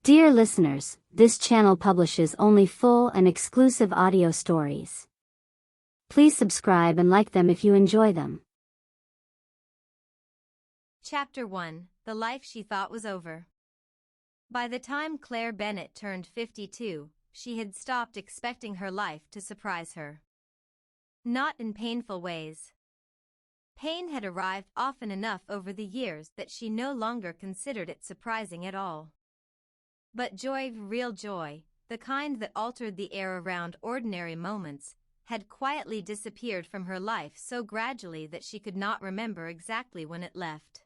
Dear listeners, this channel publishes only full and exclusive audio stories. Please subscribe and like them if you enjoy them. Chapter 1: The Life She Thought Was Over. By the time Claire Bennett turned 52, she had stopped expecting her life to surprise her. Not in painful ways. Pain had arrived often enough over the years that she no longer considered it surprising at all. But joy, real joy, the kind that altered the air around ordinary moments, had quietly disappeared from her life so gradually that she could not remember exactly when it left.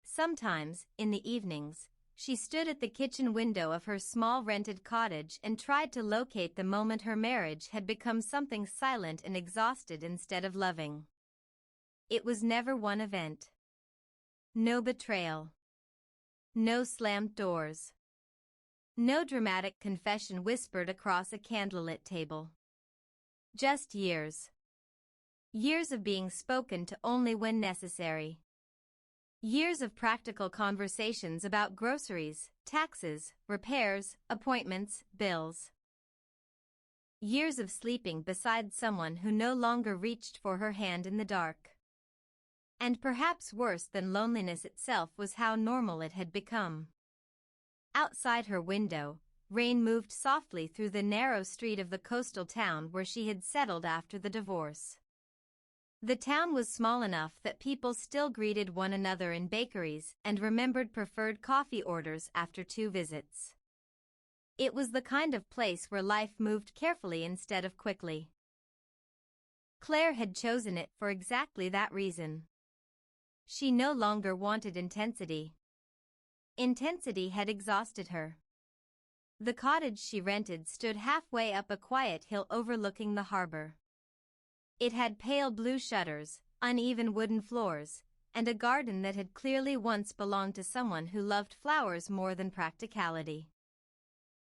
Sometimes, in the evenings, she stood at the kitchen window of her small rented cottage and tried to locate the moment her marriage had become something silent and exhausted instead of loving. It was never one event. No betrayal. No slammed doors. No dramatic confession whispered across a candlelit table. Just years. Years of being spoken to only when necessary. Years of practical conversations about groceries, taxes, repairs, appointments, bills. Years of sleeping beside someone who no longer reached for her hand in the dark. And perhaps worse than loneliness itself was how normal it had become. Outside her window, rain moved softly through the narrow street of the coastal town where she had settled after the divorce. The town was small enough that people still greeted one another in bakeries and remembered preferred coffee orders after 2 visits. It was the kind of place where life moved carefully instead of quickly. Claire had chosen it for exactly that reason. She no longer wanted intensity. Intensity had exhausted her. The cottage she rented stood halfway up a quiet hill overlooking the harbor. It had pale blue shutters, uneven wooden floors, and a garden that had clearly once belonged to someone who loved flowers more than practicality.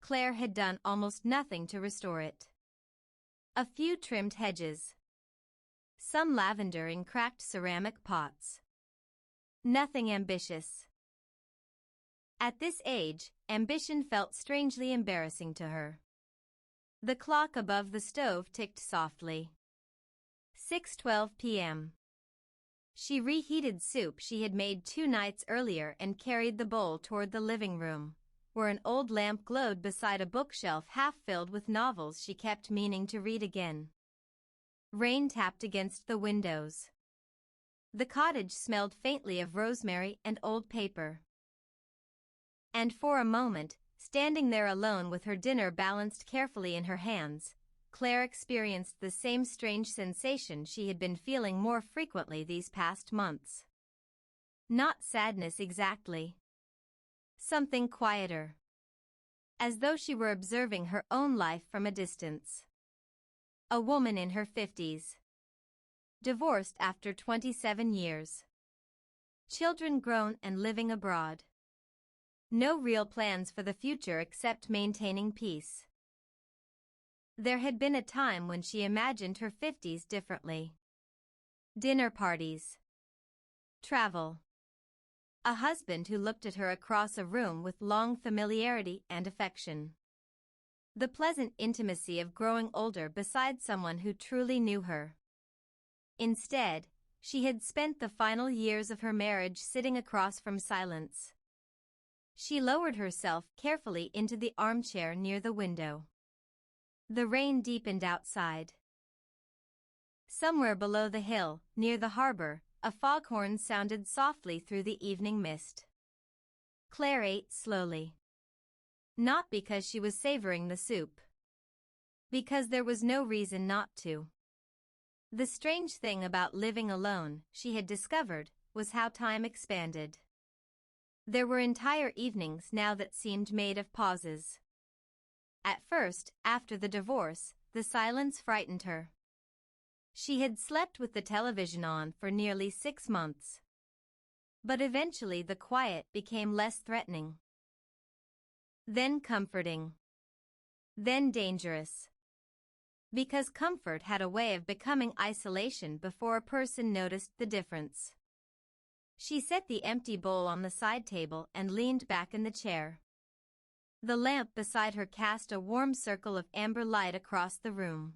Claire had done almost nothing to restore it. A few trimmed hedges. Some lavender in cracked ceramic pots. Nothing ambitious. At this age, ambition felt strangely embarrassing to her. The clock above the stove ticked softly. 6:12 p.m. She reheated soup she had made 2 nights earlier and carried the bowl toward the living room, where an old lamp glowed beside a bookshelf half filled with novels she kept meaning to read again. Rain tapped against the windows. The cottage smelled faintly of rosemary and old paper. And for a moment, standing there alone with her dinner balanced carefully in her hands, Claire experienced the same strange sensation she had been feeling more frequently these past months. Not sadness exactly. Something quieter. As though she were observing her own life from a distance. A woman in her 50s. Divorced after 27 years. Children grown and living abroad. No real plans for the future except maintaining peace. There had been a time when she imagined her 50s differently. Dinner parties. Travel. A husband who looked at her across a room with long familiarity and affection. The pleasant intimacy of growing older beside someone who truly knew her. Instead, she had spent the final years of her marriage sitting across from silence. She lowered herself carefully into the armchair near the window. The rain deepened outside. Somewhere below the hill, near the harbor, a foghorn sounded softly through the evening mist. Claire ate slowly. Not because she was savoring the soup. Because there was no reason not to. The strange thing about living alone, she had discovered, was how time expanded. There were entire evenings now that seemed made of pauses. At first, after the divorce, the silence frightened her. She had slept with the television on for nearly 6 months. But eventually the quiet became less threatening. Then comforting. Then dangerous. Because comfort had a way of becoming isolation before a person noticed the difference. She set the empty bowl on the side table and leaned back in the chair. The lamp beside her cast a warm circle of amber light across the room.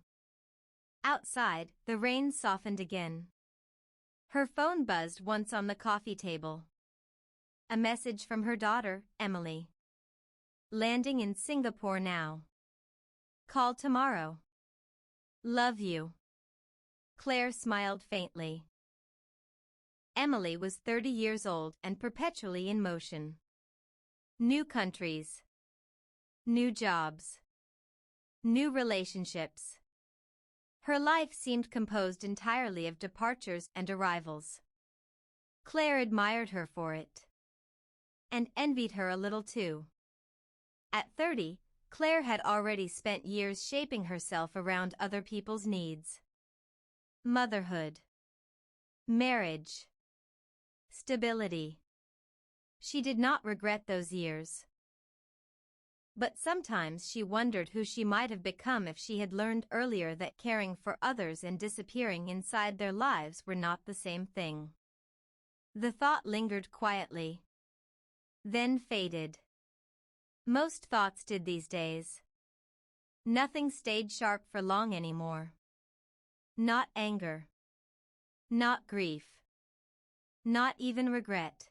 Outside, the rain softened again. Her phone buzzed once on the coffee table. A message from her daughter, Emily. Landing in Singapore now. Call tomorrow. Love you. Claire smiled faintly. Emily was 30 years old and perpetually in motion. New countries. New jobs. New relationships. Her life seemed composed entirely of departures and arrivals. Claire admired her for it. And envied her a little too. At 30, Claire had already spent years shaping herself around other people's needs. Motherhood. Marriage. Stability. She did not regret those years. But sometimes she wondered who she might have become if she had learned earlier that caring for others and disappearing inside their lives were not the same thing. The thought lingered quietly. Then faded. Most thoughts did these days. Nothing stayed sharp for long anymore. Not anger. Not grief. Not even regret.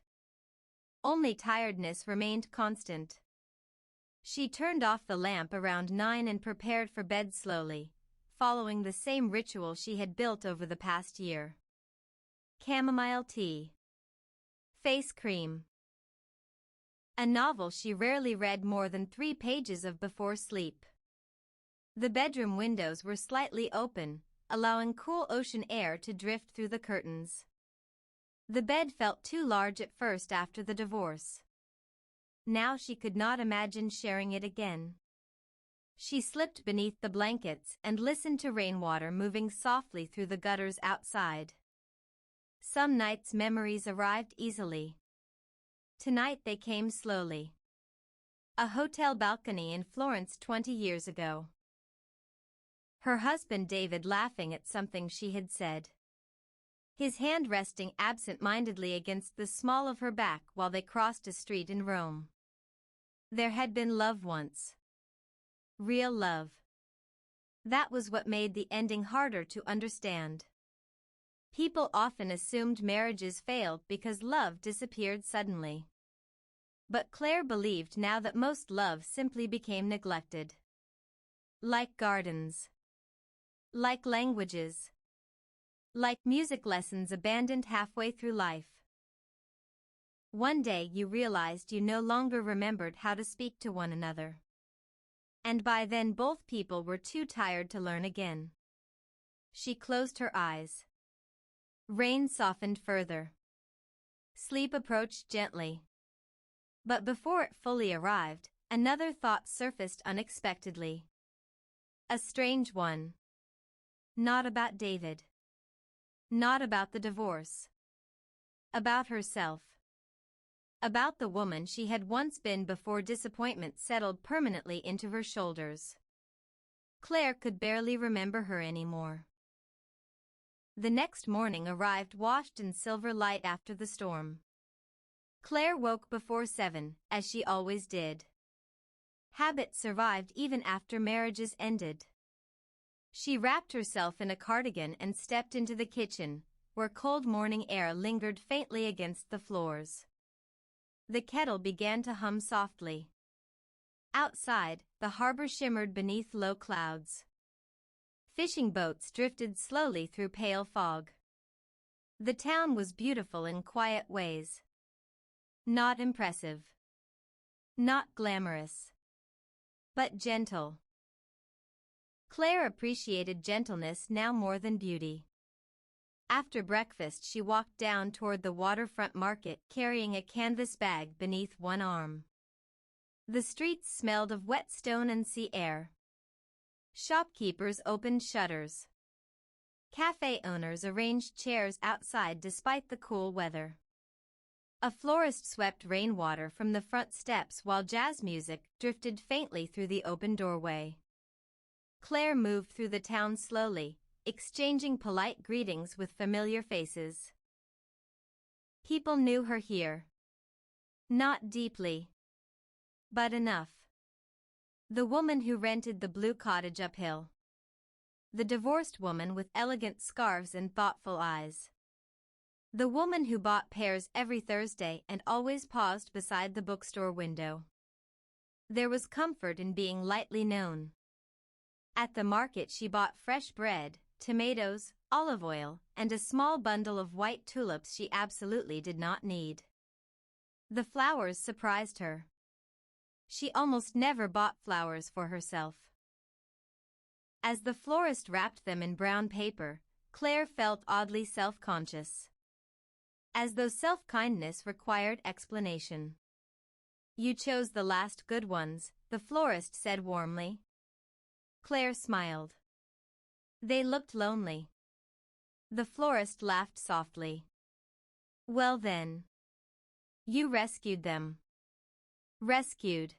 Only tiredness remained constant. She turned off the lamp around 9 and prepared for bed slowly, following the same ritual she had built over the past year. Chamomile tea. Face cream. A novel she rarely read more than 3 pages of before sleep. The bedroom windows were slightly open, allowing cool ocean air to drift through the curtains. The bed felt too large at first after the divorce. Now she could not imagine sharing it again. She slipped beneath the blankets and listened to rainwater moving softly through the gutters outside. Some nights memories arrived easily. Tonight they came slowly. A hotel balcony in Florence 20 years ago. Her husband David laughing at something she had said. His hand resting absent-mindedly against the small of her back while they crossed a street in Rome. There had been love once. Real love. That was what made the ending harder to understand. People often assumed marriages failed because love disappeared suddenly. But Claire believed now that most love simply became neglected. Like gardens. Like languages. Like music lessons abandoned halfway through life. One day you realized you no longer remembered how to speak to one another. And by then both people were too tired to learn again. She closed her eyes. Rain softened further. Sleep approached gently. But before it fully arrived, another thought surfaced unexpectedly. A strange one. Not about David. Not about the divorce. About herself. About the woman she had once been before disappointment settled permanently into her shoulders. Claire could barely remember her anymore. The next morning arrived washed in silver light after the storm. Claire woke before 7, as she always did. Habit survived even after marriages ended. She wrapped herself in a cardigan and stepped into the kitchen, where cold morning air lingered faintly against the floors. The kettle began to hum softly. Outside, the harbor shimmered beneath low clouds. Fishing boats drifted slowly through pale fog. The town was beautiful in quiet ways. Not impressive. Not glamorous. But gentle. Claire appreciated gentleness now more than beauty. After breakfast she walked down toward the waterfront market carrying a canvas bag beneath one arm. The streets smelled of wet stone and sea air. Shopkeepers opened shutters. Cafe owners arranged chairs outside despite the cool weather. A florist swept rainwater from the front steps while jazz music drifted faintly through the open doorway. Claire moved through the town slowly, exchanging polite greetings with familiar faces. People knew her here. Not deeply. But enough. The woman who rented the blue cottage uphill. The divorced woman with elegant scarves and thoughtful eyes. The woman who bought pears every Thursday and always paused beside the bookstore window. There was comfort in being lightly known. At the market she bought fresh bread, tomatoes, olive oil, and a small bundle of white tulips she absolutely did not need. The flowers surprised her. She almost never bought flowers for herself. As the florist wrapped them in brown paper, Claire felt oddly self-conscious. As though self-kindness required explanation. "You chose the last good ones," the florist said warmly. Claire smiled. "They looked lonely." The florist laughed softly. "Well then. You rescued them." Rescued.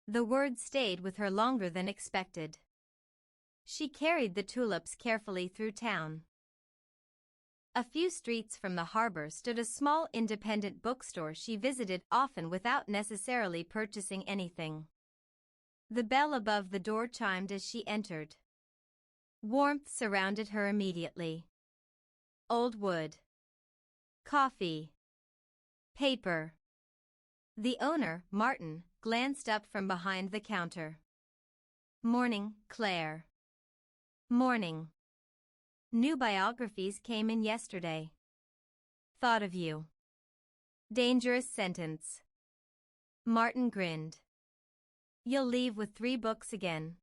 The word stayed with her longer than expected. She carried the tulips carefully through town. A few streets from the harbor stood a small independent bookstore she visited often without necessarily purchasing anything. The bell above the door chimed as she entered. Warmth surrounded her immediately. Old wood. Coffee. Paper. The owner, Martin, glanced up from behind the counter. "Morning, Claire." "Morning. New biographies came in yesterday. Thought of you." Dangerous sentence. Martin grinned. "You'll leave with 3 books again."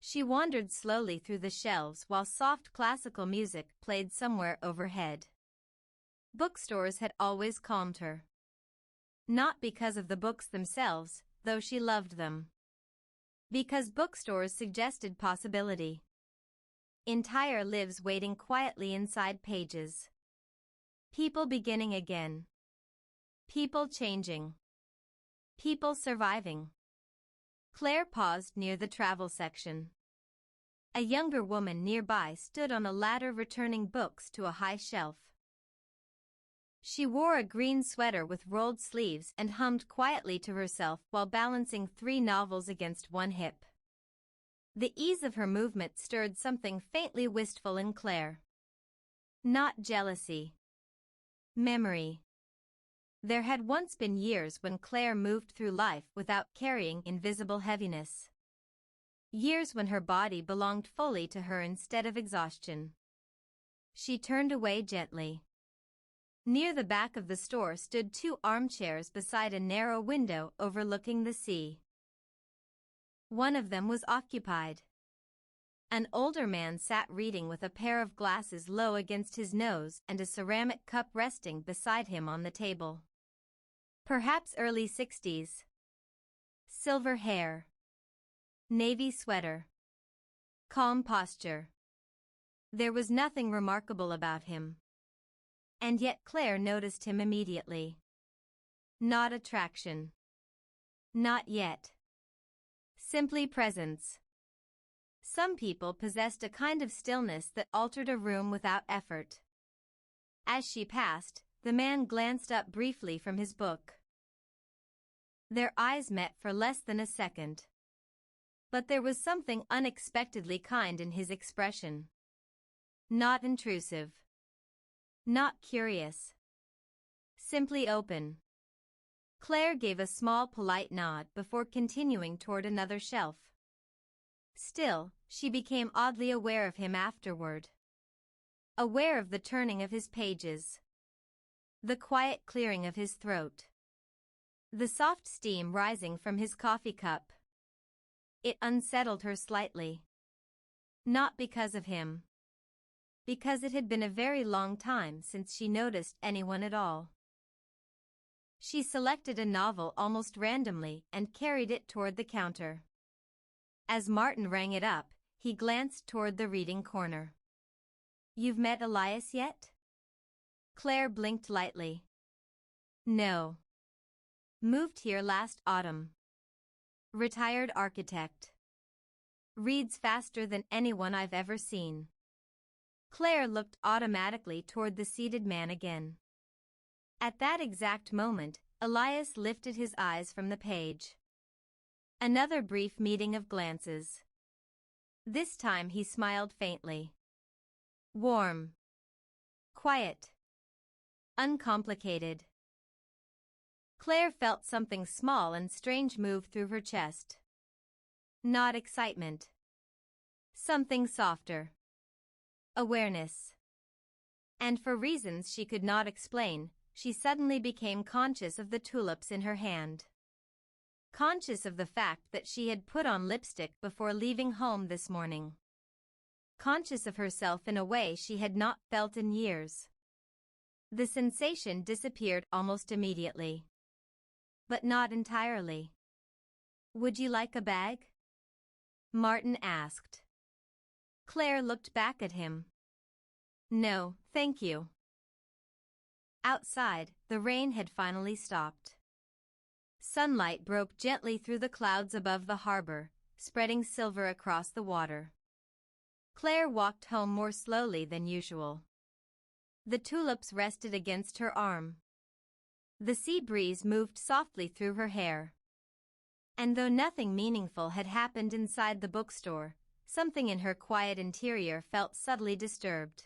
She wandered slowly through the shelves while soft classical music played somewhere overhead. Bookstores had always calmed her. Not because of the books themselves, though she loved them. Because bookstores suggested possibility. Entire lives waiting quietly inside pages. People beginning again. People changing. People surviving. Claire paused near the travel section. A younger woman nearby stood on a ladder returning books to a high shelf. She wore a green sweater with rolled sleeves and hummed quietly to herself while balancing 3 novels against one hip. The ease of her movement stirred something faintly wistful in Claire. Not jealousy. Memory. There had once been years when Claire moved through life without carrying invisible heaviness. Years when her body belonged fully to her instead of exhaustion. She turned away gently. Near the back of the store stood 2 armchairs beside a narrow window overlooking the sea. One of them was occupied. An older man sat reading with a pair of glasses low against his nose and a ceramic cup resting beside him on the table. Perhaps early 60s. Silver hair. Navy sweater. Calm posture. There was nothing remarkable about him. And yet Claire noticed him immediately. Not attraction. Not yet. Simply presence. Some people possessed a kind of stillness that altered a room without effort. As she passed, the man glanced up briefly from his book. Their eyes met for less than a second. But there was something unexpectedly kind in his expression. Not intrusive. Not curious. Simply open. Claire gave a small polite nod before continuing toward another shelf. Still, she became oddly aware of him afterward. Aware of the turning of his pages. The quiet clearing of his throat. The soft steam rising from his coffee cup. It unsettled her slightly. Not because of him. Because it had been a very long time since she noticed anyone at all. She selected a novel almost randomly and carried it toward the counter. As Martin rang it up, he glanced toward the reading corner. "You've met Elias yet?" Claire blinked lightly. "No. Moved here last autumn. Retired architect. Reads faster than anyone I've ever seen." Claire looked automatically toward the seated man again. At that exact moment, Elias lifted his eyes from the page. Another brief meeting of glances. This time he smiled faintly. Warm. Quiet. Uncomplicated. Claire felt something small and strange move through her chest. Not excitement. Something softer. Awareness. And for reasons she could not explain, she suddenly became conscious of the tulips in her hand. Conscious of the fact that she had put on lipstick before leaving home this morning. Conscious of herself in a way she had not felt in years. The sensation disappeared almost immediately. But not entirely. Would you like a bag? Martin asked. Claire looked back at him. No, thank you. Outside, the rain had finally stopped. Sunlight broke gently through the clouds above the harbor, spreading silver across the water. Claire walked home more slowly than usual. The tulips rested against her arm. The sea breeze moved softly through her hair. And though nothing meaningful had happened inside the bookstore, something in her quiet interior felt subtly disturbed.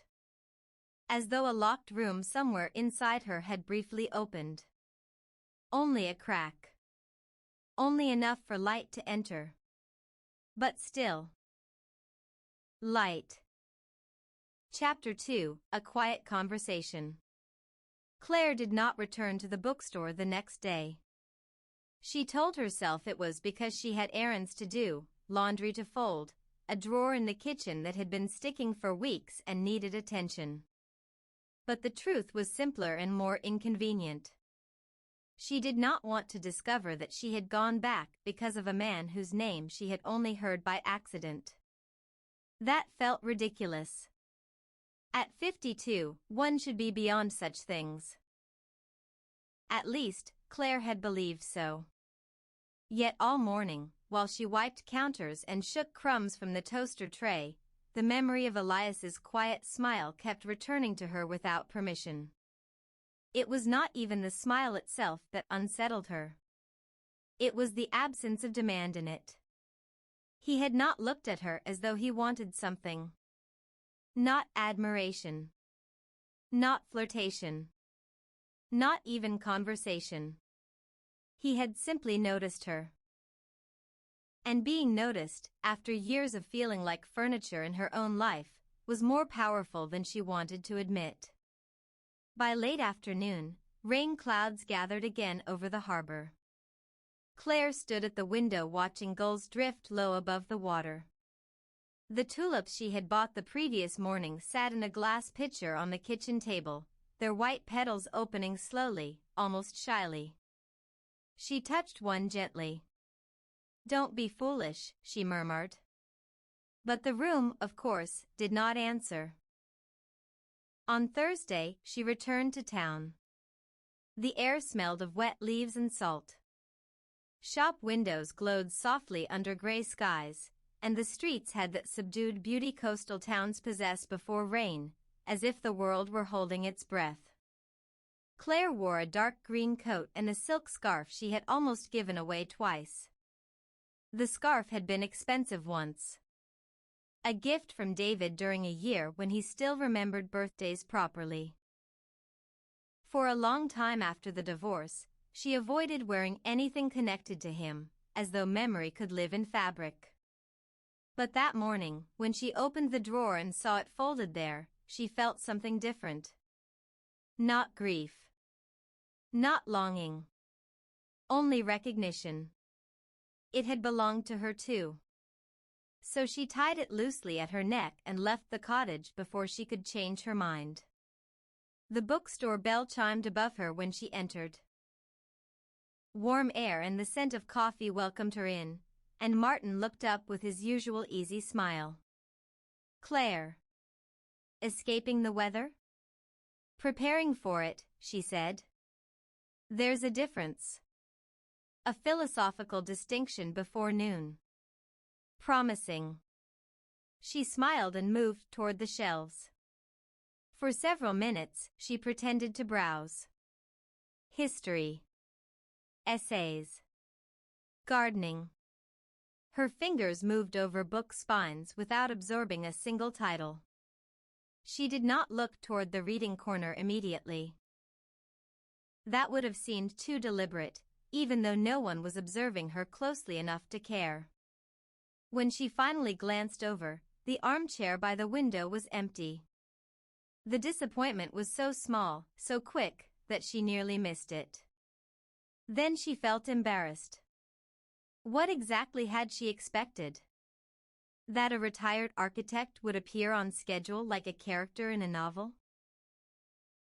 As though a locked room somewhere inside her had briefly opened. Only a crack. Only enough for light to enter. But still. Light. Chapter 2, A Quiet Conversation. Claire did not return to the bookstore the next day. She told herself it was because she had errands to do, laundry to fold, a drawer in the kitchen that had been sticking for weeks and needed attention. But the truth was simpler and more inconvenient. She did not want to discover that she had gone back because of a man whose name she had only heard by accident. That felt ridiculous. At 52, one should be beyond such things. At least, Claire had believed so. Yet all morning, while she wiped counters and shook crumbs from the toaster tray, the memory of Elias's quiet smile kept returning to her without permission. It was not even the smile itself that unsettled her. It was the absence of demand in it. He had not looked at her as though he wanted something. Not admiration. Not flirtation. Not even conversation. He had simply noticed her. And being noticed, after years of feeling like furniture in her own life, was more powerful than she wanted to admit. By late afternoon, rain clouds gathered again over the harbor. Claire stood at the window watching gulls drift low above the water. The tulips she had bought the previous morning sat in a glass pitcher on the kitchen table, their white petals opening slowly, almost shyly. She touched one gently. "Don't be foolish," she murmured. But the room, of course, did not answer. On Thursday, she returned to town. The air smelled of wet leaves and salt. Shop windows glowed softly under gray skies, and the streets had that subdued beauty coastal towns possess before rain, as if the world were holding its breath. Claire wore a dark green coat and a silk scarf she had almost given away twice. The scarf had been expensive once. A gift from David during a year when he still remembered birthdays properly. For a long time after the divorce, she avoided wearing anything connected to him, as though memory could live in fabric. But that morning, when she opened the drawer and saw it folded there, she felt something different. Not grief. Not longing. Only recognition. It had belonged to her too. So she tied it loosely at her neck and left the cottage before she could change her mind. The bookstore bell chimed above her when she entered. Warm air and the scent of coffee welcomed her in, and Martin looked up with his usual easy smile. "Claire. Escaping the weather?" "Preparing for it," she said. "There's a difference. A philosophical distinction before noon." "Promising." She smiled and moved toward the shelves. For several minutes, she pretended to browse. History. Essays. Gardening. Her fingers moved over book spines without absorbing a single title. She did not look toward the reading corner immediately. That would have seemed too deliberate, even though no one was observing her closely enough to care. When she finally glanced over, the armchair by the window was empty. The disappointment was so small, so quick, that she nearly missed it. Then she felt embarrassed. What exactly had she expected? That a retired architect would appear on schedule like a character in a novel?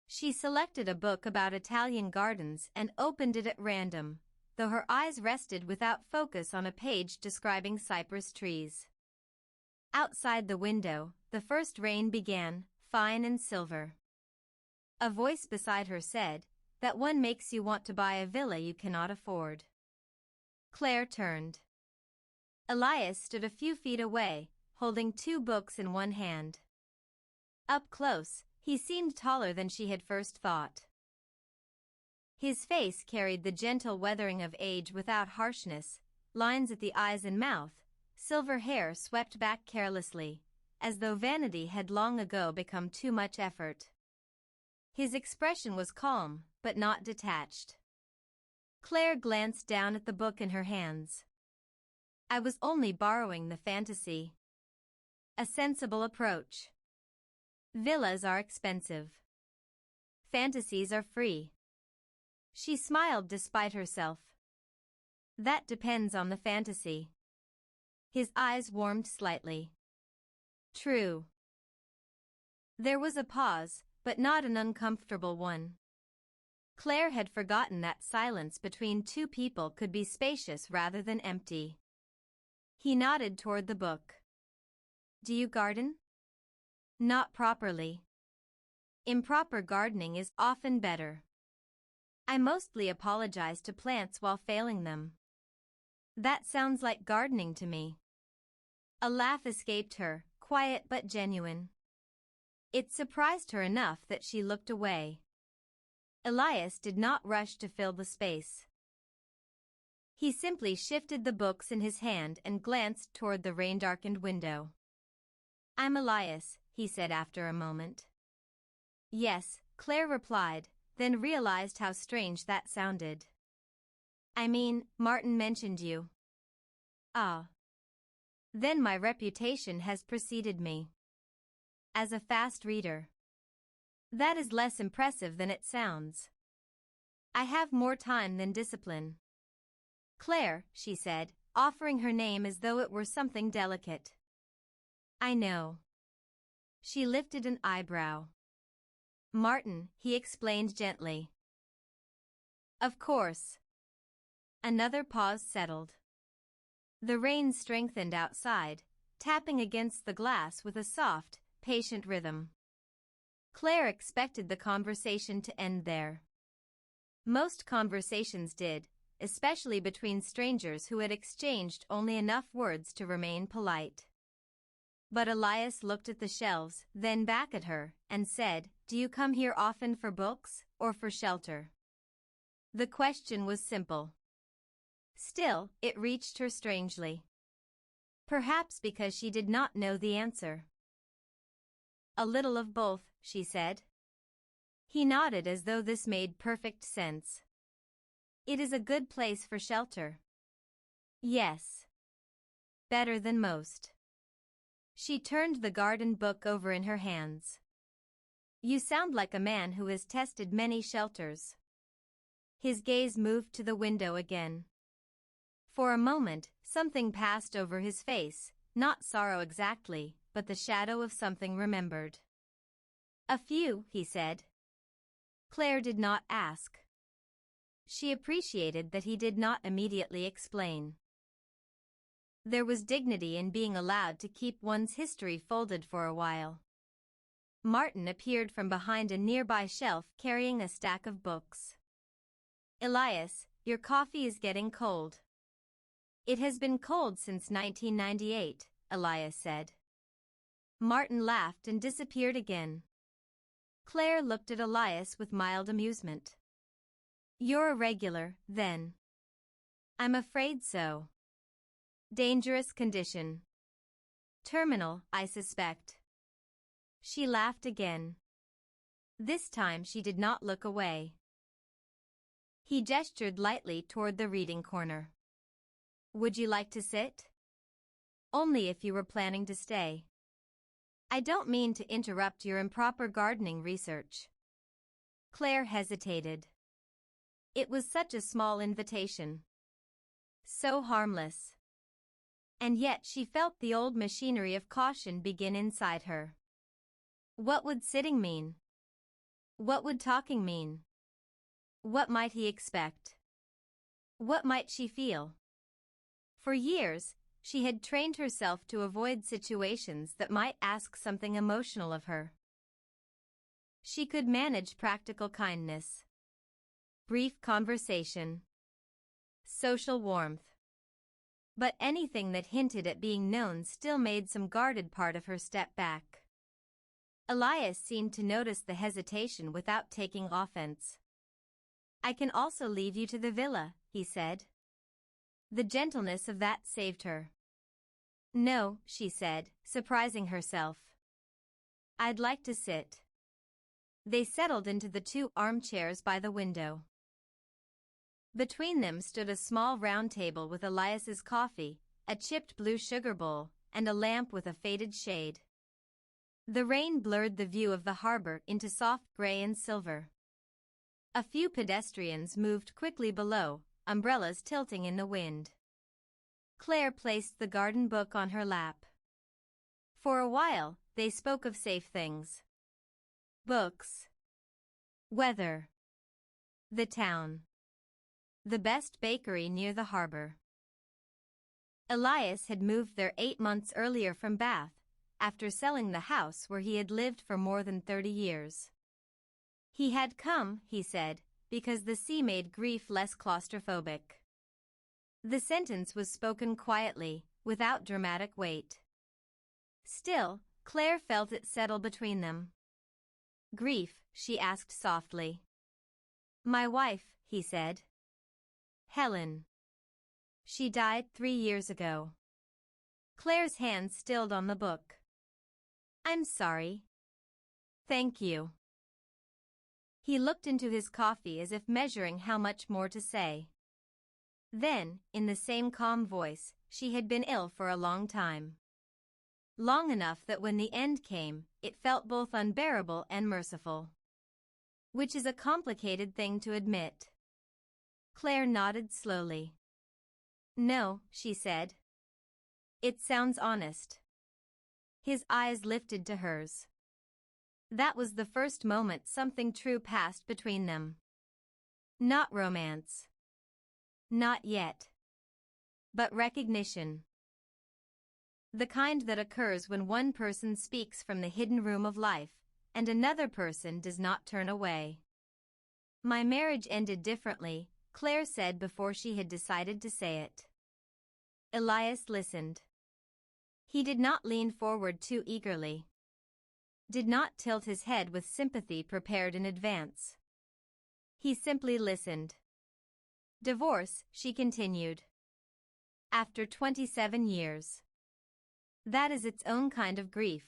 She selected a book about Italian gardens and opened it at random, though her eyes rested without focus on a page describing cypress trees. Outside the window, the first rain began, fine and silver. A voice beside her said, "That one makes you want to buy a villa you cannot afford." Claire turned. Elias stood a few feet away, holding 2 books in one hand. Up close, he seemed taller than she had first thought. His face carried the gentle weathering of age without harshness, lines at the eyes and mouth, silver hair swept back carelessly, as though vanity had long ago become too much effort. His expression was calm, but not detached. Claire glanced down at the book in her hands. "I was only borrowing the fantasy." A sensible approach. Villas are expensive. Fantasies are free. She smiled despite herself. That depends on the fantasy. His eyes warmed slightly. True. There was a pause, but not an uncomfortable one. Claire had forgotten that silence between 2 people could be spacious rather than empty. He nodded toward the book. "Do you garden?" "Not properly. Improper gardening is often better. I mostly apologize to plants while failing them." "That sounds like gardening to me." A laugh escaped her, quiet but genuine. It surprised her enough that she looked away. Elias did not rush to fill the space. He simply shifted the books in his hand and glanced toward the rain-darkened window. "I'm Elias," he said after a moment. "Yes," Claire replied, then realized how strange that sounded. "I mean, Martin mentioned you." "Ah. Then my reputation has preceded me. As a fast reader. That is less impressive than it sounds. I have more time than discipline." "Claire," she said, offering her name as though it were something delicate. "I know." She lifted an eyebrow. "Martin," he explained gently. "Of course." Another pause settled. The rain strengthened outside, tapping against the glass with a soft, patient rhythm. Claire expected the conversation to end there. Most conversations did, especially between strangers who had exchanged only enough words to remain polite. But Elias looked at the shelves, then back at her, and said, "Do you come here often for books, or for shelter?" The question was simple. Still, it reached her strangely. Perhaps because she did not know the answer. "A little of both," she said. He nodded as though this made perfect sense. "It is a good place for shelter." "Yes. Better than most." She turned the garden book over in her hands. "You sound like a man who has tested many shelters." His gaze moved to the window again. For a moment, something passed over his face, not sorrow exactly, but the shadow of something remembered. "A few," he said. Claire did not ask. She appreciated that he did not immediately explain. There was dignity in being allowed to keep one's history folded for a while. Martin appeared from behind a nearby shelf carrying a stack of books. "Elias, your coffee is getting cold." "It has been cold since 1998, Elias said. Martin laughed and disappeared again. Claire looked at Elias with mild amusement. "You're a regular, then." "I'm afraid so." Dangerous condition. Terminal, I suspect. She laughed again. This time she did not look away. He gestured lightly toward the reading corner. Would you like to sit? Only if you were planning to stay. I don't mean to interrupt your improper gardening research. Claire hesitated. It was such a small invitation. So harmless. And yet she felt the old machinery of caution begin inside her. What would sitting mean? What would talking mean? What might he expect? What might she feel? For years, she had trained herself to avoid situations that might ask something emotional of her. She could manage practical kindness, brief conversation, social warmth. But anything that hinted at being known still made some guarded part of her step back. Elias seemed to notice the hesitation without taking offense. I can also leave you to the villa, he said. The gentleness of that saved her. No, she said, surprising herself. I'd like to sit. They settled into the 2 armchairs by the window. Between them stood a small round table with Elias's coffee, a chipped blue sugar bowl, and a lamp with a faded shade. The rain blurred the view of the harbor into soft gray and silver. A few pedestrians moved quickly below, umbrellas tilting in the wind. Claire placed the garden book on her lap. For a while, they spoke of safe things. Books. Weather. The town. The best bakery near the harbor. Elias had moved there 8 months earlier from Bath, after selling the house where he had lived for more than 30 years. He had come, he said, because the sea made grief less claustrophobic. The sentence was spoken quietly, without dramatic weight. Still, Claire felt it settle between them. Grief, she asked softly. My wife, he said. Helen. She died 3 years ago. Claire's hand stilled on the book. I'm sorry. Thank you. He looked into his coffee as if measuring how much more to say. Then, in the same calm voice, she had been ill for a long time. Long enough that when the end came, it felt both unbearable and merciful. Which is a complicated thing to admit. Claire nodded slowly. No, she said. It sounds honest. His eyes lifted to hers. That was the first moment something true passed between them. Not romance. Not yet. But recognition. The kind that occurs when one person speaks from the hidden room of life, and another person does not turn away. My marriage ended differently, Claire said before she had decided to say it. Elias listened. He did not lean forward too eagerly. Did not tilt his head with sympathy prepared in advance. He simply listened. Divorce, she continued. After 27 years. That is its own kind of grief.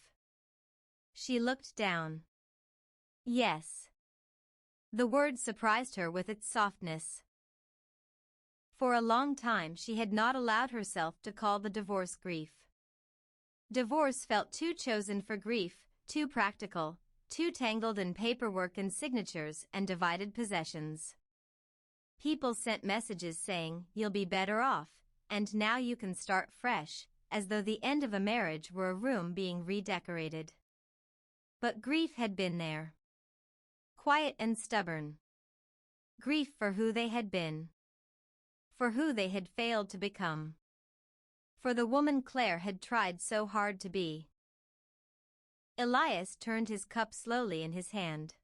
She looked down. Yes. The word surprised her with its softness. For a long time she had not allowed herself to call the divorce grief. Divorce felt too chosen for grief, too practical, too tangled in paperwork and signatures and divided possessions. People sent messages saying, "You'll be better off," and "now you can start fresh," as though the end of a marriage were a room being redecorated. But grief had been there. Quiet and stubborn. Grief for who they had been. For who they had failed to become. For the woman Claire had tried so hard to be. Elias turned his cup slowly in his hand.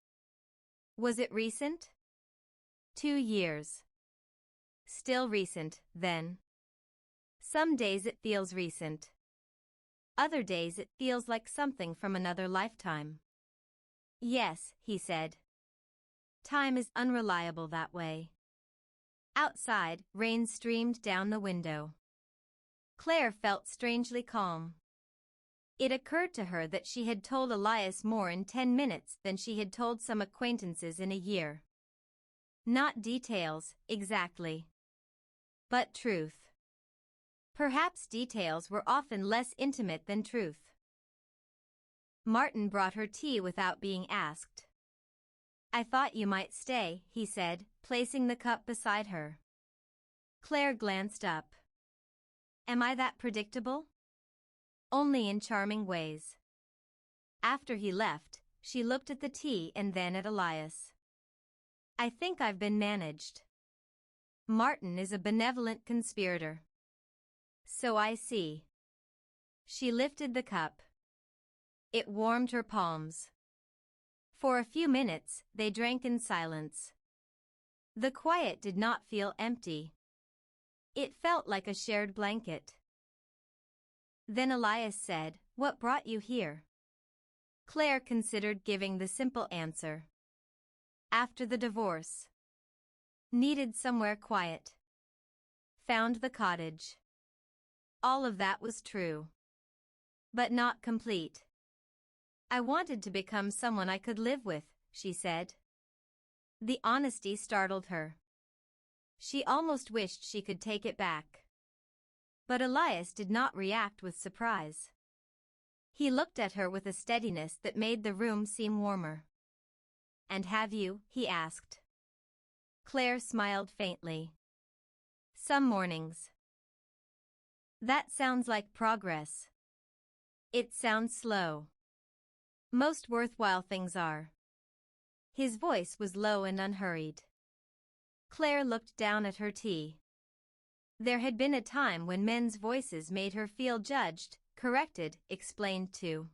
Was it recent? 2 years. Still recent, then. Some days it feels recent. Other days it feels like something from another lifetime. Yes, he said. Time is unreliable that way. Outside, rain streamed down the window. Claire felt strangely calm. It occurred to her that she had told Elias more in 10 minutes than she had told some acquaintances in a year. Not details, exactly. But truth. Perhaps details were often less intimate than truth. Martin brought her tea without being asked. "I thought you might stay," he said, placing the cup beside her. Claire glanced up. "Am I that predictable?" "Only in charming ways." After he left, she looked at the tea and then at Elias. "I think I've been managed. Martin is a benevolent conspirator." "So I see." She lifted the cup. It warmed her palms. For a few minutes, they drank in silence. The quiet did not feel empty. It felt like a shared blanket. Then Elias said, "What brought you here?" Claire considered giving the simple answer. "After the divorce. Needed somewhere quiet. Found the cottage." All of that was true. But not complete. "I wanted to become someone I could live with," she said. The honesty startled her. She almost wished she could take it back. But Elias did not react with surprise. He looked at her with a steadiness that made the room seem warmer. "And have you?" he asked. Claire smiled faintly. "Some mornings." "That sounds like progress." "It sounds slow." "Most worthwhile things are." His voice was low and unhurried. Claire looked down at her tea. There had been a time when men's voices made her feel judged, corrected, explained to.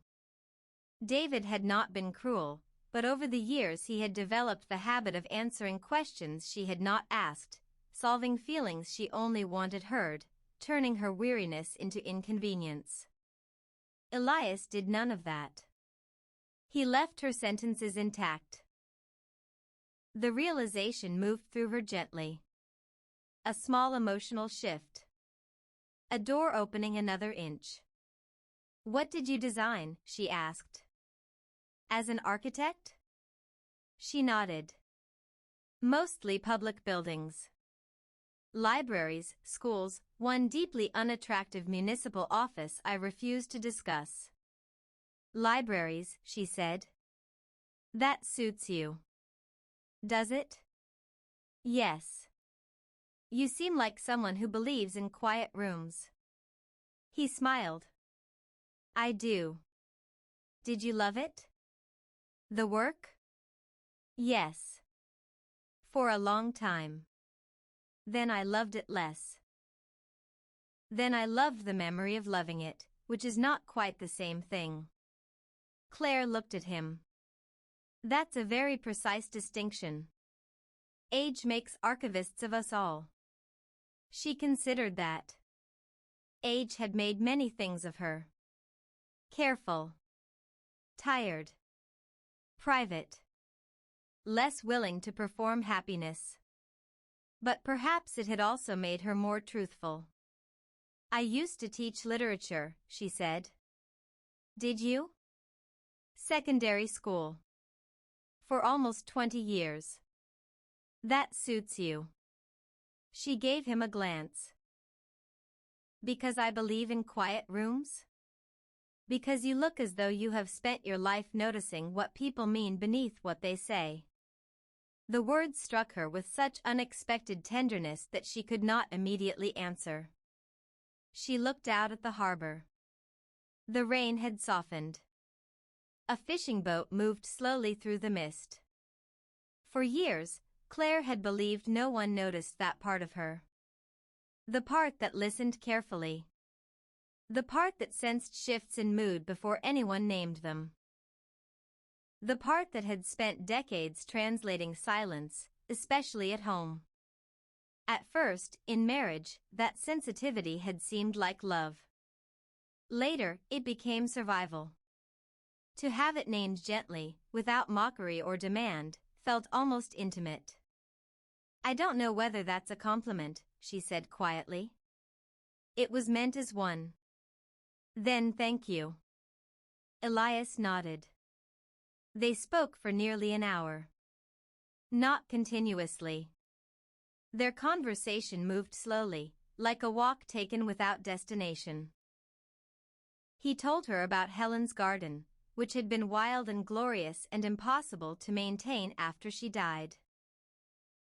David had not been cruel, but over the years he had developed the habit of answering questions she had not asked, solving feelings she only wanted heard, turning her weariness into inconvenience. Elias did none of that. He left her sentences intact. The realization moved through her gently. A small emotional shift. A door opening another inch. "What did you design?" she asked. "As an architect?" She nodded. "Mostly public buildings. Libraries, schools, one deeply unattractive municipal office I refuse to discuss." "Libraries," she said. "That suits you." "Does it?" "Yes. You seem like someone who believes in quiet rooms." He smiled. "I do." "Did you love it?" "The work?" "Yes. For a long time. Then I loved it less. Then I loved the memory of loving it, which is not quite the same thing." Claire looked at him. "That's a very precise distinction. Age makes archivists of us all." She considered that. Age had made many things of her. Careful. Tired. Private. Less willing to perform happiness. But perhaps it had also made her more truthful. "I used to teach literature," she said. "Did you?" "Secondary school. For almost 20 years. That suits you." She gave him a glance. "Because I believe in quiet rooms?" "Because you look as though you have spent your life noticing what people mean beneath what they say." The words struck her with such unexpected tenderness that she could not immediately answer. She looked out at the harbor. The rain had softened. A fishing boat moved slowly through the mist. For years, Claire had believed no one noticed that part of her. The part that listened carefully. The part that sensed shifts in mood before anyone named them. The part that had spent decades translating silence, especially at home. At first, in marriage, that sensitivity had seemed like love. Later, it became survival. To have it named gently, without mockery or demand, felt almost intimate. "I don't know whether that's a compliment," she said quietly. It was meant as one. Then thank you. Elias nodded. They spoke for nearly an hour. Not continuously. Their conversation moved slowly, like a walk taken without destination. He told her about Helen's garden, which had been wild and glorious and impossible to maintain after she died.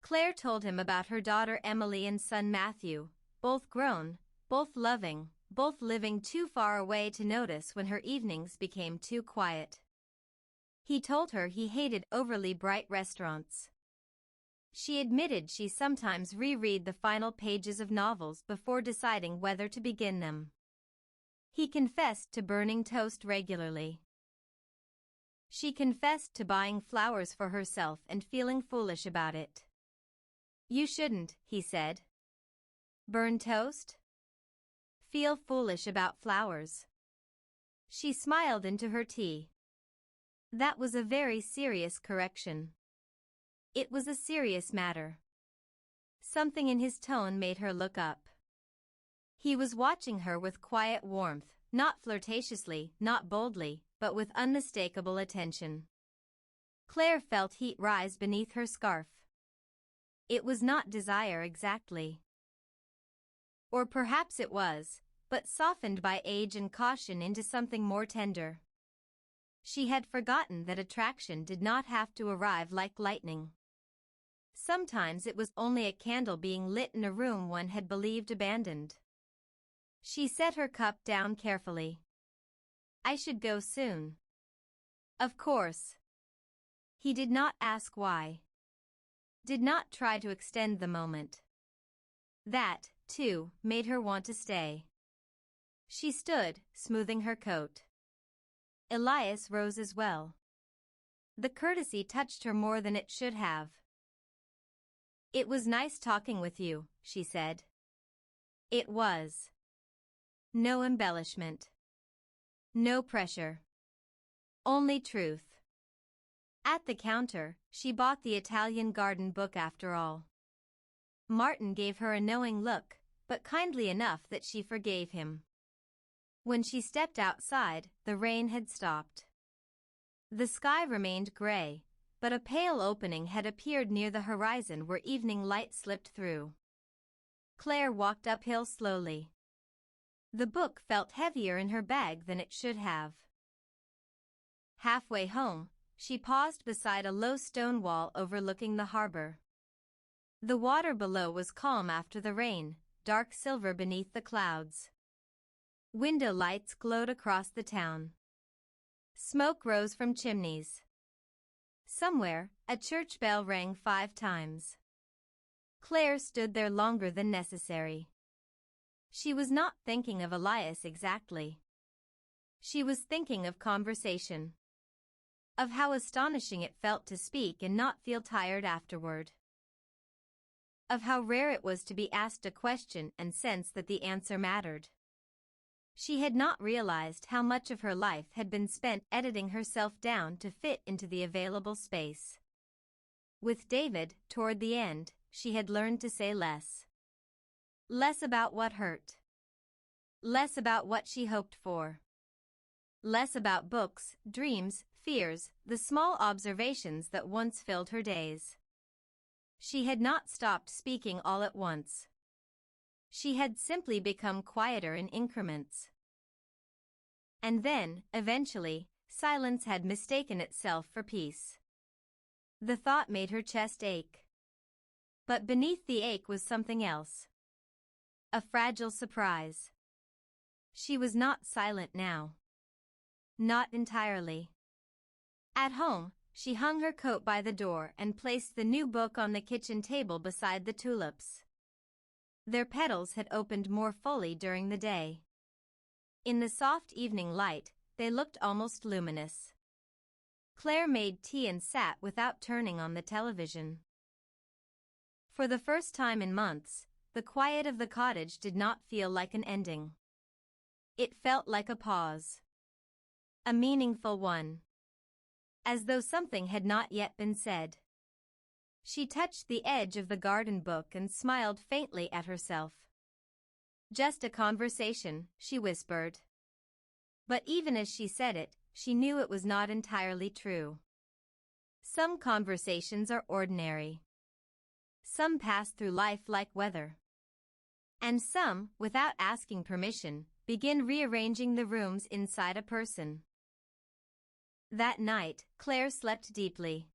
Claire told him about her daughter Emily and son Matthew, both grown, both loving, both living too far away to notice when her evenings became too quiet. He told her he hated overly bright restaurants. She admitted she sometimes reread the final pages of novels before deciding whether to begin them. He confessed to burning toast regularly. She confessed to buying flowers for herself and feeling foolish about it. You shouldn't, he said. Burn toast? Feel foolish about flowers. She smiled into her tea. That was a very serious correction. It was a serious matter. Something in his tone made her look up. He was watching her with quiet warmth, not flirtatiously, not boldly, but with unmistakable attention. Claire felt heat rise beneath her scarf. It was not desire exactly. Or perhaps it was, but softened by age and caution into something more tender. She had forgotten that attraction did not have to arrive like lightning. Sometimes it was only a candle being lit in a room one had believed abandoned. She set her cup down carefully. I should go soon. Of course. He did not ask why. Did not try to extend the moment. That, too, made her want to stay. She stood, smoothing her coat. Elias rose as well. The courtesy touched her more than it should have. It was nice talking with you, she said. It was. No embellishment. No pressure. Only truth. At the counter, she bought the Italian garden book after all. Martin gave her a knowing look, but kindly enough that she forgave him. When she stepped outside, the rain had stopped. The sky remained gray, but a pale opening had appeared near the horizon where evening light slipped through. Claire walked uphill slowly. The book felt heavier in her bag than it should have. Halfway home, she paused beside a low stone wall overlooking the harbor. The water below was calm after the rain, dark silver beneath the clouds. Window lights glowed across the town. Smoke rose from chimneys. Somewhere, a church bell rang 5 times. Claire stood there longer than necessary. She was not thinking of Elias exactly. She was thinking of conversation. Of how astonishing it felt to speak and not feel tired afterward. Of how rare it was to be asked a question and sense that the answer mattered. She had not realized how much of her life had been spent editing herself down to fit into the available space. With David, toward the end, she had learned to say less. Less about what hurt. Less about what she hoped for. Less about books, dreams, fears, the small observations that once filled her days. She had not stopped speaking all at once. She had simply become quieter in increments. And then, eventually, silence had mistaken itself for peace. The thought made her chest ache. But beneath the ache was something else. A fragile surprise. She was not silent now. Not entirely. At home, she hung her coat by the door and placed the new book on the kitchen table beside the tulips. Their petals had opened more fully during the day. In the soft evening light, they looked almost luminous. Claire made tea and sat without turning on the television. For the first time in months, the quiet of the cottage did not feel like an ending. It felt like a pause. A meaningful one. As though something had not yet been said. She touched the edge of the garden book and smiled faintly at herself. "Just a conversation," she whispered. But even as she said it, she knew it was not entirely true. Some conversations are ordinary. Some pass through life like weather. And some, without asking permission, begin rearranging the rooms inside a person. That night, Claire slept deeply.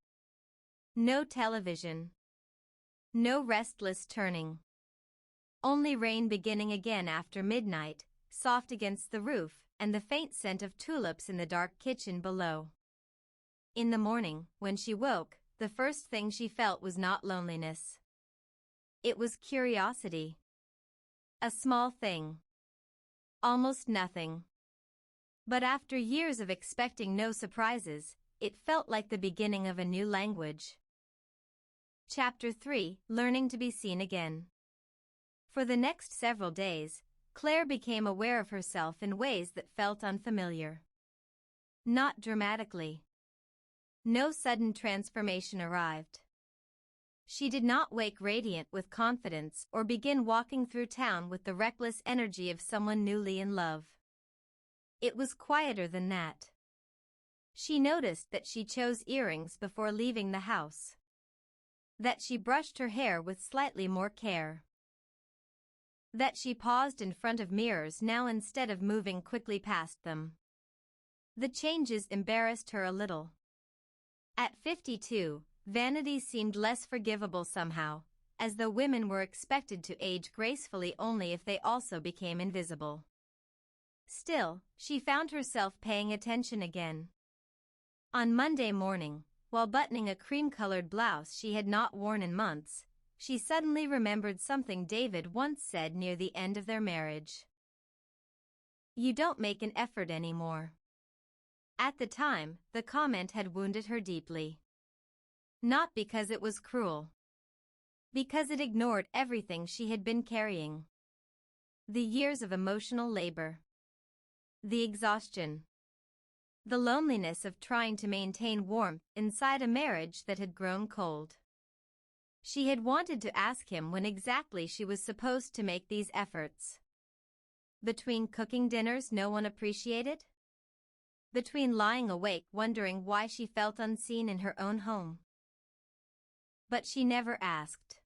No television. No restless turning. Only rain beginning again after midnight, soft against the roof, and the faint scent of tulips in the dark kitchen below. In the morning, when she woke, the first thing she felt was not loneliness. It was curiosity. A small thing. Almost nothing. But after years of expecting no surprises, it felt like the beginning of a new language. Chapter 3: Learning to be Seen Again. For the next several days, Claire became aware of herself in ways that felt unfamiliar. Not dramatically. No sudden transformation arrived. She did not wake radiant with confidence or begin walking through town with the reckless energy of someone newly in love. It was quieter than that. She noticed that she chose earrings before leaving the house. That she brushed her hair with slightly more care. That she paused in front of mirrors now instead of moving quickly past them. The changes embarrassed her a little. At 52, vanity seemed less forgivable somehow, as though women were expected to age gracefully only if they also became invisible. Still, she found herself paying attention again. On Monday morning, while buttoning a cream-colored blouse she had not worn in months, she suddenly remembered something David once said near the end of their marriage. "You don't make an effort anymore." At the time, the comment had wounded her deeply. Not because it was cruel. Because it ignored everything she had been carrying. The years of emotional labor. The exhaustion. The loneliness of trying to maintain warmth inside a marriage that had grown cold. She had wanted to ask him when exactly she was supposed to make these efforts. Between cooking dinners no one appreciated? Between lying awake wondering why she felt unseen in her own home? But she never asked.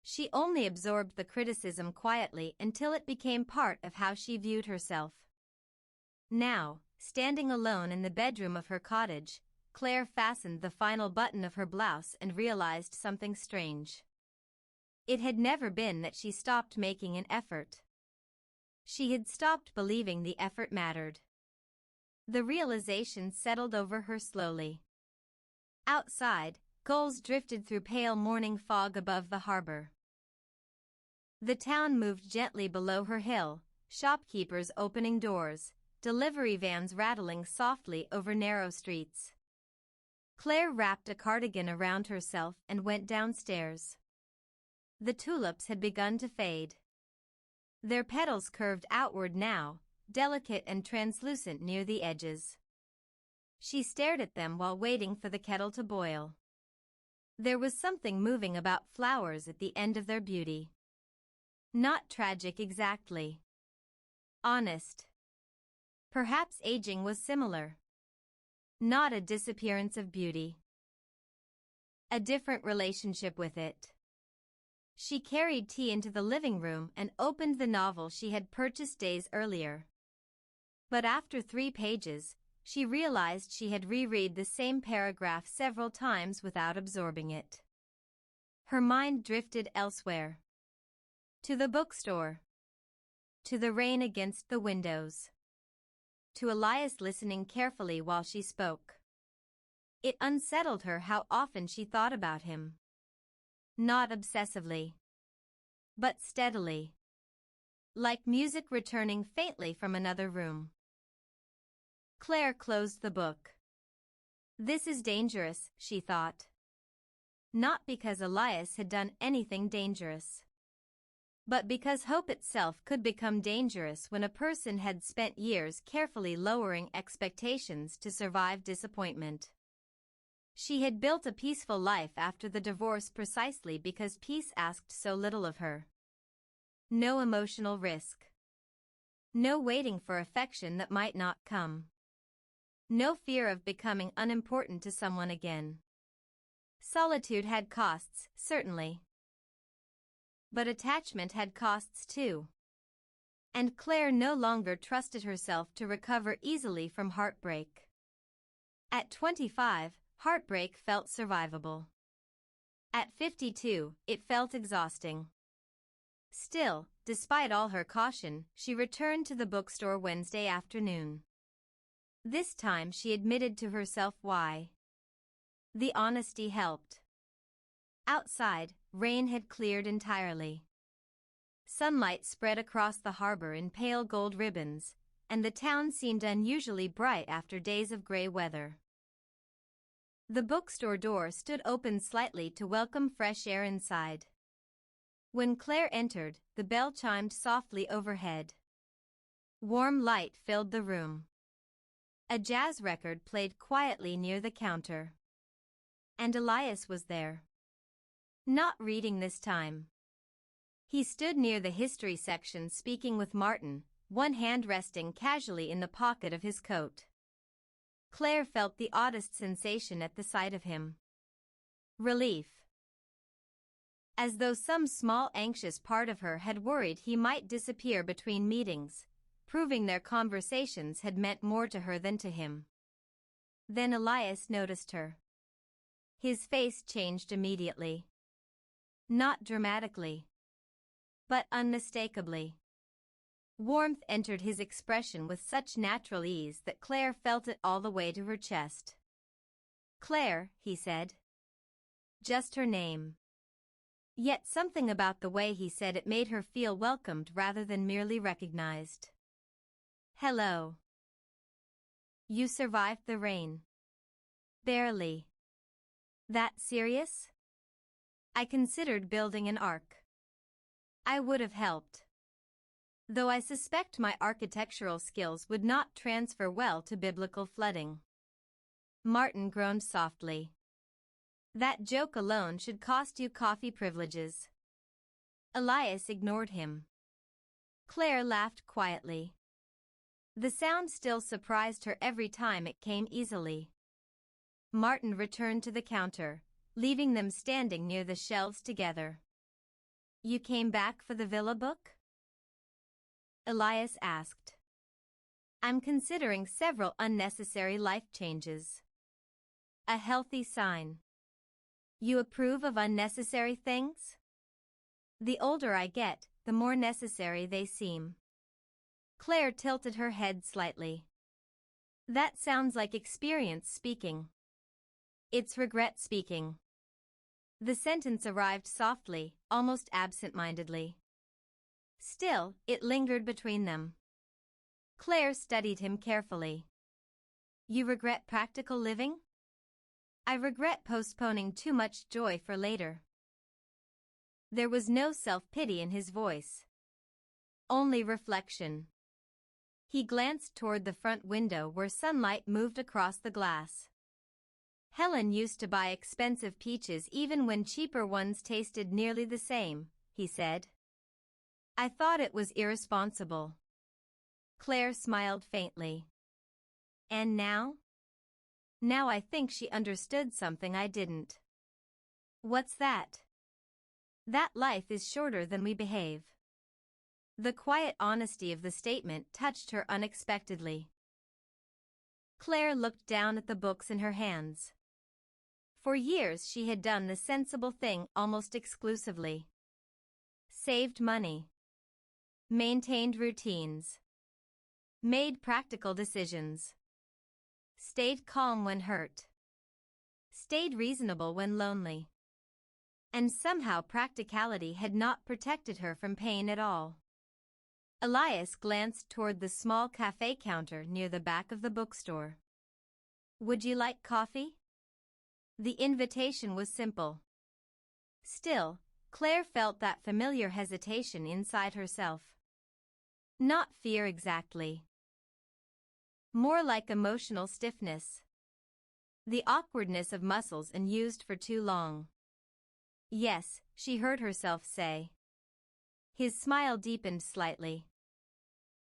She only absorbed the criticism quietly until it became part of how she viewed herself. Now, standing alone in the bedroom of her cottage, Claire fastened the final button of her blouse and realized something strange. It had never been that she stopped making an effort. She had stopped believing the effort mattered. The realization settled over her slowly. Outside, gulls drifted through pale morning fog above the harbor. The town moved gently below her hill, shopkeepers opening doors, delivery vans rattling softly over narrow streets. Claire wrapped a cardigan around herself and went downstairs. The tulips had begun to fade. Their petals curved outward now, delicate and translucent near the edges. She stared at them while waiting for the kettle to boil. There was something moving about flowers at the end of their beauty. Not tragic exactly. Honest. Perhaps aging was similar. Not a disappearance of beauty. A different relationship with it. She carried tea into the living room and opened the novel she had purchased days earlier. But after 3 pages, she realized she had reread the same paragraph several times without absorbing it. Her mind drifted elsewhere. To the bookstore. To the rain against the windows. To Elias listening carefully while she spoke. It unsettled her how often she thought about him. Not obsessively. But steadily. Like music returning faintly from another room. Claire closed the book. This is dangerous, she thought. Not because Elias had done anything dangerous. But because hope itself could become dangerous when a person had spent years carefully lowering expectations to survive disappointment. She had built a peaceful life after the divorce precisely because peace asked so little of her. No emotional risk. No waiting for affection that might not come. No fear of becoming unimportant to someone again. Solitude had costs, certainly. But attachment had costs too. And Claire no longer trusted herself to recover easily from heartbreak. At 25, heartbreak felt survivable. At 52, it felt exhausting. Still, despite all her caution, she returned to the bookstore Wednesday afternoon. This time she admitted to herself why. The honesty helped. Outside, rain had cleared entirely. Sunlight spread across the harbor in pale gold ribbons, and the town seemed unusually bright after days of gray weather. The bookstore door stood open slightly to welcome fresh air inside. When Claire entered, the bell chimed softly overhead. Warm light filled the room. A jazz record played quietly near the counter. And Elias was there. Not reading this time. He stood near the history section speaking with Martin, one hand resting casually in the pocket of his coat. Claire felt the oddest sensation at the sight of him. Relief. As though some small anxious part of her had worried he might disappear between meetings, proving their conversations had meant more to her than to him. Then Elias noticed her. His face changed immediately. Not dramatically, but unmistakably. Warmth entered his expression with such natural ease that Claire felt it all the way to her chest. "Claire," he said. Just her name. Yet something about the way he said it made her feel welcomed rather than merely recognized. "Hello. You survived the rain." "Barely." "That serious?" "I considered building an ark. I would have helped. Though I suspect my architectural skills would not transfer well to biblical flooding." Martin groaned softly. "That joke alone should cost you coffee privileges." Elias ignored him. Claire laughed quietly. The sound still surprised her every time it came easily. Martin returned to the counter, leaving them standing near the shelves together. "You came back for the villa book?" Elias asked. "I'm considering several unnecessary life changes." "A healthy sign. You approve of unnecessary things?" "The older I get, the more necessary they seem." Claire tilted her head slightly. "That sounds like experience speaking." "It's regret speaking." The sentence arrived softly, almost absent-mindedly. Still, it lingered between them. Claire studied him carefully. "You regret practical living?" "I regret postponing too much joy for later." There was no self-pity in his voice. Only reflection. He glanced toward the front window where sunlight moved across the glass. "Helen used to buy expensive peaches even when cheaper ones tasted nearly the same," he said. "I thought it was irresponsible." Claire smiled faintly. "And now?" "Now I think she understood something I didn't." "What's that?" "That life is shorter than we behave." The quiet honesty of the statement touched her unexpectedly. Claire looked down at the books in her hands. For years she had done the sensible thing almost exclusively. Saved money. Maintained routines. Made practical decisions. Stayed calm when hurt. Stayed reasonable when lonely. And somehow practicality had not protected her from pain at all. Elias glanced toward the small cafe counter near the back of the bookstore. "Would you like coffee?" The invitation was simple. Still, Claire felt that familiar hesitation inside herself. Not fear exactly. More like emotional stiffness. The awkwardness of muscles unused for too long. "Yes," she heard herself say. His smile deepened slightly.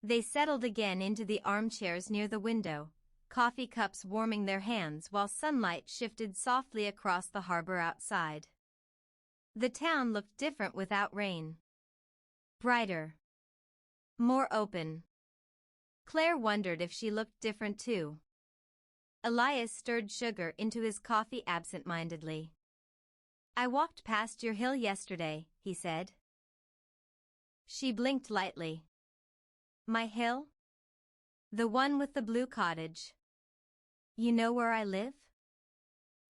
They settled again into the armchairs near the window, coffee cups warming their hands while sunlight shifted softly across the harbor outside. The town looked different without rain. Brighter. More open. Claire wondered if she looked different too. Elias stirred sugar into his coffee absent-mindedly. "I walked past your hill yesterday," he said. She blinked lightly. "My hill? The one with the blue cottage. You know where I live?"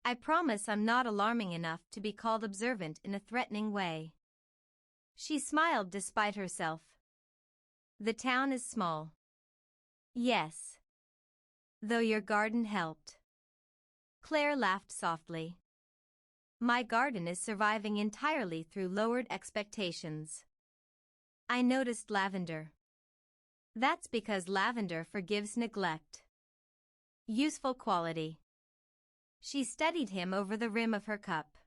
"I promise I'm not alarming enough to be called observant in a threatening way." She smiled despite herself. "The town is small." "Yes. Though your garden helped." Claire laughed softly. "My garden is surviving entirely through lowered expectations. I noticed lavender." "That's because lavender forgives neglect." "Useful quality." She studied him over the rim of her cup.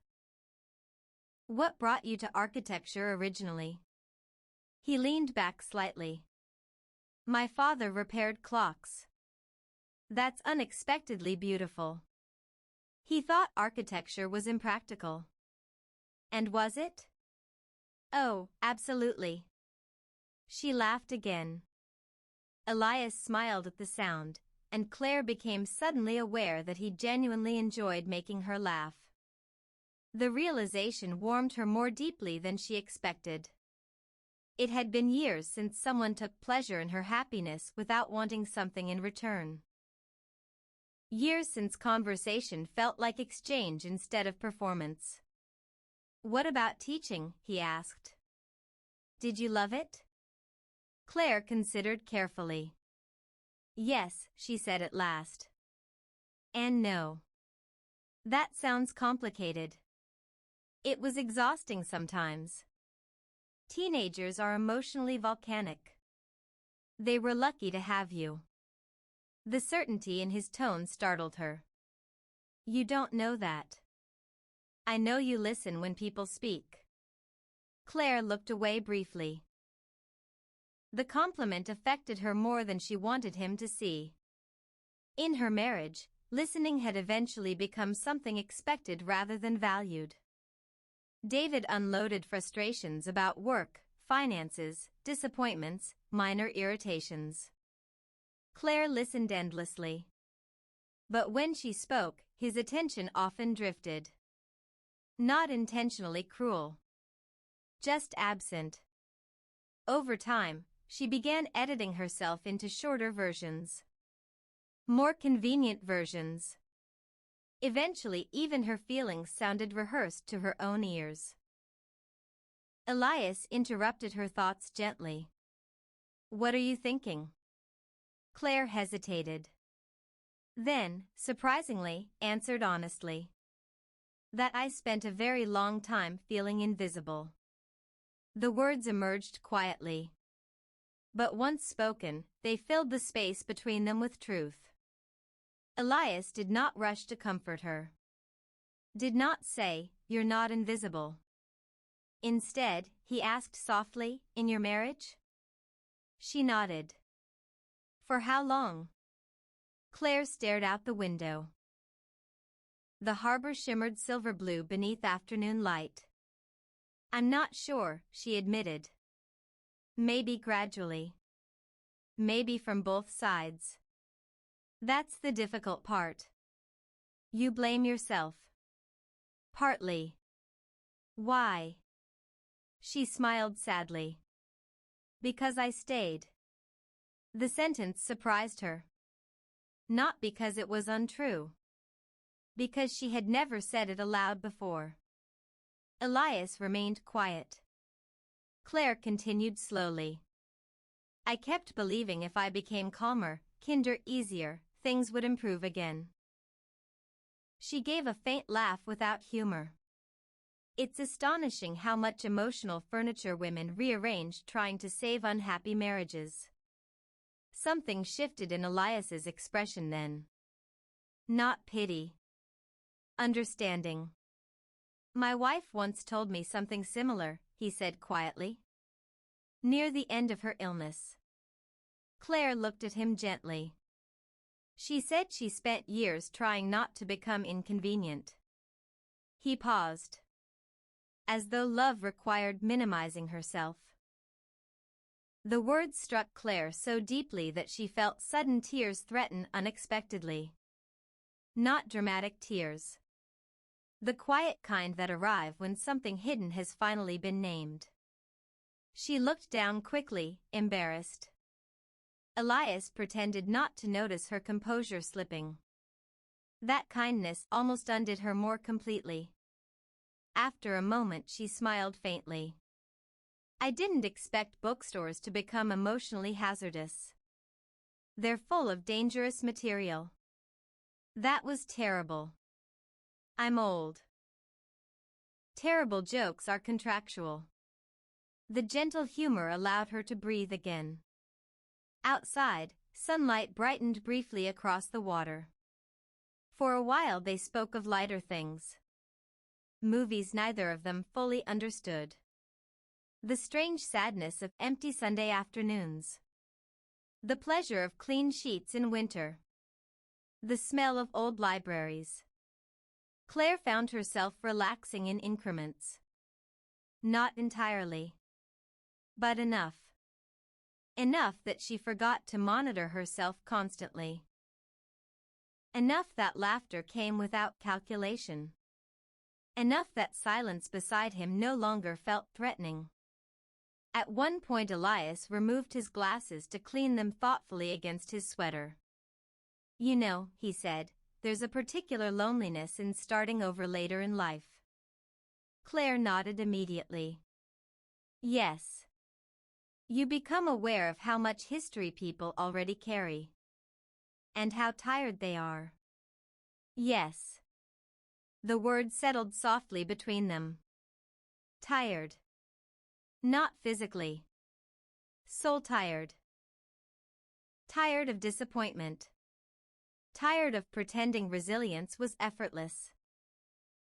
"What brought you to architecture originally?" He leaned back slightly. "My father repaired clocks." "That's unexpectedly beautiful." He thought architecture was impractical. And was it? "Oh, absolutely." She laughed again. Elias smiled at the sound, and Claire became suddenly aware that he genuinely enjoyed making her laugh. The realization warmed her more deeply than she expected. It had been years since someone took pleasure in her happiness without wanting something in return. Years since conversation felt like exchange instead of performance. "What about teaching?" he asked. "Did you love it?" Claire considered carefully. "Yes," she said at last. "And no." "That sounds complicated." "It was exhausting sometimes." Teenagers are emotionally volcanic. "They were lucky to have you." The certainty in his tone startled her. "You don't know that." "I know you listen when people speak." Claire looked away briefly. The compliment affected her more than she wanted him to see. In her marriage, listening had eventually become something expected rather than valued. David unloaded frustrations about work, finances, disappointments, minor irritations. Claire listened endlessly. But when she spoke, his attention often drifted. Not intentionally cruel. Just absent. Over time, she began editing herself into shorter versions. More convenient versions. Eventually, even her feelings sounded rehearsed to her own ears. Elias interrupted her thoughts gently. "What are you thinking?" Claire hesitated. Then, surprisingly, answered honestly. "That I spent a very long time feeling invisible." The words emerged quietly. But once spoken, they filled the space between them with truth. Elias did not rush to comfort her. Did not say, "You're not invisible." Instead, he asked softly, "In your marriage?" She nodded. "For how long?" Claire stared out the window. The harbor shimmered silver blue beneath afternoon light. "I'm not sure," she admitted. "Maybe gradually. Maybe from both sides." That's the difficult part. You blame yourself. Partly. Why? She smiled sadly. Because I stayed. The sentence surprised her. Not because it was untrue. Because she had never said it aloud before. Elias remained quiet. Claire continued slowly. "I kept believing if I became calmer, kinder, easier, things would improve again." She gave a faint laugh without humor. It's astonishing how much emotional furniture women rearranged trying to save unhappy marriages. Something shifted in Elias's expression then. Not pity. Understanding. "My wife once told me something similar," he said quietly. Near the end of her illness. Claire looked at him gently. She said she spent years trying not to become inconvenient. He paused. As though love required minimizing herself. The words struck Claire so deeply that she felt sudden tears threaten unexpectedly. Not dramatic tears. The quiet kind that arrive when something hidden has finally been named. She looked down quickly, embarrassed. Elias pretended not to notice her composure slipping. That kindness almost undid her more completely. After a moment she smiled faintly. I didn't expect bookstores to become emotionally hazardous. They're full of dangerous material. That was terrible. I'm old. Terrible jokes are contractual. The gentle humor allowed her to breathe again. Outside, sunlight brightened briefly across the water. For a while they spoke of lighter things. Movies neither of them fully understood. The strange sadness of empty Sunday afternoons. The pleasure of clean sheets in winter. The smell of old libraries. Claire found herself relaxing in increments. Not entirely. But enough. Enough that she forgot to monitor herself constantly. Enough that laughter came without calculation. Enough that silence beside him no longer felt threatening. At one point Elias removed his glasses to clean them thoughtfully against his sweater. You know, he said, there's a particular loneliness in starting over later in life. Claire nodded immediately. Yes. You become aware of how much history people already carry. And how tired they are. Yes. The word settled softly between them. Tired. Not physically. Soul tired. Tired of disappointment. Tired of pretending resilience was effortless.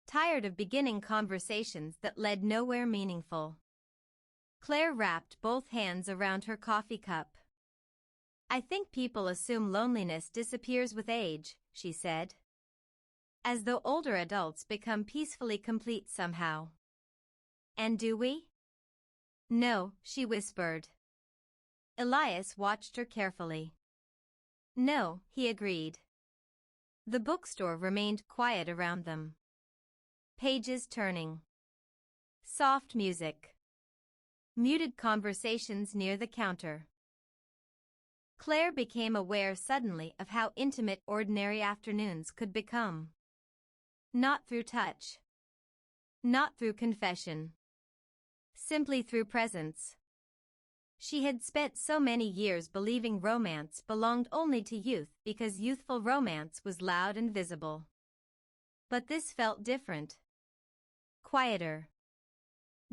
Tired of beginning conversations that led nowhere meaningful. Claire wrapped both hands around her coffee cup. I think people assume loneliness disappears with age, she said. As though older adults become peacefully complete somehow. And do we? No, she whispered. Elias watched her carefully. No, he agreed. The bookstore remained quiet around them. Pages turning. Soft music. Muted conversations near the counter. Claire became aware suddenly of how intimate ordinary afternoons could become. Not through touch. Not through confession. Simply through presence. She had spent so many years believing romance belonged only to youth because youthful romance was loud and visible. But this felt different. Quieter.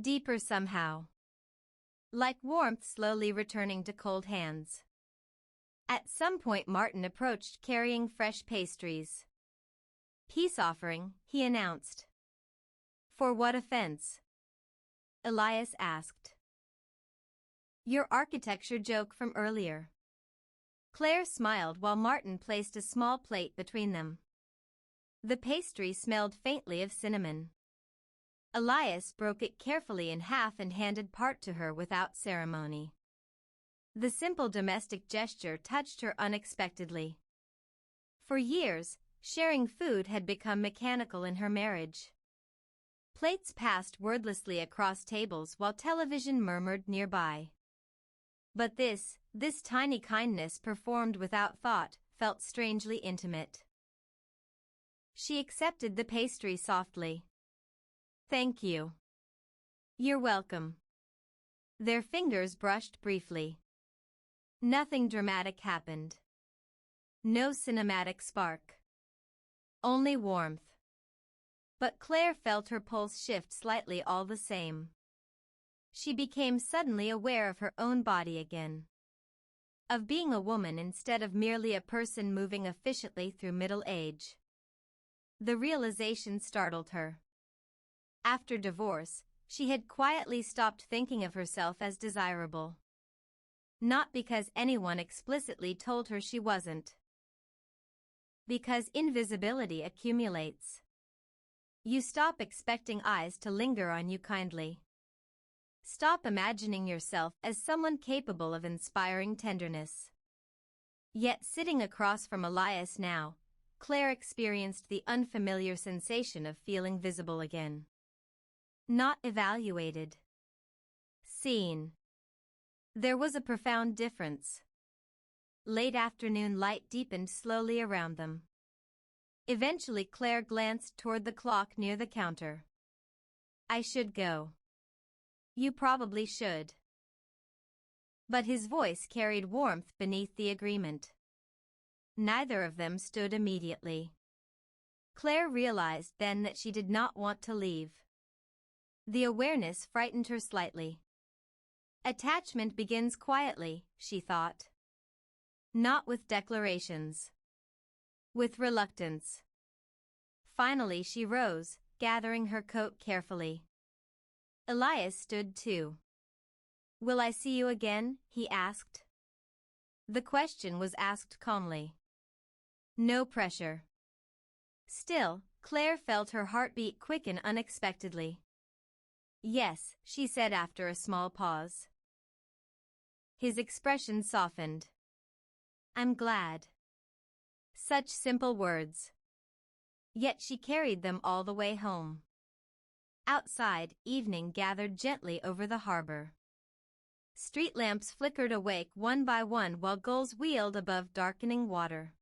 Deeper somehow. Like warmth slowly returning to cold hands. At some point Martin approached carrying fresh pastries. Peace offering, he announced. For what offense? Elias asked. Your architecture joke from earlier. Claire smiled while Martin placed a small plate between them. The pastry smelled faintly of cinnamon. Elias broke it carefully in half and handed part to her without ceremony. The simple domestic gesture touched her unexpectedly. For years, sharing food had become mechanical in her marriage. Plates passed wordlessly across tables while television murmured nearby. But this tiny kindness performed without thought, felt strangely intimate. She accepted the pastry softly. Thank you. You're welcome. Their fingers brushed briefly. Nothing dramatic happened. No cinematic spark. Only warmth. But Claire felt her pulse shift slightly all the same. She became suddenly aware of her own body again. Of being a woman instead of merely a person moving efficiently through middle age. The realization startled her. After divorce, she had quietly stopped thinking of herself as desirable. Not because anyone explicitly told her she wasn't. Because invisibility accumulates. You stop expecting eyes to linger on you kindly. Stop imagining yourself as someone capable of inspiring tenderness. Yet sitting across from Elias now, Claire experienced the unfamiliar sensation of feeling visible again. Not evaluated. Seen. There was a profound difference. Late afternoon light deepened slowly around them. Eventually Claire glanced toward the clock near the counter. I should go. You probably should. But his voice carried warmth beneath the agreement. Neither of them stood immediately. Claire realized then that she did not want to leave. The awareness frightened her slightly. Attachment begins quietly, she thought. Not with declarations. With reluctance. Finally she rose, gathering her coat carefully. Elias stood too. Will I see you again? He asked. The question was asked calmly. No pressure. Still, Claire felt her heartbeat quicken unexpectedly. Yes, she said after a small pause. His expression softened. I'm glad. Such simple words. Yet she carried them all the way home. Outside, evening gathered gently over the harbor. Street lamps flickered awake one by one while gulls wheeled above darkening water.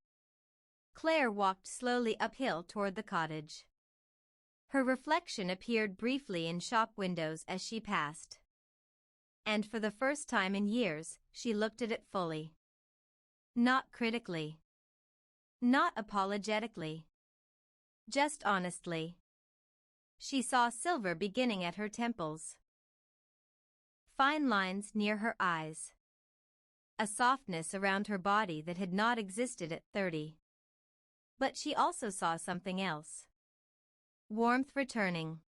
Claire walked slowly uphill toward the cottage. Her reflection appeared briefly in shop windows as she passed. And for the first time in years, she looked at it fully. Not critically. Not apologetically. Just honestly. She saw silver beginning at her temples. Fine lines near her eyes. A softness around her body that had not existed at 30. But she also saw something else. Warmth returning.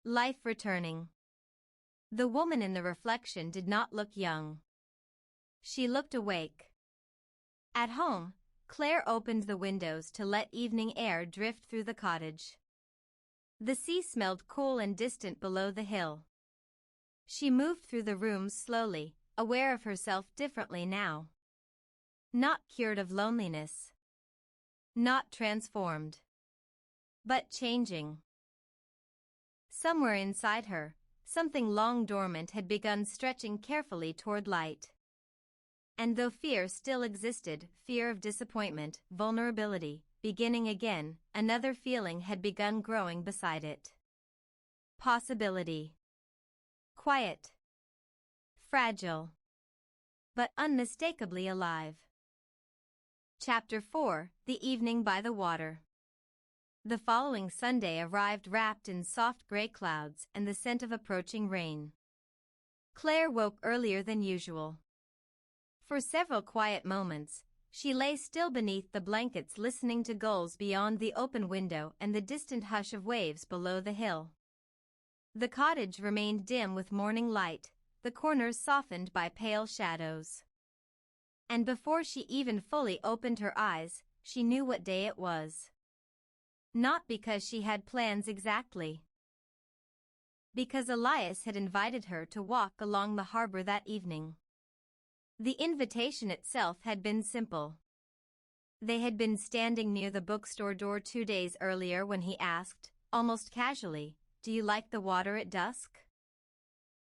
Life returning. The woman in the reflection did not look young. She looked awake. At home, Claire opened the windows to let evening air drift through the cottage. The sea smelled cool and distant below the hill. She moved through the rooms slowly, aware of herself differently now. Not cured of loneliness. Not transformed. But changing. Somewhere inside her, something long dormant had begun stretching carefully toward light. And though fear still existed, fear of disappointment, vulnerability, beginning again, another feeling had begun growing beside it. Possibility. Quiet. Fragile. But unmistakably alive. Chapter 4, The Evening by the Water. The following Sunday arrived wrapped in soft gray clouds and the scent of approaching rain. Claire woke earlier than usual. For several quiet moments, she lay still beneath the blankets listening to gulls beyond the open window and the distant hush of waves below the hill. The cottage remained dim with morning light, the corners softened by pale shadows. And before she even fully opened her eyes, she knew what day it was. Not because she had plans exactly. Because Elias had invited her to walk along the harbor that evening. The invitation itself had been simple. They had been standing near the bookstore door 2 days earlier when he asked, almost casually, "Do you like the water at dusk?"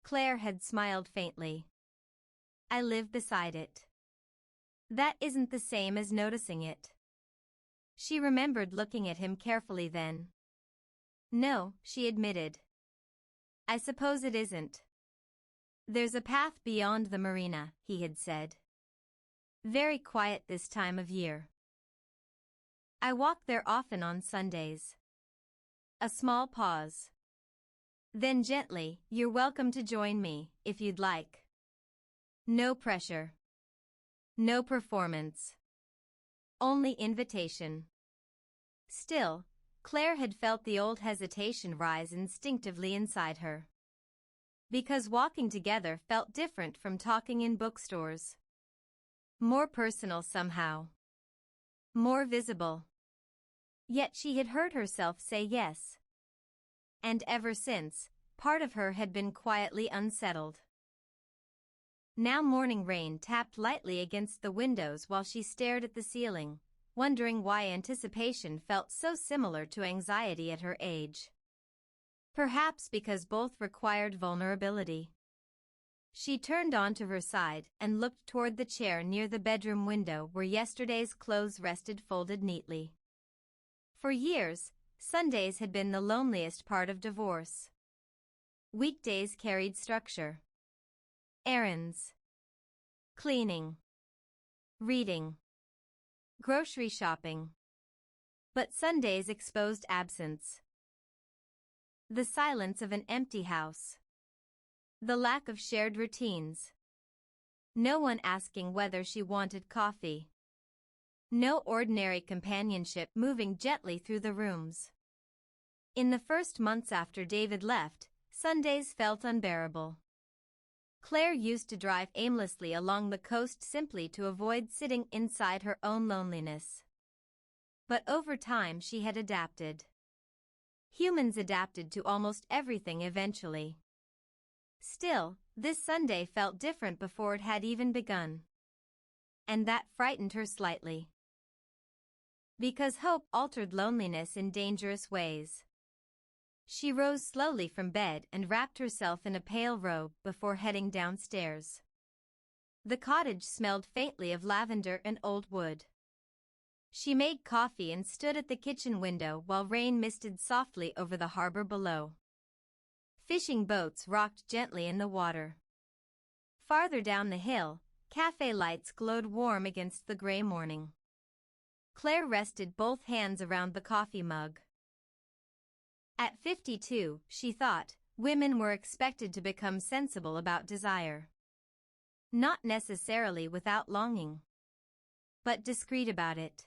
Claire had smiled faintly. "I live beside it." That isn't the same as noticing it. She remembered looking at him carefully then. "No," she admitted. "I suppose it isn't." "There's a path beyond the marina," he had said. "Very quiet this time of year. I walk there often on Sundays." A small pause. Then gently, "You're welcome to join me, if you'd like." No pressure. No performance. Only invitation. Still, Claire had felt the old hesitation rise instinctively inside her. Because walking together felt different from talking in bookstores. More personal somehow. More visible. Yet she had heard herself say yes. And ever since, part of her had been quietly unsettled. Now morning rain tapped lightly against the windows while she stared at the ceiling, wondering why anticipation felt so similar to anxiety at her age. Perhaps because both required vulnerability. She turned onto her side and looked toward the chair near the bedroom window where yesterday's clothes rested folded neatly. For years, Sundays had been the loneliest part of divorce. Weekdays carried structure. Errands. Cleaning. Reading. Grocery shopping. But Sundays exposed absence. The silence of an empty house. The lack of shared routines. No one asking whether she wanted coffee. No ordinary companionship moving gently through the rooms. In the first months after David left, Sundays felt unbearable. Claire used to drive aimlessly along the coast simply to avoid sitting inside her own loneliness. But over time she had adapted. Humans adapted to almost everything eventually. Still, this Sunday felt different before it had even begun. And that frightened her slightly. Because hope altered loneliness in dangerous ways. She rose slowly from bed and wrapped herself in a pale robe before heading downstairs. The cottage smelled faintly of lavender and old wood. She made coffee and stood at the kitchen window while rain misted softly over the harbor below. Fishing boats rocked gently in the water. Farther down the hill, cafe lights glowed warm against the gray morning. Claire rested both hands around the coffee mug. At 52, she thought, women were expected to become sensible about desire. Not necessarily without longing, but discreet about it.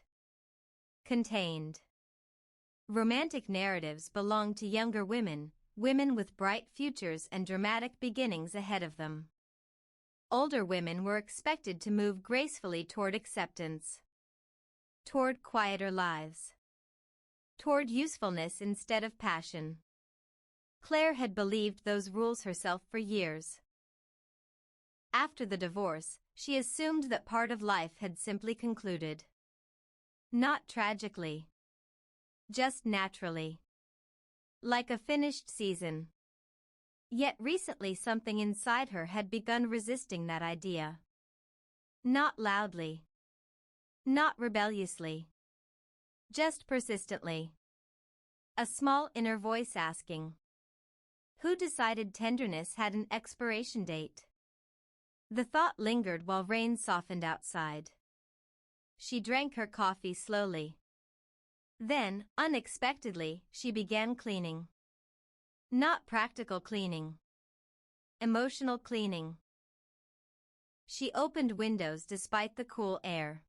Contained. Romantic narratives belonged to younger women, women with bright futures and dramatic beginnings ahead of them. Older women were expected to move gracefully toward acceptance. Toward quieter lives. Toward usefulness instead of passion. Claire had believed those rules herself for years. After the divorce, she assumed that part of life had simply concluded. Not tragically. Just naturally. Like a finished season. Yet recently something inside her had begun resisting that idea. Not loudly. Not rebelliously. Just persistently. A small inner voice asking. Who decided tenderness had an expiration date? The thought lingered while rain softened outside. She drank her coffee slowly. Then, unexpectedly, she began cleaning. Not practical cleaning. Emotional cleaning. She opened windows despite the cool air.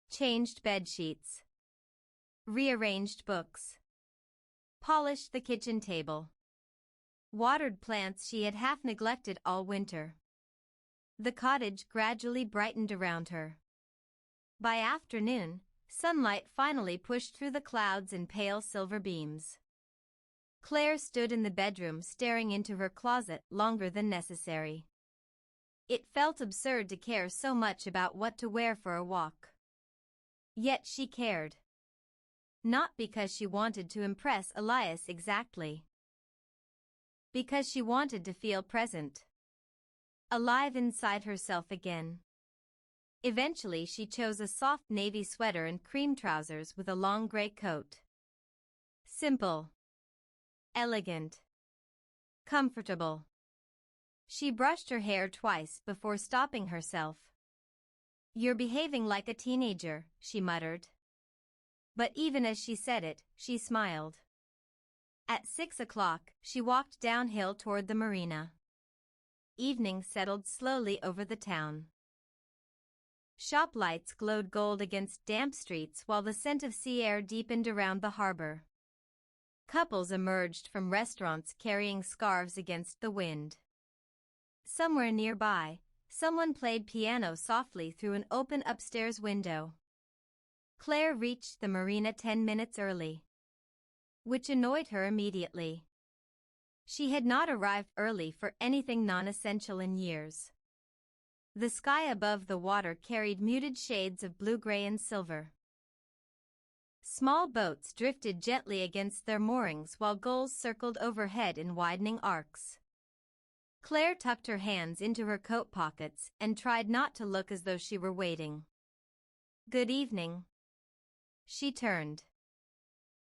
Changed bedsheets. Rearranged books. Polished the kitchen table. Watered plants she had half neglected all winter. The cottage gradually brightened around her. By afternoon, sunlight finally pushed through the clouds in pale silver beams. Claire stood in the bedroom staring into her closet longer than necessary. It felt absurd to care so much about what to wear for a walk. Yet she cared. Not because she wanted to impress Elias exactly. Because she wanted to feel present. Alive inside herself again. Eventually she chose a soft navy sweater and cream trousers with a long gray coat. Simple. Elegant. Comfortable. She brushed her hair twice before stopping herself. "You're behaving like a teenager," she muttered. But even as she said it, she smiled. At 6 o'clock, she walked downhill toward the marina. Evening settled slowly over the town. Shop lights glowed gold against damp streets while the scent of sea air deepened around the harbor. Couples emerged from restaurants carrying scarves against the wind. Somewhere nearby, someone played piano softly through an open upstairs window. Claire reached the marina 10 minutes early, which annoyed her immediately. She had not arrived early for anything non-essential in years. The sky above the water carried muted shades of blue-gray and silver. Small boats drifted gently against their moorings while gulls circled overhead in widening arcs. Claire tucked her hands into her coat pockets and tried not to look as though she were waiting. "Good evening." She turned.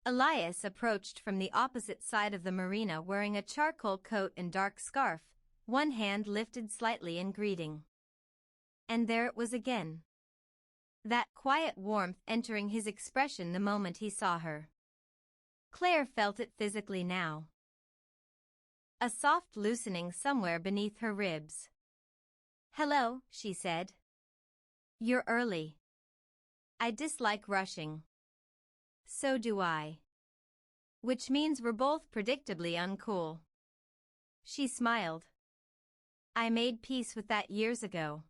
Elias approached from the opposite side of the marina wearing a charcoal coat and dark scarf, one hand lifted slightly in greeting. And there it was again. That quiet warmth entering his expression the moment he saw her. Claire felt it physically now. A soft loosening somewhere beneath her ribs. "Hello," she said. "You're early." "I dislike rushing." "So do I." "Which means we're both predictably uncool." She smiled. "I made peace with that years ago."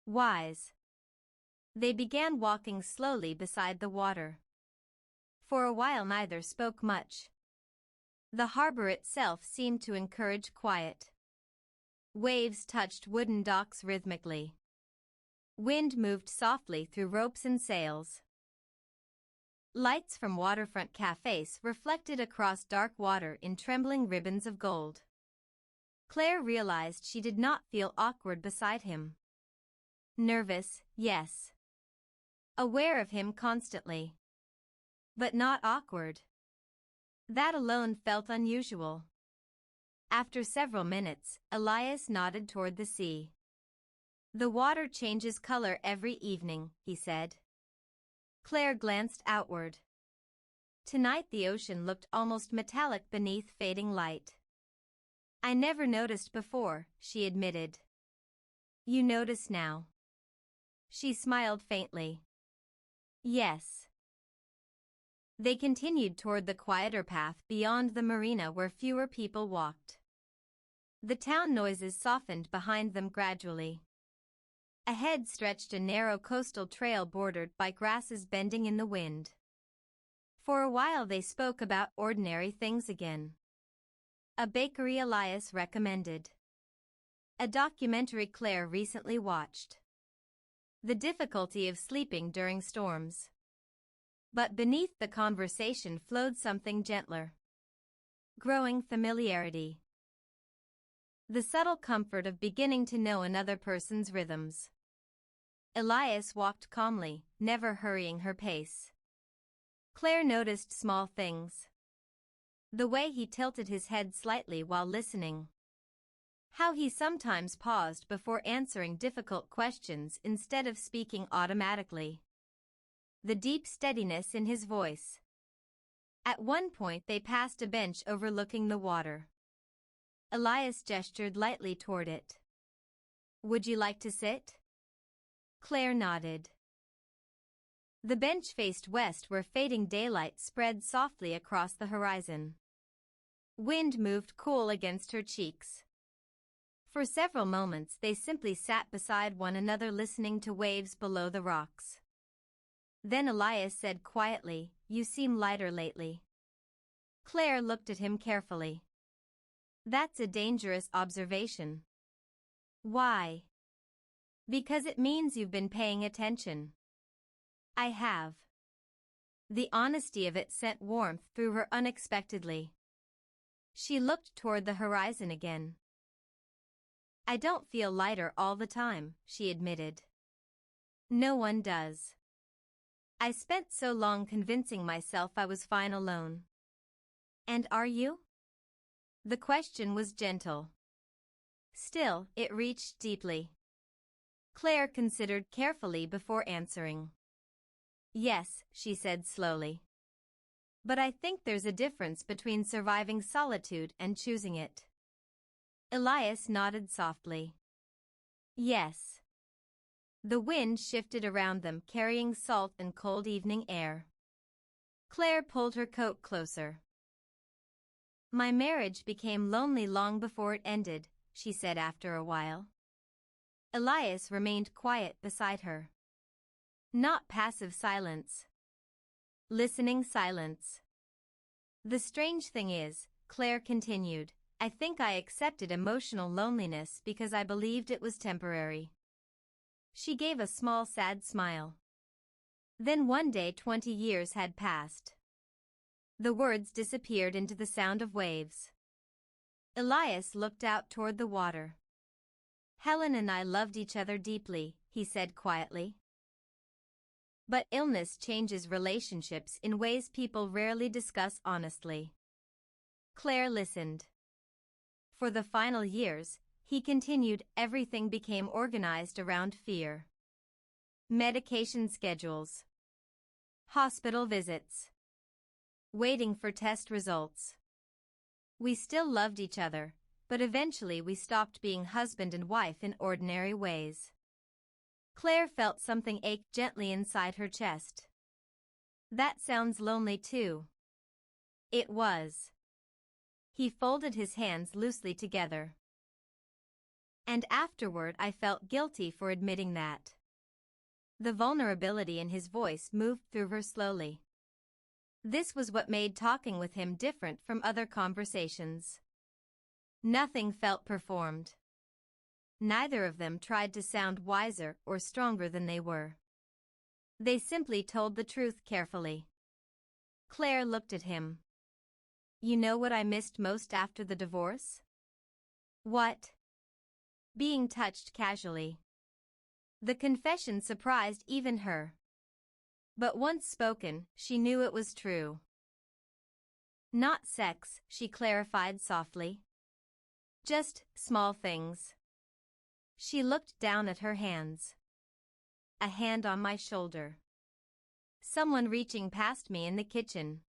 "Wise." They began walking slowly beside the water. For a while neither spoke much. The harbor itself seemed to encourage quiet. Waves touched wooden docks rhythmically. Wind moved softly through ropes and sails. Lights from waterfront cafes reflected across dark water in trembling ribbons of gold. Claire realized she did not feel awkward beside him. Nervous, yes. Aware of him constantly. But not awkward. That alone felt unusual. After several minutes, Elias nodded toward the sea. "The water changes color every evening," he said. Claire glanced outward. Tonight the ocean looked almost metallic beneath fading light. "I never noticed before," she admitted. "You notice now." She smiled faintly. "Yes." They continued toward the quieter path beyond the marina where fewer people walked. The town noises softened behind them gradually. Ahead stretched a narrow coastal trail bordered by grasses bending in the wind. For a while they spoke about ordinary things again. A bakery Elias recommended. A documentary Claire recently watched. The difficulty of sleeping during storms. But beneath the conversation flowed something gentler. Growing familiarity. The subtle comfort of beginning to know another person's rhythms. Elias walked calmly, never hurrying her pace. Claire noticed small things. The way he tilted his head slightly while listening. How he sometimes paused before answering difficult questions instead of speaking automatically. The deep steadiness in his voice. At one point they passed a bench overlooking the water. Elias gestured lightly toward it. "Would you like to sit?" Claire nodded. The bench faced west where fading daylight spread softly across the horizon. Wind moved cool against her cheeks. For several moments they simply sat beside one another listening to waves below the rocks. Then Elias said quietly, "You seem lighter lately." Claire looked at him carefully. "That's a dangerous observation." "Why?" "Because it means you've been paying attention." "I have." The honesty of it sent warmth through her unexpectedly. She looked toward the horizon again. "I don't feel lighter all the time," she admitted. "No one does. I spent so long convincing myself I was fine alone." "And are you?" The question was gentle. Still, it reached deeply. Claire considered carefully before answering. "Yes," she said slowly. "But I think there's a difference between surviving solitude and choosing it." Elias nodded softly. "Yes." The wind shifted around them, carrying salt and cold evening air. Claire pulled her coat closer. My marriage became lonely long before it ended, she said after a while. Elias remained quiet beside her. Not passive silence. Listening silence. The strange thing is, Claire continued, I think I accepted emotional loneliness because I believed it was temporary. She gave a small sad smile. Then one day 20 years had passed. The words disappeared into the sound of waves. Elias looked out toward the water. Helen and I loved each other deeply, he said quietly. But illness changes relationships in ways people rarely discuss honestly. Claire listened. For the final years, he continued, everything became organized around fear. Medication schedules. Hospital visits. Waiting for test results. We still loved each other, but eventually we stopped being husband and wife in ordinary ways. Claire felt something ache gently inside her chest. That sounds lonely too. It was. He folded his hands loosely together. And afterward I felt guilty for admitting that. The vulnerability in his voice moved through her slowly. This was what made talking with him different from other conversations. Nothing felt performed. Neither of them tried to sound wiser or stronger than they were. They simply told the truth carefully. Claire looked at him. You know what I missed most after the divorce? What? Being touched casually. The confession surprised even her. But once spoken, she knew it was true. Not sex, she clarified softly. Just small things. She looked down at her hands. A hand on my shoulder. Someone reaching past me in the kitchen.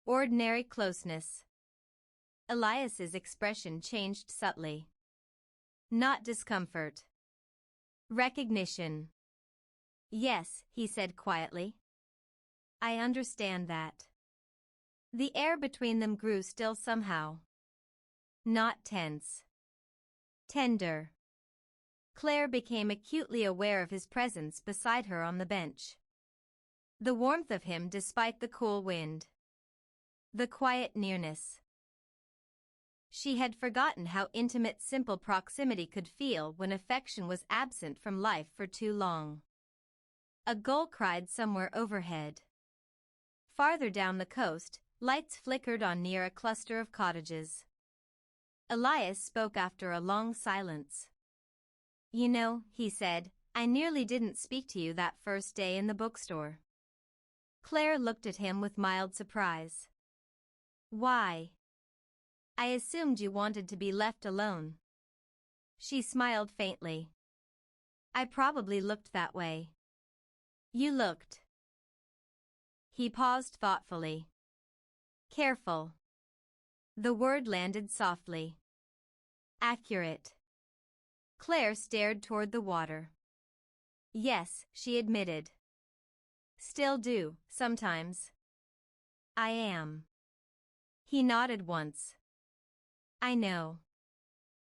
Ordinary closeness. Elias's expression changed subtly. Not discomfort. Recognition. Yes, he said quietly. I understand that. The air between them grew still somehow. Not tense. Tender. Claire became acutely aware of his presence beside her on the bench. The warmth of him despite the cool wind. The quiet nearness. She had forgotten how intimate simple proximity could feel when affection was absent from life for too long. A gull cried somewhere overhead. Farther down the coast, lights flickered on near a cluster of cottages. Elias spoke after a long silence. You know, he said, I nearly didn't speak to you that first day in the bookstore. Claire looked at him with mild surprise. Why? I assumed you wanted to be left alone. She smiled faintly. I probably looked that way. You looked. He paused thoughtfully. Careful. The word landed softly. Accurate. Claire stared toward the water. Yes, she admitted. Still do, sometimes. I am. He nodded once. I know.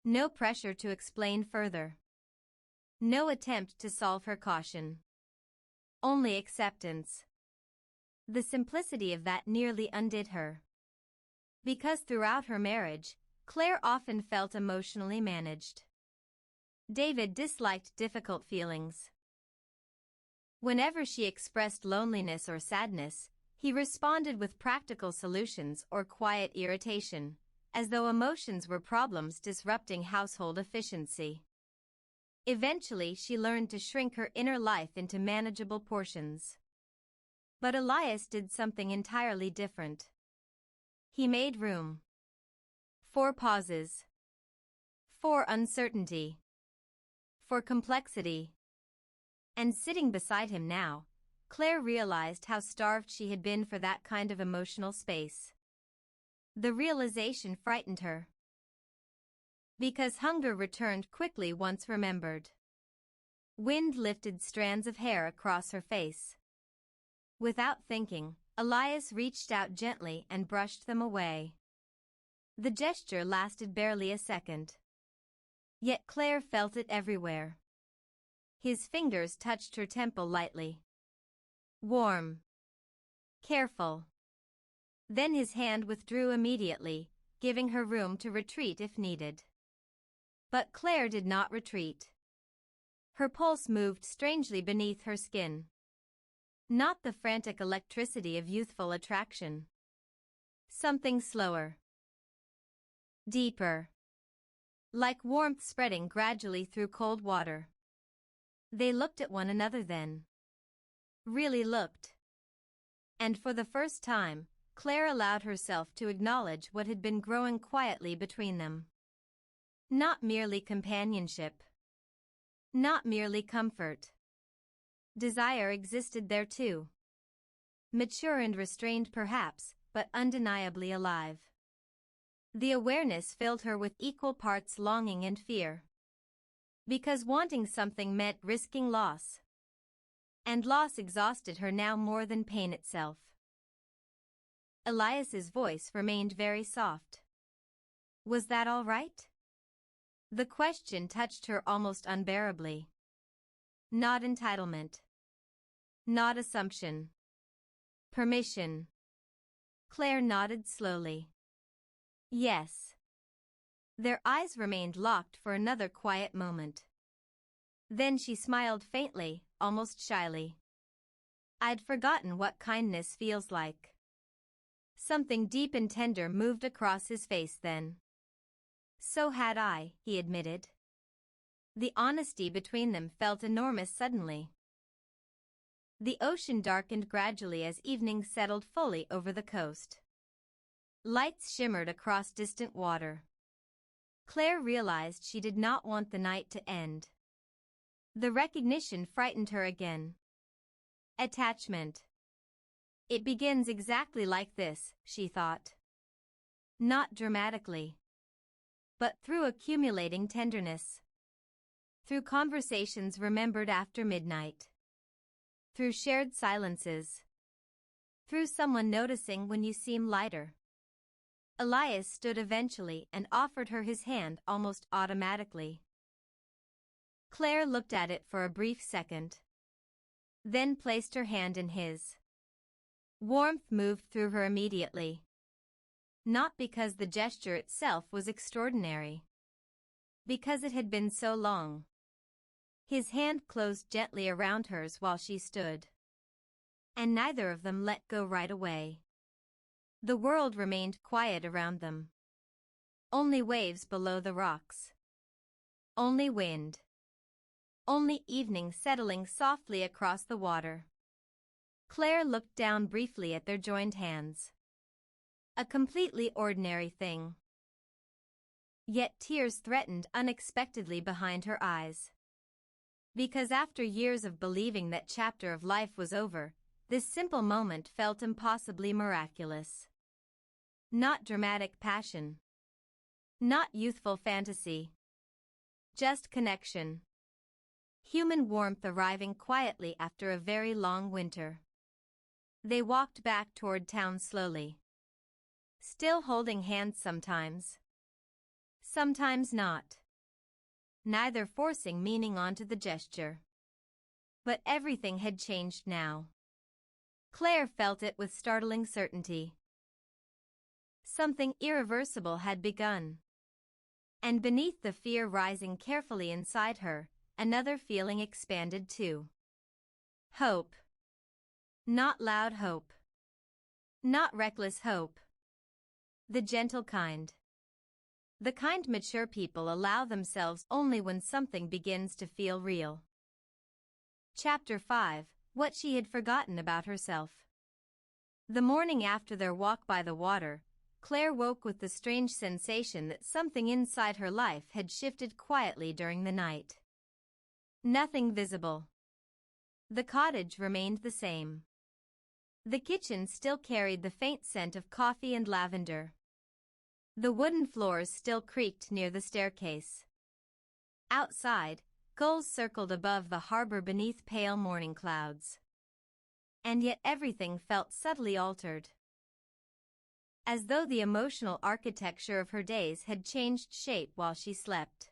No pressure to explain further. No attempt to solve her caution. Only acceptance. The simplicity of that nearly undid her. Because throughout her marriage, Claire often felt emotionally managed. David disliked difficult feelings. Whenever she expressed loneliness or sadness, he responded with practical solutions or quiet irritation, as though emotions were problems disrupting household efficiency. Eventually, she learned to shrink her inner life into manageable portions. But Elias did something entirely different. He made room. For pauses. For uncertainty. For complexity. And sitting beside him now, Claire realized how starved she had been for that kind of emotional space. The realization frightened her. Because hunger returned quickly once remembered. Wind lifted strands of hair across her face. Without thinking, Elias reached out gently and brushed them away. The gesture lasted barely a second. Yet Claire felt it everywhere. His fingers touched her temple lightly. Warm. Careful. Then his hand withdrew immediately, giving her room to retreat if needed. But Claire did not retreat. Her pulse moved strangely beneath her skin. Not the frantic electricity of youthful attraction. Something slower. Deeper. Like warmth spreading gradually through cold water. They looked at one another then. Really looked. And for the first time, Claire allowed herself to acknowledge what had been growing quietly between them. Not merely companionship. Not merely comfort. Desire existed there too. Mature and restrained perhaps, but undeniably alive. The awareness filled her with equal parts longing and fear. Because wanting something meant risking loss. And loss exhausted her now more than pain itself. Elias's voice remained very soft. Was that all right? The question touched her almost unbearably. Not entitlement. Not assumption. Permission. Claire nodded slowly. Yes. Their eyes remained locked for another quiet moment. Then she smiled faintly, almost shyly. I'd forgotten what kindness feels like. Something deep and tender moved across his face then. So had I, he admitted. The honesty between them felt enormous suddenly. The ocean darkened gradually as evening settled fully over the coast. Lights shimmered across distant water. Claire realized she did not want the night to end. The recognition frightened her again. Attachment. It begins exactly like this, she thought. Not dramatically. But through accumulating tenderness. Through conversations remembered after midnight. Through shared silences. Through someone noticing when you seem lighter. Elias stood eventually and offered her his hand almost automatically. Claire looked at it for a brief second. Then placed her hand in his. Warmth moved through her immediately. Not because the gesture itself was extraordinary. Because it had been so long. His hand closed gently around hers while she stood. And neither of them let go right away. The world remained quiet around them. Only waves below the rocks. Only wind. Only evening settling softly across the water. Claire looked down briefly at their joined hands. A completely ordinary thing. Yet tears threatened unexpectedly behind her eyes. Because after years of believing that chapter of life was over, this simple moment felt impossibly miraculous. Not dramatic passion. Not youthful fantasy. Just connection. Human warmth arriving quietly after a very long winter. They walked back toward town slowly. Still holding hands sometimes. Sometimes not. Neither forcing meaning onto the gesture. But everything had changed now. Claire felt it with startling certainty. Something irreversible had begun. And beneath the fear rising carefully inside her, another feeling expanded too. Hope. Not loud hope. Not reckless hope. The gentle kind. The kind mature people allow themselves only when something begins to feel real. Chapter 5. What she had forgotten about herself. The morning after their walk by the water, Claire woke with the strange sensation that something inside her life had shifted quietly during the night. Nothing visible. The cottage remained the same. The kitchen still carried the faint scent of coffee and lavender. The wooden floors still creaked near the staircase. Outside, gulls circled above the harbor beneath pale morning clouds. And yet everything felt subtly altered. as though the emotional architecture of her days had changed shape while she slept.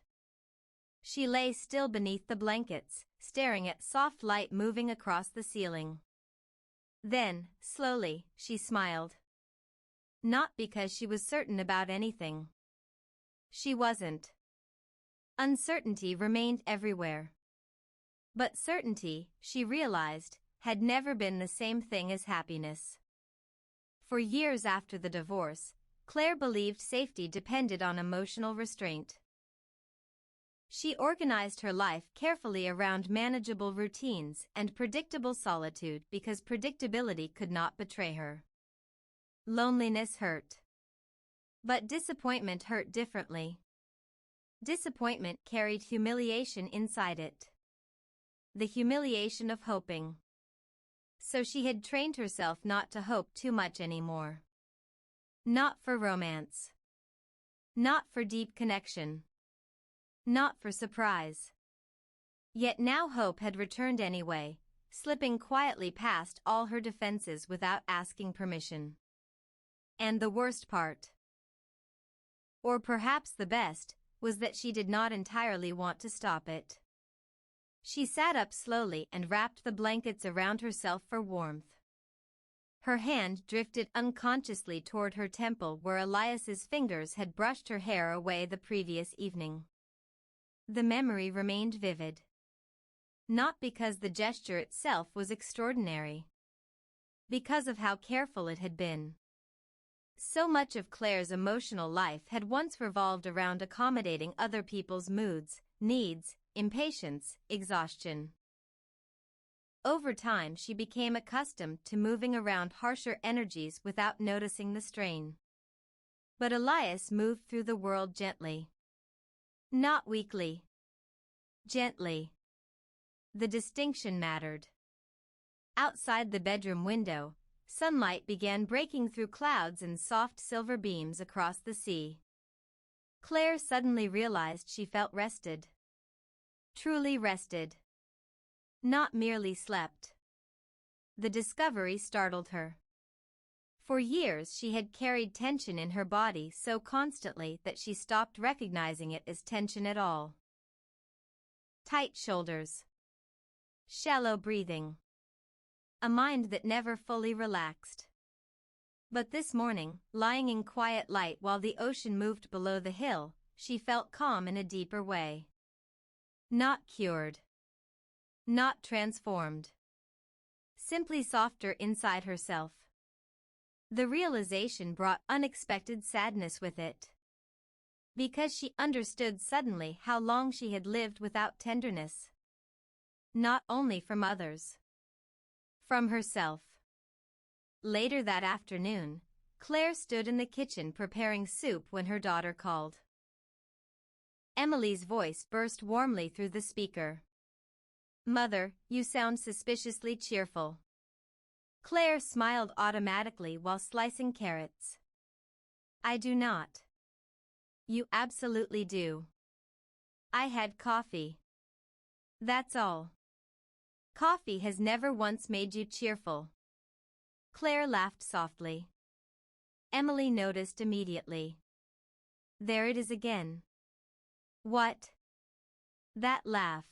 She lay still beneath the blankets, staring at soft light moving across the ceiling. Then, slowly, she smiled. Not because she was certain about anything. She wasn't. Uncertainty remained everywhere. But certainty, she realized, had never been the same thing as happiness. For years after the divorce, Claire believed safety depended on emotional restraint. She organized her life carefully around manageable routines and predictable solitude because predictability could not betray her. Loneliness hurt. But disappointment hurt differently. Disappointment carried humiliation inside it. The humiliation of hoping. So she had trained herself not to hope too much anymore. Not for romance. Not for deep connection. Not for surprise. Yet now hope had returned anyway, slipping quietly past all her defenses without asking permission. And the worst part, or perhaps the best, was that she did not entirely want to stop it. She sat up slowly and wrapped the blankets around herself for warmth. Her hand drifted unconsciously toward her temple where Elias's fingers had brushed her hair away the previous evening. The memory remained vivid. Not because the gesture itself was extraordinary. Because of how careful it had been. So much of Claire's emotional life had once revolved around accommodating other people's moods, needs, impatience, exhaustion. Over time she became accustomed to moving around harsher energies without noticing the strain. But Elias moved through the world gently. Not weakly. Gently. The distinction mattered. Outside the bedroom window, sunlight began breaking through clouds in soft silver beams across the sea. Claire suddenly realized she felt rested. Truly rested. Not merely slept. The discovery startled her. For years she had carried tension in her body so constantly that she stopped recognizing it as tension at all. Tight shoulders. Shallow breathing. A mind that never fully relaxed. But this morning, lying in quiet light while the ocean moved below the hill, she felt calm in a deeper way. Not cured. Not transformed. Simply softer inside herself. The realization brought unexpected sadness with it. Because she understood suddenly how long she had lived without tenderness. Not only from others. From herself. Later that afternoon, Claire stood in the kitchen preparing soup when her daughter called. Emily's voice burst warmly through the speaker. "Mother, you sound suspiciously cheerful." Claire smiled automatically while slicing carrots. "I do not." "You absolutely do." "I had coffee." "That's all." "Coffee has never once made you cheerful." Claire laughed softly. Emily noticed immediately. There it is again. What? That laugh.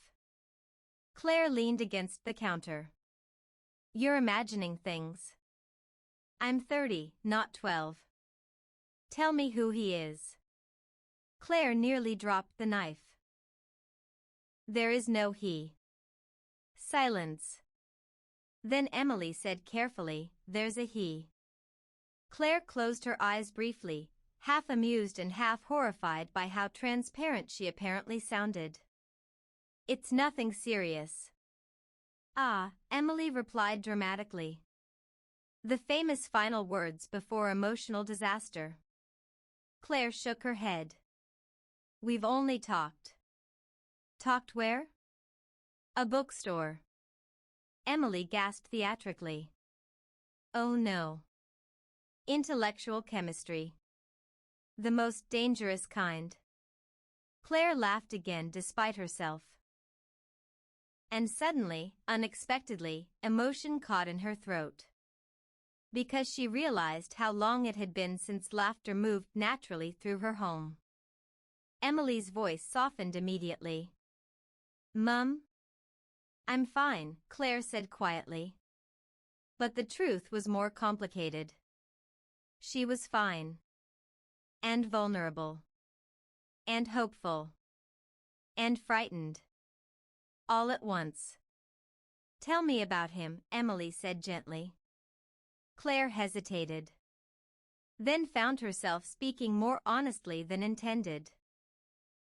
Claire leaned against the counter. "You're imagining things." "I'm 30, not 12. Tell me who he is." Claire nearly dropped the knife. "There is no he." Silence. Then Emily said carefully, "There's a he." Claire closed her eyes briefly, half amused and half horrified by how transparent she apparently sounded. "It's nothing serious." "Ah," Emily replied dramatically. The famous final words before emotional disaster. Claire shook her head. "We've only talked." "Talked where?" "A bookstore." Emily gasped theatrically. "Oh no." "Intellectual chemistry. The most dangerous kind." Claire laughed again despite herself. And suddenly, unexpectedly, emotion caught in her throat. because she realized how long it had been since laughter moved naturally through her home. Emily's voice softened immediately. "Mum?" "I'm fine," Claire said quietly. But the truth was more complicated. She was fine. And vulnerable. And hopeful. And frightened. All at once. "Tell me about him," Emily said gently. Claire hesitated. Then found herself speaking more honestly than intended.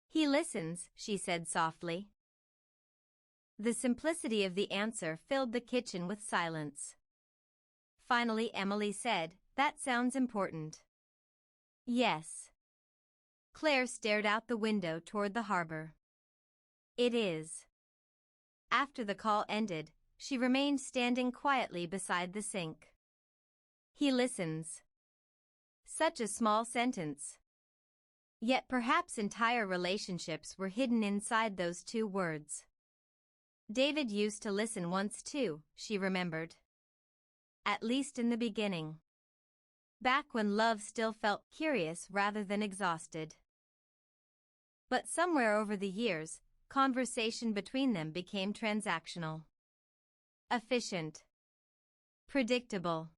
"He listens," she said softly. The simplicity of the answer filled the kitchen with silence. Finally Emily said, "That sounds important." "Yes." Claire stared out the window toward the harbor. "It is." After the call ended, she remained standing quietly beside the sink. "He listens." Such a small sentence. Yet perhaps entire relationships were hidden inside those two words. David used to listen once too, she remembered. At least in the beginning. Back when love still felt curious rather than exhausted. But somewhere over the years, conversation between them became transactional. Efficient. Predictable.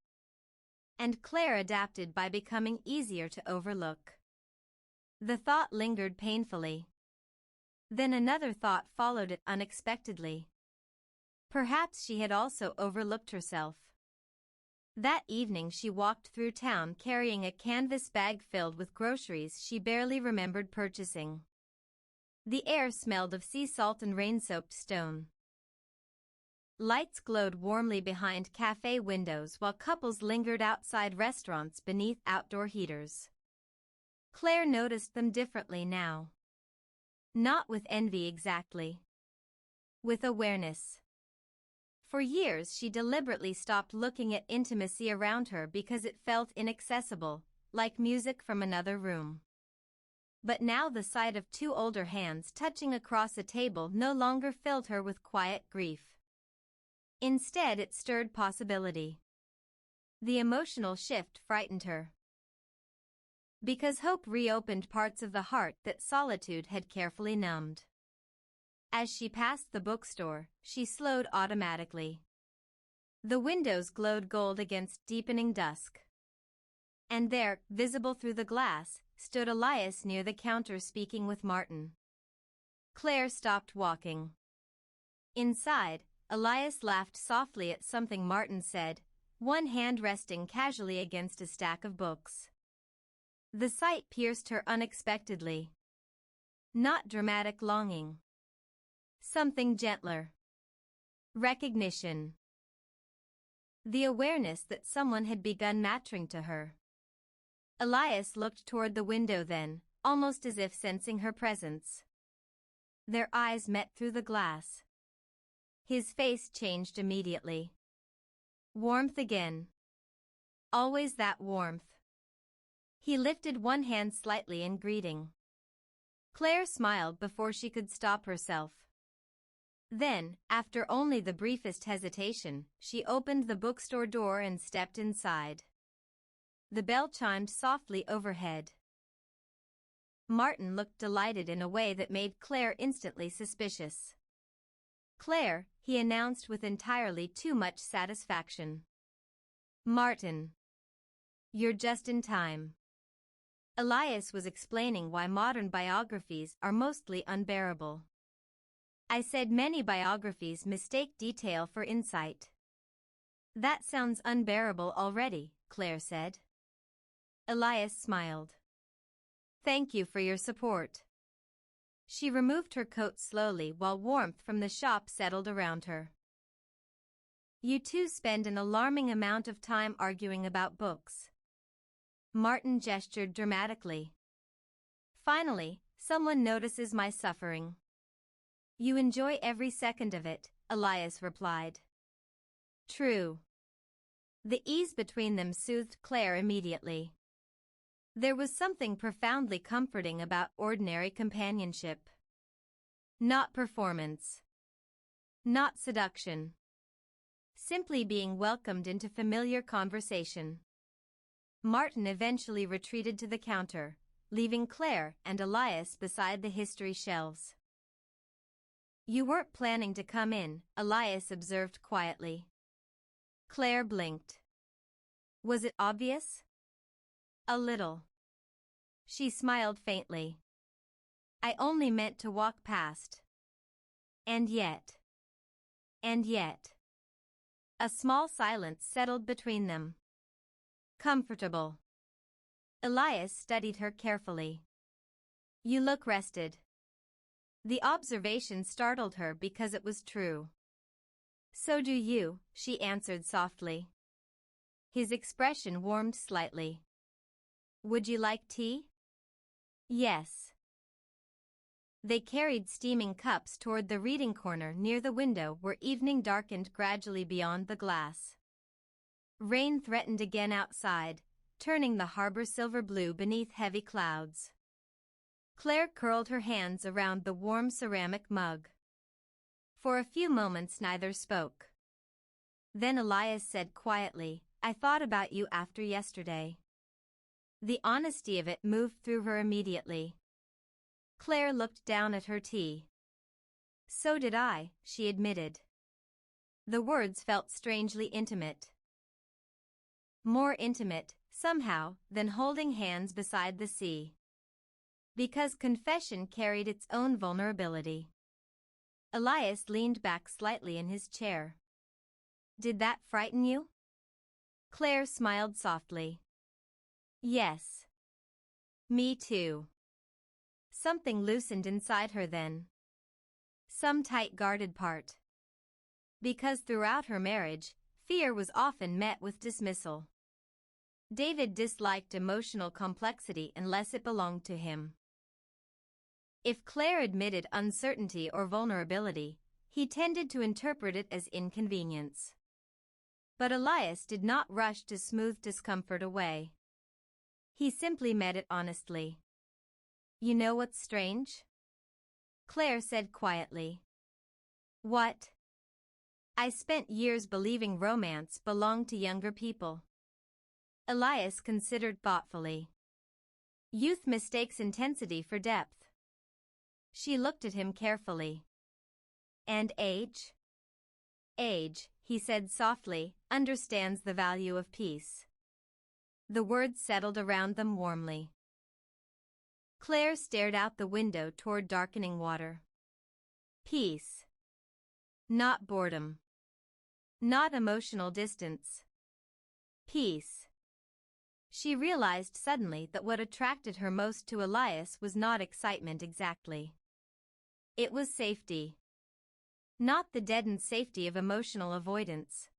And Claire adapted by becoming easier to overlook. The thought lingered painfully. Then another thought followed it unexpectedly. Perhaps she had also overlooked herself. That evening she walked through town carrying a canvas bag filled with groceries she barely remembered purchasing. The air smelled of sea salt and rain-soaked stone. Lights glowed warmly behind cafe windows while couples lingered outside restaurants beneath outdoor heaters. Claire noticed them differently now. Not with envy exactly. With awareness. For years she deliberately stopped looking at intimacy around her because it felt inaccessible, like music from another room. But now the sight of two older hands touching across a table no longer filled her with quiet grief. Instead it stirred possibility. The emotional shift frightened her. Because hope reopened parts of the heart that solitude had carefully numbed. As she passed the bookstore, she slowed automatically. The windows glowed gold against deepening dusk. And there, visible through the glass, stood Elias near the counter speaking with Martin. Claire stopped walking. Inside, Elias laughed softly at something Martin said, one hand resting casually against a stack of books. The sight pierced her unexpectedly. Not dramatic longing. Something gentler. Recognition. The awareness that someone had begun mattering to her. Elias looked toward the window then, almost as if sensing her presence. Their eyes met through the glass. His face changed immediately. Warmth again. Always that warmth. He lifted one hand slightly in greeting. Claire smiled before she could stop herself. Then, after only the briefest hesitation, she opened the bookstore door and stepped inside. The bell chimed softly overhead. Martin looked delighted in a way that made Claire instantly suspicious. "Claire," he announced with entirely too much satisfaction. "Martin. You're just in time." Elias was explaining why modern biographies are mostly unbearable. "I said many biographies mistake detail for insight." "That sounds unbearable already," Claire said. Elias smiled. "Thank you for your support." She removed her coat slowly while warmth from the shop settled around her. "You two spend an alarming amount of time arguing about books." Martin gestured dramatically. "Finally, someone notices my suffering." "You enjoy every second of it," Elias replied. "True." The ease between them soothed Claire immediately. There was something profoundly comforting about ordinary companionship. Not performance. Not seduction. simply being welcomed into familiar conversation. Martin eventually retreated to the counter, leaving Claire and Elias beside the history shelves. "You weren't planning to come in," Elias observed quietly. Claire blinked. "Was it obvious?" "A little." She smiled faintly. "I only meant to walk past." And yet. A small silence settled between them. "Comfortable." Elias studied her carefully. "You look rested." The observation startled her because it was true. "So do you," she answered softly. His expression warmed slightly. "Would you like tea?" "Yes." They carried steaming cups toward the reading corner near the window where evening darkened gradually beyond the glass. Rain threatened again outside, turning the harbor silver blue beneath heavy clouds. Claire curled her hands around the warm ceramic mug. For a few moments neither spoke. Then Elias said quietly, "I thought about you after yesterday." The honesty of it moved through her immediately. Claire looked down at her tea. "So did I," she admitted. The words felt strangely intimate. More intimate, somehow, than holding hands beside the sea. Because confession carried its own vulnerability. Elias leaned back slightly in his chair. "Did that frighten you?" Claire smiled softly. "Yes. Me too." Something loosened inside her then. Some tight guarded part. Because throughout her marriage, fear was often met with dismissal. David disliked emotional complexity unless it belonged to him. If Claire admitted uncertainty or vulnerability, he tended to interpret it as inconvenience. But Elias did not rush to smooth discomfort away. He simply met it honestly. "You know what's strange?" Claire said quietly. "What?" "I spent years believing romance belonged to younger people." Elias considered thoughtfully. "Youth mistakes intensity for depth." She looked at him carefully. "And age?" "Age," he said softly, "understands the value of peace." The words settled around them warmly. Claire stared out the window toward darkening water. Peace. Not boredom. Not emotional distance. Peace. She realized suddenly that what attracted her most to Elias was not excitement exactly. It was safety. Not the deadened safety of emotional avoidance.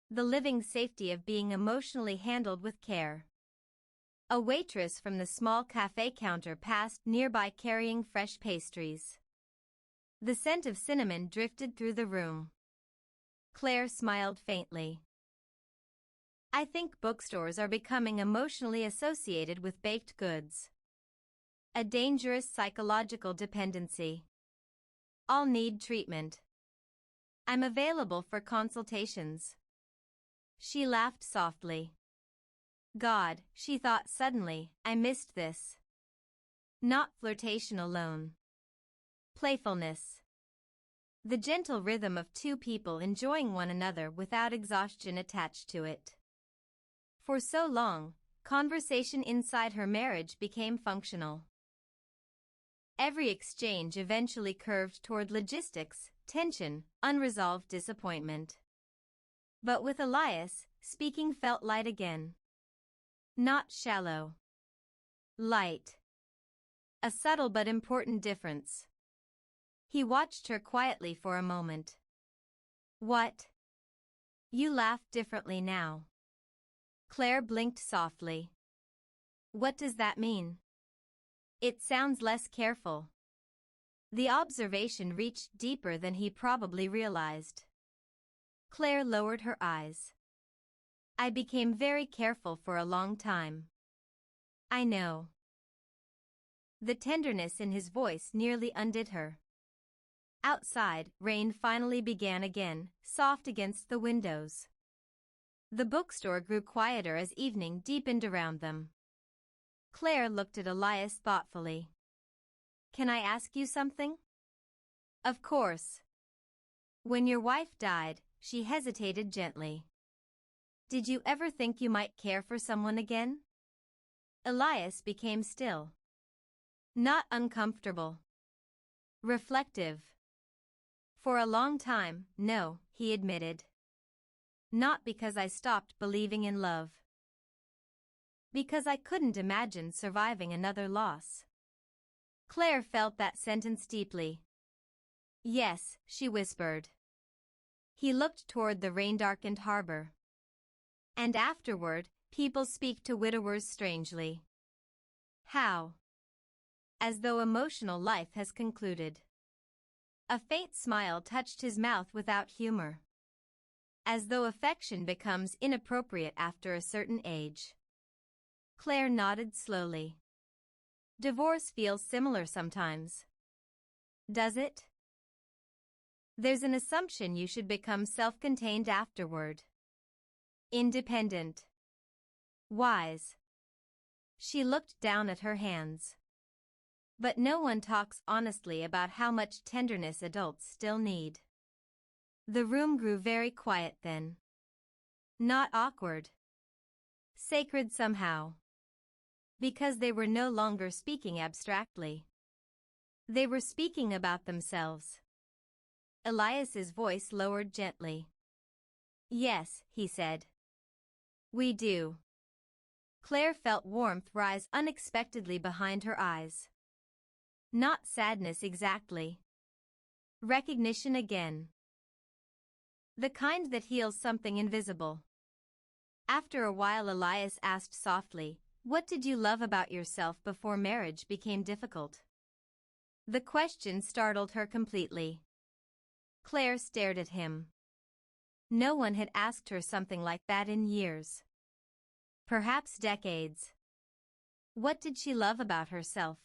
The living safety of being emotionally handled with care. A waitress from the small cafe counter passed nearby carrying fresh pastries. The scent of cinnamon drifted through the room. Claire smiled faintly. "I think bookstores are becoming emotionally associated with baked goods. A dangerous psychological dependency. I'll need treatment. I'm available for consultations." She laughed softly. God, she thought suddenly, I missed this. Not flirtation alone. Playfulness. The gentle rhythm of two people enjoying one another without exhaustion attached to it. For so long, conversation inside her marriage became functional. Every exchange eventually curved toward logistics, tension, unresolved disappointment. But with Elias, speaking felt light again. Not shallow. Light. A subtle but important difference. He watched her quietly for a moment. What? You laugh differently now. Claire blinked softly. What does that mean? It sounds less careful. The observation reached deeper than he probably realized. Claire lowered her eyes. I became very careful for a long time. I know. The tenderness in his voice nearly undid her. Outside, rain finally began again, soft against the windows. The bookstore grew quieter as evening deepened around them. Claire looked at Elias thoughtfully. "Can I ask you something?" "Of course." "When your wife died," she hesitated gently, "did you ever think you might care for someone again?" Elias became still. Not uncomfortable. Reflective. "For a long time, no," he admitted. "Not because I stopped believing in love. Because I couldn't imagine surviving another loss." Claire felt that sentence deeply. "Yes," she whispered. He looked toward the rain-darkened harbor. "And afterward, people speak to widowers strangely." "How?" "As though emotional life has concluded." A faint smile touched his mouth without humor. "As though affection becomes inappropriate after a certain age." Claire nodded slowly. "Divorce feels similar sometimes." "Does it?" "There's an assumption you should become self-contained afterward. Independent. Wise." She looked down at her hands. "But no one talks honestly about how much tenderness adults still need." The room grew very quiet then. Not awkward. Sacred somehow. Because they were no longer speaking abstractly. They were speaking about themselves. Elias's voice lowered gently. "Yes," he said. "We do." Claire felt warmth rise unexpectedly behind her eyes. Not sadness exactly. Recognition again. The kind that heals something invisible. After a while, Elias asked softly, "What did you love about yourself before marriage became difficult?" The question startled her completely. Claire stared at him. No one had asked her something like that in years. Perhaps decades. What did she love about herself?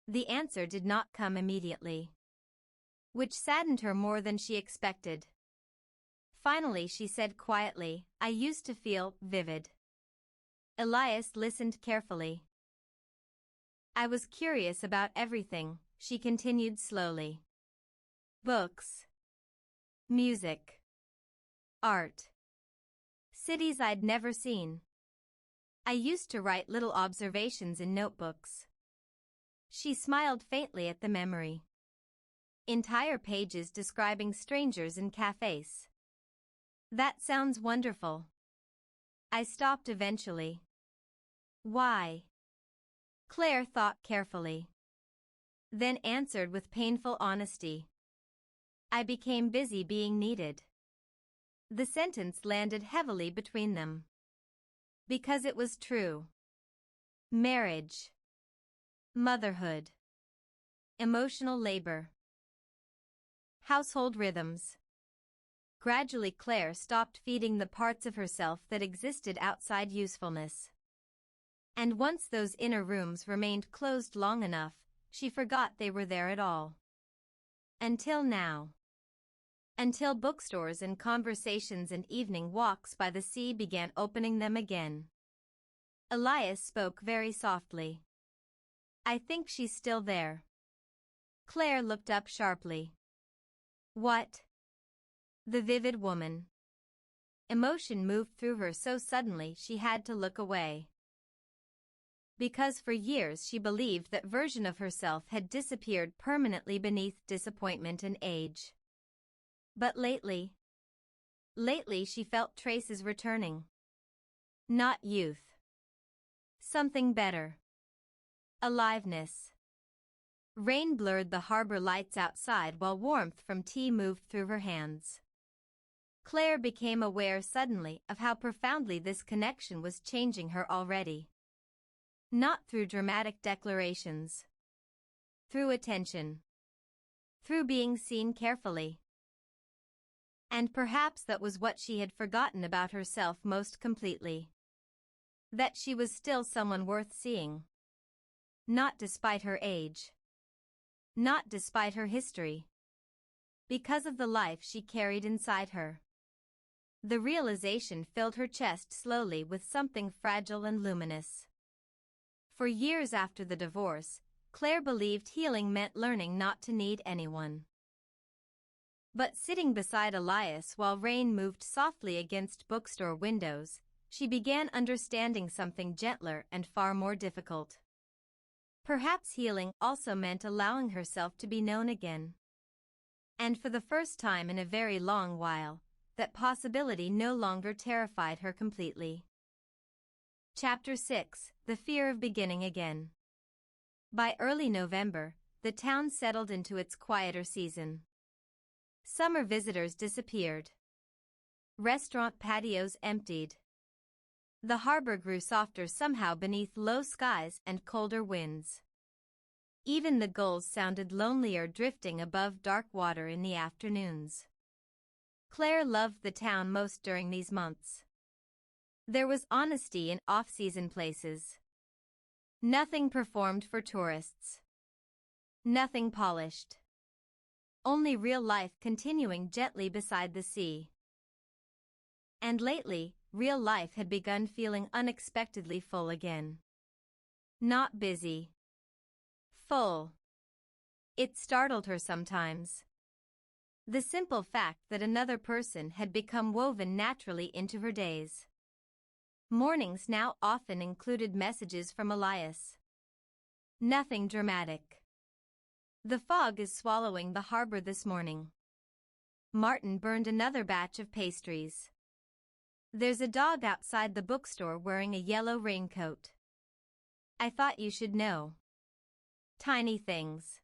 The answer did not come immediately, which saddened her more than she expected. Finally she said quietly, "I used to feel vivid." Elias listened carefully. "I was curious about everything," she continued slowly. "Books. Music. Art. Cities I'd never seen. I used to write little observations in notebooks." She smiled faintly at the memory. Entire pages describing strangers in cafes. "That sounds wonderful." I stopped eventually. "Why?" Claire thought carefully. Then answered with painful honesty. "I became busy being needed." The sentence landed heavily between them. Because it was true. Marriage. Motherhood. Emotional labor. Household rhythms. Gradually Claire stopped feeding the parts of herself that existed outside usefulness. And once those inner rooms remained closed long enough, she forgot they were there at all. Until now. Until bookstores and conversations and evening walks by the sea began opening them again. Elias spoke very softly. "I think she's still there." Claire looked up sharply. "What?" "The vivid woman." Emotion moved through her so suddenly she had to look away. Because for years she believed that version of herself had disappeared permanently beneath disappointment and age. But lately she felt traces returning. Not youth. Something better. Aliveness. Rain blurred the harbor lights outside while warmth from tea moved through her hands. Claire became aware suddenly of how profoundly this connection was changing her already. Not through dramatic declarations. Through attention. Through being seen carefully. And perhaps that was what she had forgotten about herself most completely. That she was still someone worth seeing. Not despite her age. Not despite her history. because of the life she carried inside her. The realization filled her chest slowly with something fragile and luminous. For years after the divorce, Claire believed healing meant learning not to need anyone. But sitting beside Elias while rain moved softly against bookstore windows, she began understanding something gentler and far more difficult. Perhaps healing also meant allowing herself to be known again. And for the first time in a very long while, that possibility no longer terrified her completely. Chapter 6: The Fear of Beginning Again. By early November, the town settled into its quieter season. Summer visitors disappeared. Restaurant patios emptied. The harbor grew softer somehow beneath low skies and colder winds. Even the gulls sounded lonelier drifting above dark water in the afternoons. Claire loved the town most during these months. There was honesty in off-season places. Nothing performed for tourists. Nothing polished. Only real life continuing gently beside the sea. And lately, real life had begun feeling unexpectedly full again. Not busy. Full. It startled her sometimes. The simple fact that another person had become woven naturally into her days. Mornings now often included messages from Elias. Nothing dramatic. The fog is swallowing the harbor this morning. Martin burned another batch of pastries. There's a dog outside the bookstore wearing a yellow raincoat. I thought you should know. Tiny things.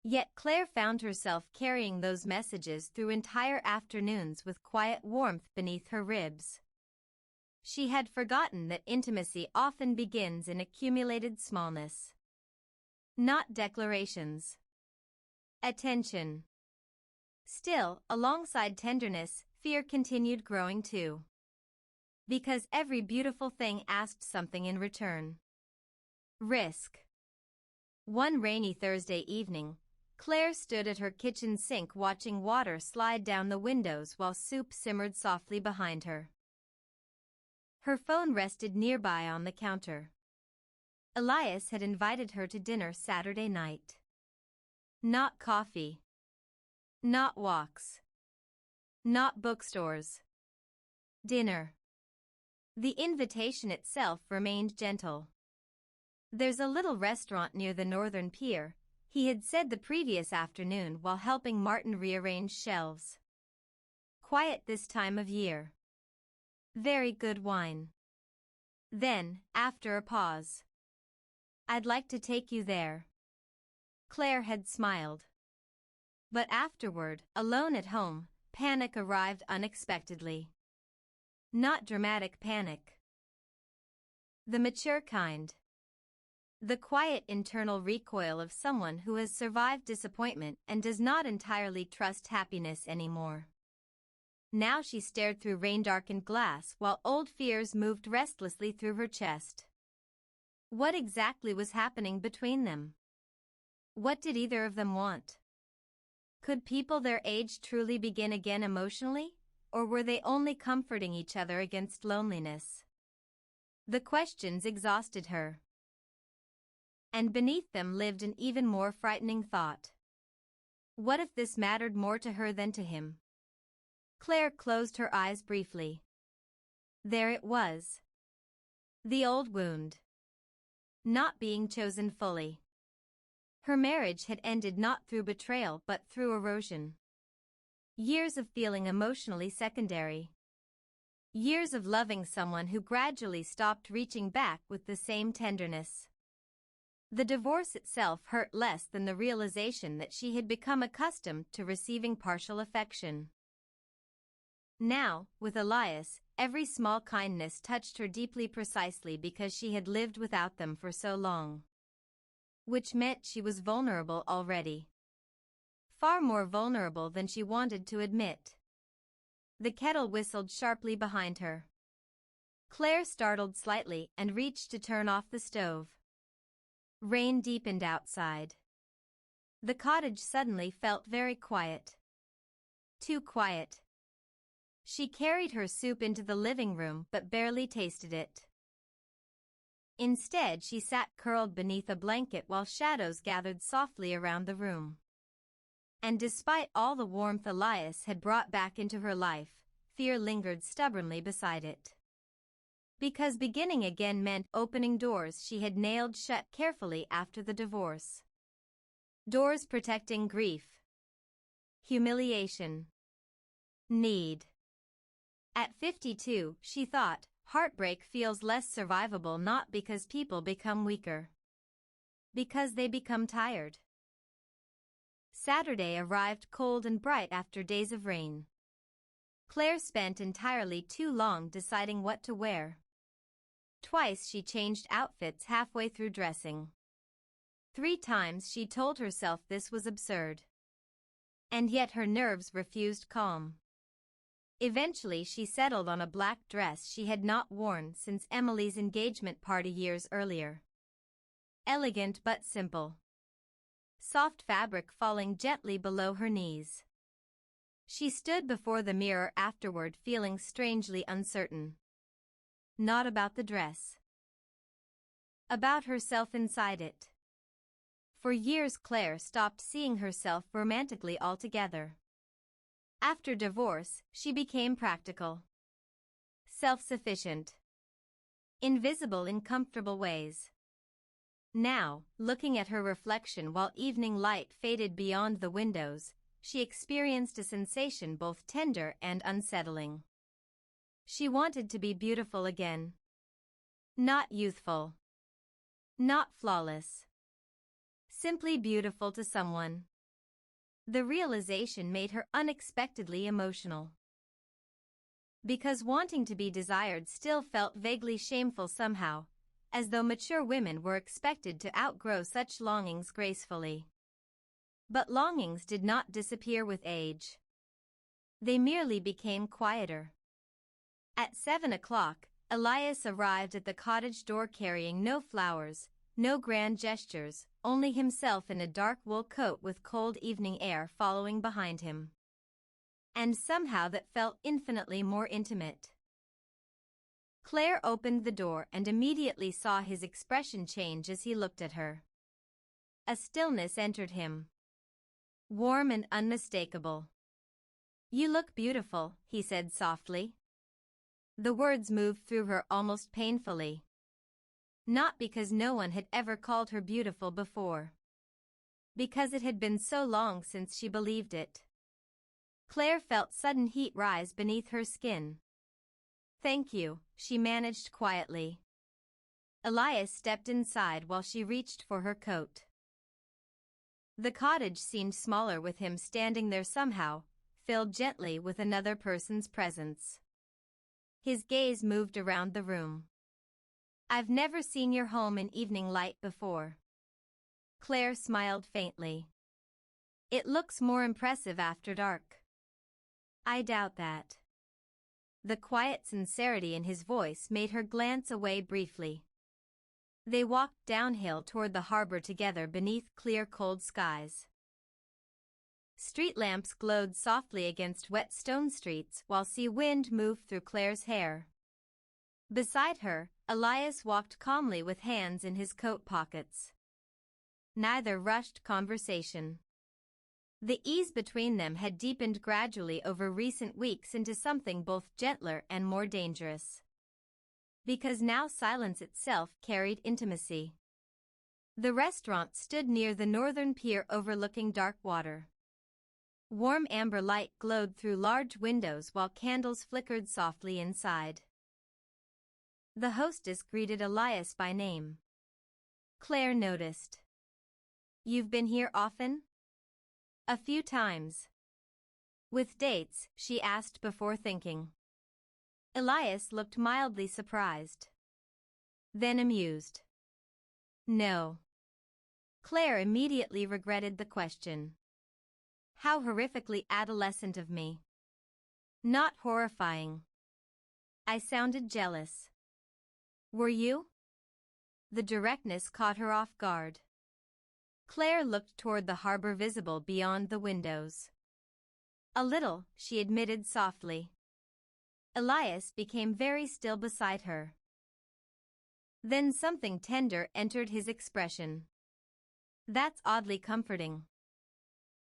Yet Claire found herself carrying those messages through entire afternoons with quiet warmth beneath her ribs. She had forgotten that intimacy often begins in accumulated smallness. Not declarations. Attention. Still, alongside tenderness, fear continued growing too. Because every beautiful thing asked something in return. Risk. One rainy Thursday evening, Claire stood at her kitchen sink watching water slide down the windows while soup simmered softly behind her. Her phone rested nearby on the counter. Elias had invited her to dinner Saturday night. Not coffee. Not walks. Not bookstores. Dinner. The invitation itself remained gentle. There's a little restaurant near the northern pier, he had said the previous afternoon while helping Martin rearrange shelves. Quiet this time of year. Very good wine. Then, after a pause. I'd like to take you there. Claire had smiled. But afterward, alone at home, panic arrived unexpectedly. Not dramatic panic. The mature kind. The quiet internal recoil of someone who has survived disappointment and does not entirely trust happiness anymore. Now she stared through rain-darkened glass while old fears moved restlessly through her chest. What exactly was happening between them? What did either of them want? Could people their age truly begin again emotionally, or were they only comforting each other against loneliness? The questions exhausted her. And beneath them lived an even more frightening thought. What if this mattered more to her than to him? Claire closed her eyes briefly. There it was. The old wound. Not being chosen fully. Her marriage had ended not through betrayal but through erosion. Years of feeling emotionally secondary. Years of loving someone who gradually stopped reaching back with the same tenderness. The divorce itself hurt less than the realization that she had become accustomed to receiving partial affection. Now, with Elias, every small kindness touched her deeply precisely because she had lived without them for so long. Which meant she was vulnerable already. Far more vulnerable than she wanted to admit. The kettle whistled sharply behind her. Claire startled slightly and reached to turn off the stove. Rain deepened outside. The cottage suddenly felt very quiet. Too quiet. She carried her soup into the living room but barely tasted it. Instead, she sat curled beneath a blanket while shadows gathered softly around the room. And despite all the warmth Elias had brought back into her life, fear lingered stubbornly beside it. Because beginning again meant opening doors she had nailed shut carefully after the divorce. Doors protecting grief, humiliation, need. At 52, she thought, heartbreak feels less survivable not because people become weaker. Because they become tired. Saturday arrived cold and bright after days of rain. Claire spent entirely too long deciding what to wear. Twice she changed outfits halfway through dressing. 3 times she told herself this was absurd. And yet her nerves refused calm. Eventually she settled on a black dress she had not worn since Emily's engagement party years earlier. Elegant but simple. Soft fabric falling gently below her knees. She stood before the mirror afterward feeling strangely uncertain. Not about the dress. About herself inside it. For years Claire stopped seeing herself romantically altogether. After divorce, she became practical. Self-sufficient. Invisible in comfortable ways. Now, looking at her reflection while evening light faded beyond the windows, she experienced a sensation both tender and unsettling. She wanted to be beautiful again. Not youthful. Not flawless. Simply beautiful to someone. The realization made her unexpectedly emotional. Because wanting to be desired still felt vaguely shameful somehow, as though mature women were expected to outgrow such longings gracefully. But longings did not disappear with age. They merely became quieter. At 7 o'clock, Elias arrived at the cottage door carrying no flowers, no grand gestures, only himself in a dark wool coat with cold evening air following behind him. And somehow that felt infinitely more intimate. Claire opened the door and immediately saw his expression change as he looked at her. A stillness entered him. Warm and unmistakable. "You look beautiful," he said softly. The words moved through her almost painfully. Not because no one had ever called her beautiful before. Because it had been so long since she believed it. Claire felt sudden heat rise beneath her skin. "Thank you," she managed quietly. Elias stepped inside while she reached for her coat. The cottage seemed smaller with him standing there somehow, filled gently with another person's presence. His gaze moved around the room. "I've never seen your home in evening light before." Claire smiled faintly. "It looks more impressive after dark." "I doubt that." The quiet sincerity in his voice made her glance away briefly. They walked downhill toward the harbor together beneath clear cold skies. Street lamps glowed softly against wet stone streets while sea wind moved through Claire's hair. Beside her, Elias walked calmly with hands in his coat pockets. Neither rushed conversation. The ease between them had deepened gradually over recent weeks into something both gentler and more dangerous. Because now silence itself carried intimacy. The restaurant stood near the northern pier overlooking dark water. Warm amber light glowed through large windows while candles flickered softly inside. The hostess greeted Elias by name. Claire noticed. "You've been here often?" "A few times." "With dates?" she asked before thinking. Elias looked mildly surprised. Then amused. "No." Claire immediately regretted the question. How horrifically adolescent of me. Not horrifying. I sounded jealous. "Were you?" The directness caught her off guard. Claire looked toward the harbor visible beyond the windows. A little, she admitted softly. Elias became very still beside her. Then something tender entered his expression. That's oddly comforting.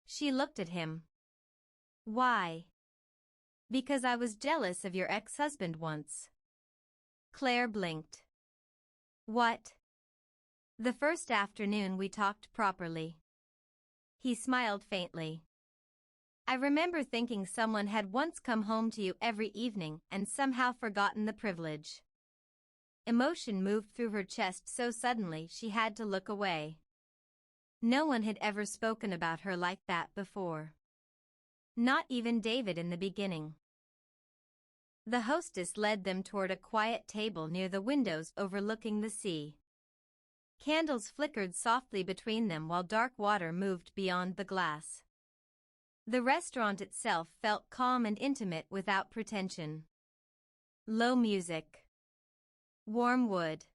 She looked at him. Why? Because I was jealous of your ex-husband once. Claire blinked. What? The first afternoon we talked properly. He smiled faintly. I remember thinking someone had once come home to you every evening and somehow forgotten the privilege. Emotion moved through her chest so suddenly she had to look away. No one had ever spoken about her like that before. Not even David in the beginning. The hostess led them toward a quiet table near the windows overlooking the sea. Candles flickered softly between them while dark water moved beyond the glass. The restaurant itself felt calm and intimate without pretension. Low music. Warm wood.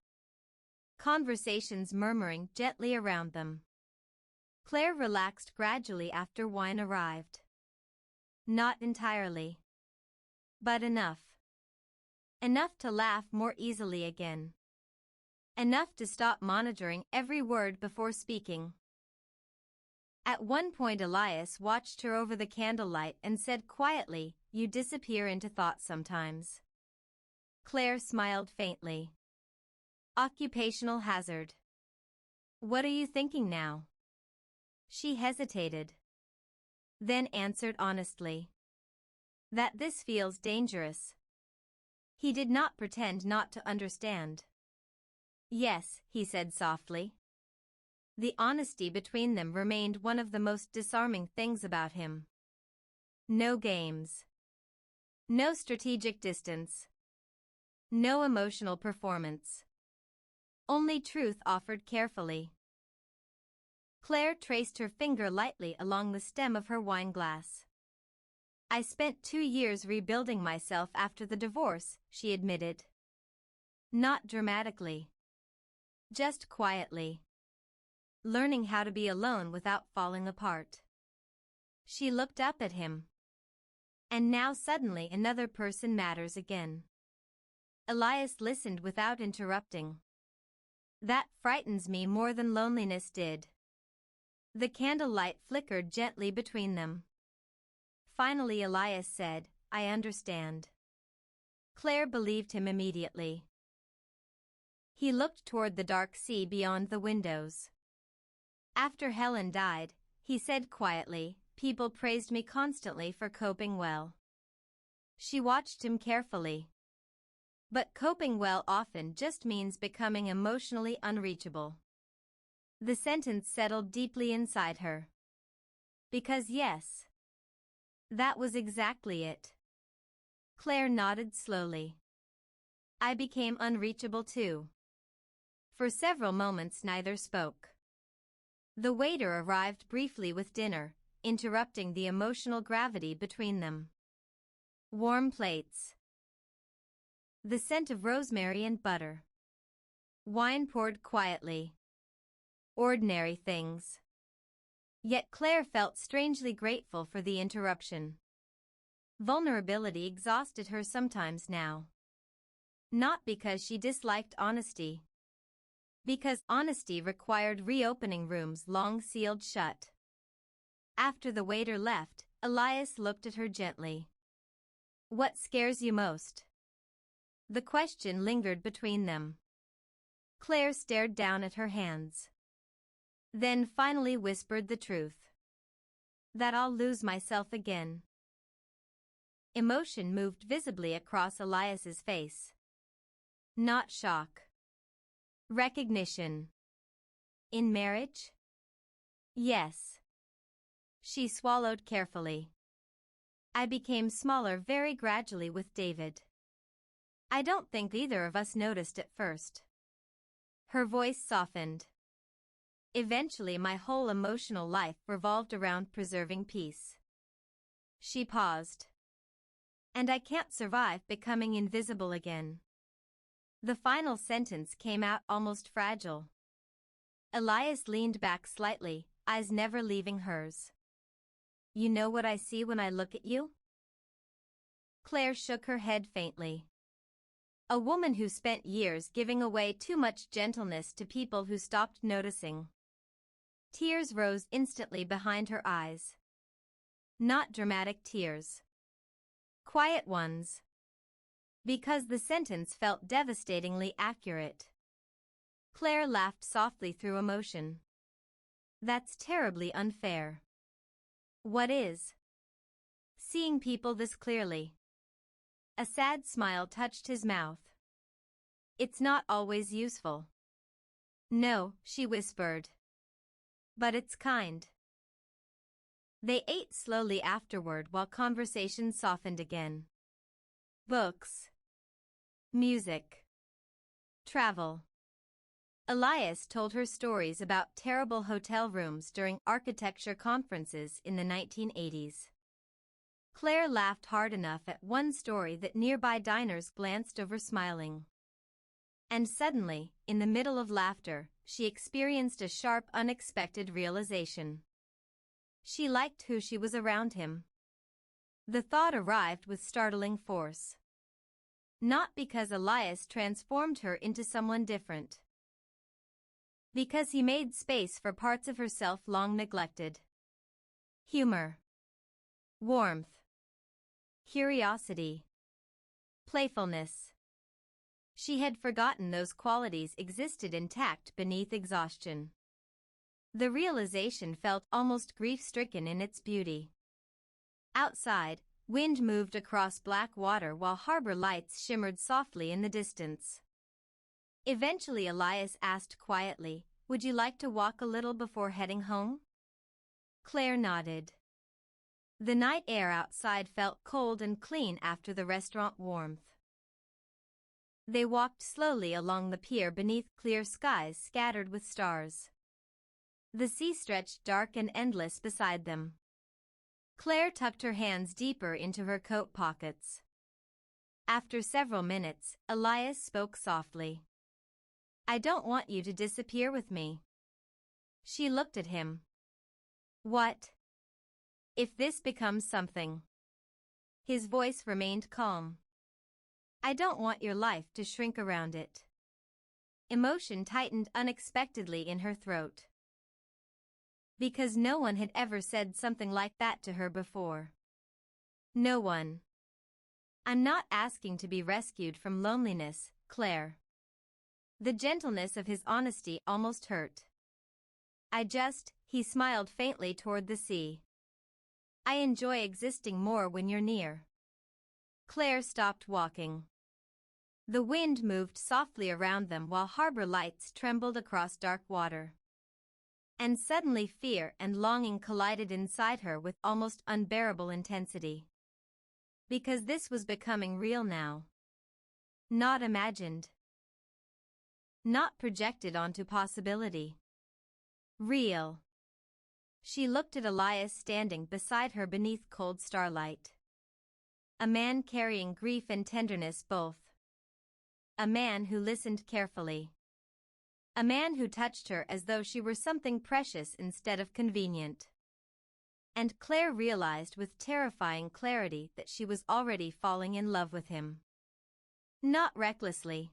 Conversations murmuring gently around them. Claire relaxed gradually after wine arrived. Not entirely. But enough. Enough to laugh more easily again. Enough to stop monitoring every word before speaking. At one point Elias watched her over the candlelight and said quietly, "You disappear into thought sometimes." Claire smiled faintly. Occupational hazard. What are you thinking now? She hesitated. Then answered honestly. That this feels dangerous. He did not pretend not to understand. Yes, he said softly. The honesty between them remained one of the most disarming things about him. No games. No strategic distance. No emotional performance. Only truth offered carefully. Claire traced her finger lightly along the stem of her wine glass. I spent 2 years rebuilding myself after the divorce, she admitted. Not dramatically. Just quietly. Learning how to be alone without falling apart. She looked up at him. And now suddenly another person matters again. Elias listened without interrupting. That frightens me more than loneliness did. The candlelight flickered gently between them. Finally Elias said, I understand. Claire believed him immediately. He looked toward the dark sea beyond the windows. After Helen died, he said quietly, people praised me constantly for coping well. She watched him carefully. But coping well often just means becoming emotionally unreachable. The sentence settled deeply inside her. Because yes. That was exactly it. Claire nodded slowly. I became unreachable too. For several moments neither spoke. The waiter arrived briefly with dinner, interrupting the emotional gravity between them. Warm plates. The scent of rosemary and butter. Wine poured quietly. Ordinary things. Yet Claire felt strangely grateful for the interruption. Vulnerability exhausted her sometimes now. Not because she disliked honesty. Because honesty required reopening rooms long sealed shut. After the waiter left, Elias looked at her gently. What scares you most? The question lingered between them. Claire stared down at her hands. Then finally whispered the truth. That I'll lose myself again. Emotion moved visibly across Elias's face. Not shock. Recognition. In marriage? Yes. She swallowed carefully. I became smaller very gradually with David. I don't think either of us noticed at first. Her voice softened. Eventually my whole emotional life revolved around preserving peace. She paused. And I can't survive becoming invisible again. The final sentence came out almost fragile. Elias leaned back slightly, eyes never leaving hers. You know what I see when I look at you? Claire shook her head faintly. A woman who spent years giving away too much gentleness to people who stopped noticing. Tears rose instantly behind her eyes. Not dramatic tears. Quiet ones. Because the sentence felt devastatingly accurate. Claire laughed softly through emotion. That's terribly unfair. What is? Seeing people this clearly. A sad smile touched his mouth. It's not always useful. No, she whispered. But it's kind. They ate slowly afterward while conversation softened again. Books. Music. Travel. Elias told her stories about terrible hotel rooms during architecture conferences in the 1980s. Claire laughed hard enough at one story that nearby diners glanced over smiling. And suddenly, in the middle of laughter, she experienced a sharp, unexpected realization. She liked who she was around him. The thought arrived with startling force. Not because Elias transformed her into someone different. Because he made space for parts of herself long neglected. Humor. Warmth. Curiosity. Playfulness. She had forgotten those qualities existed intact beneath exhaustion. The realization felt almost grief-stricken in its beauty. Outside, wind moved across black water while harbor lights shimmered softly in the distance. Eventually Elias asked quietly, "Would you like to walk a little before heading home?" Claire nodded. The night air outside felt cold and clean after the restaurant warmth. They walked slowly along the pier beneath clear skies scattered with stars. The sea stretched dark and endless beside them. Claire tucked her hands deeper into her coat pockets. After several minutes, Elias spoke softly. "I don't want you to disappear with me." She looked at him. "What? If this becomes something?" His voice remained calm. "I don't want your life to shrink around it." Emotion tightened unexpectedly in her throat. Because no one had ever said something like that to her before. No one. "I'm not asking to be rescued from loneliness, Claire." The gentleness of his honesty almost hurt. He smiled faintly toward the sea. "I enjoy existing more when you're near." Claire stopped walking. The wind moved softly around them while harbor lights trembled across dark water. And suddenly fear and longing collided inside her with almost unbearable intensity. Because this was becoming real now. Not imagined. Not projected onto possibility. Real. She looked at Elias standing beside her beneath cold starlight. A man carrying grief and tenderness both. A man who listened carefully. A man who touched her as though she were something precious instead of convenient. And Claire realized with terrifying clarity that she was already falling in love with him. Not recklessly.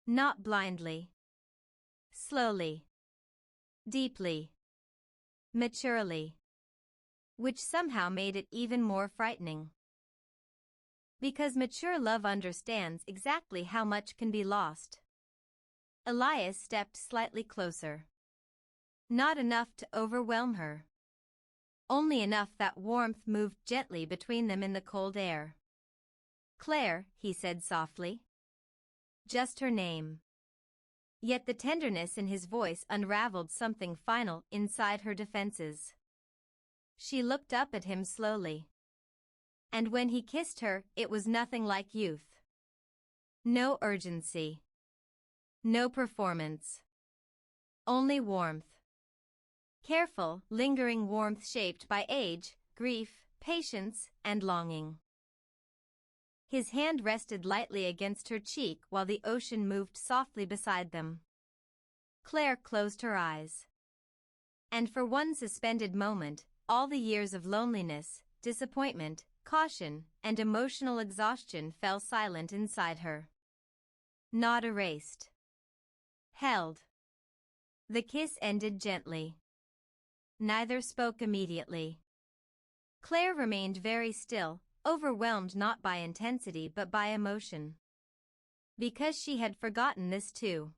Not blindly. Slowly. Deeply. Maturely. Which somehow made it even more frightening. Because mature love understands exactly how much can be lost. Elias stepped slightly closer. Not enough to overwhelm her. Only enough that warmth moved gently between them in the cold air. "Claire," he said softly. Just her name. Yet the tenderness in his voice unraveled something final inside her defenses. She looked up at him slowly. And when he kissed her, it was nothing like youth. No urgency. No performance. Only warmth. Careful, lingering warmth shaped by age, grief, patience, and longing. His hand rested lightly against her cheek while the ocean moved softly beside them. Claire closed her eyes. And for one suspended moment, all the years of loneliness, disappointment, caution, and emotional exhaustion fell silent inside her. Not erased. Held. The kiss ended gently. Neither spoke immediately. Claire remained very still, overwhelmed not by intensity but by emotion. Because she had forgotten this too.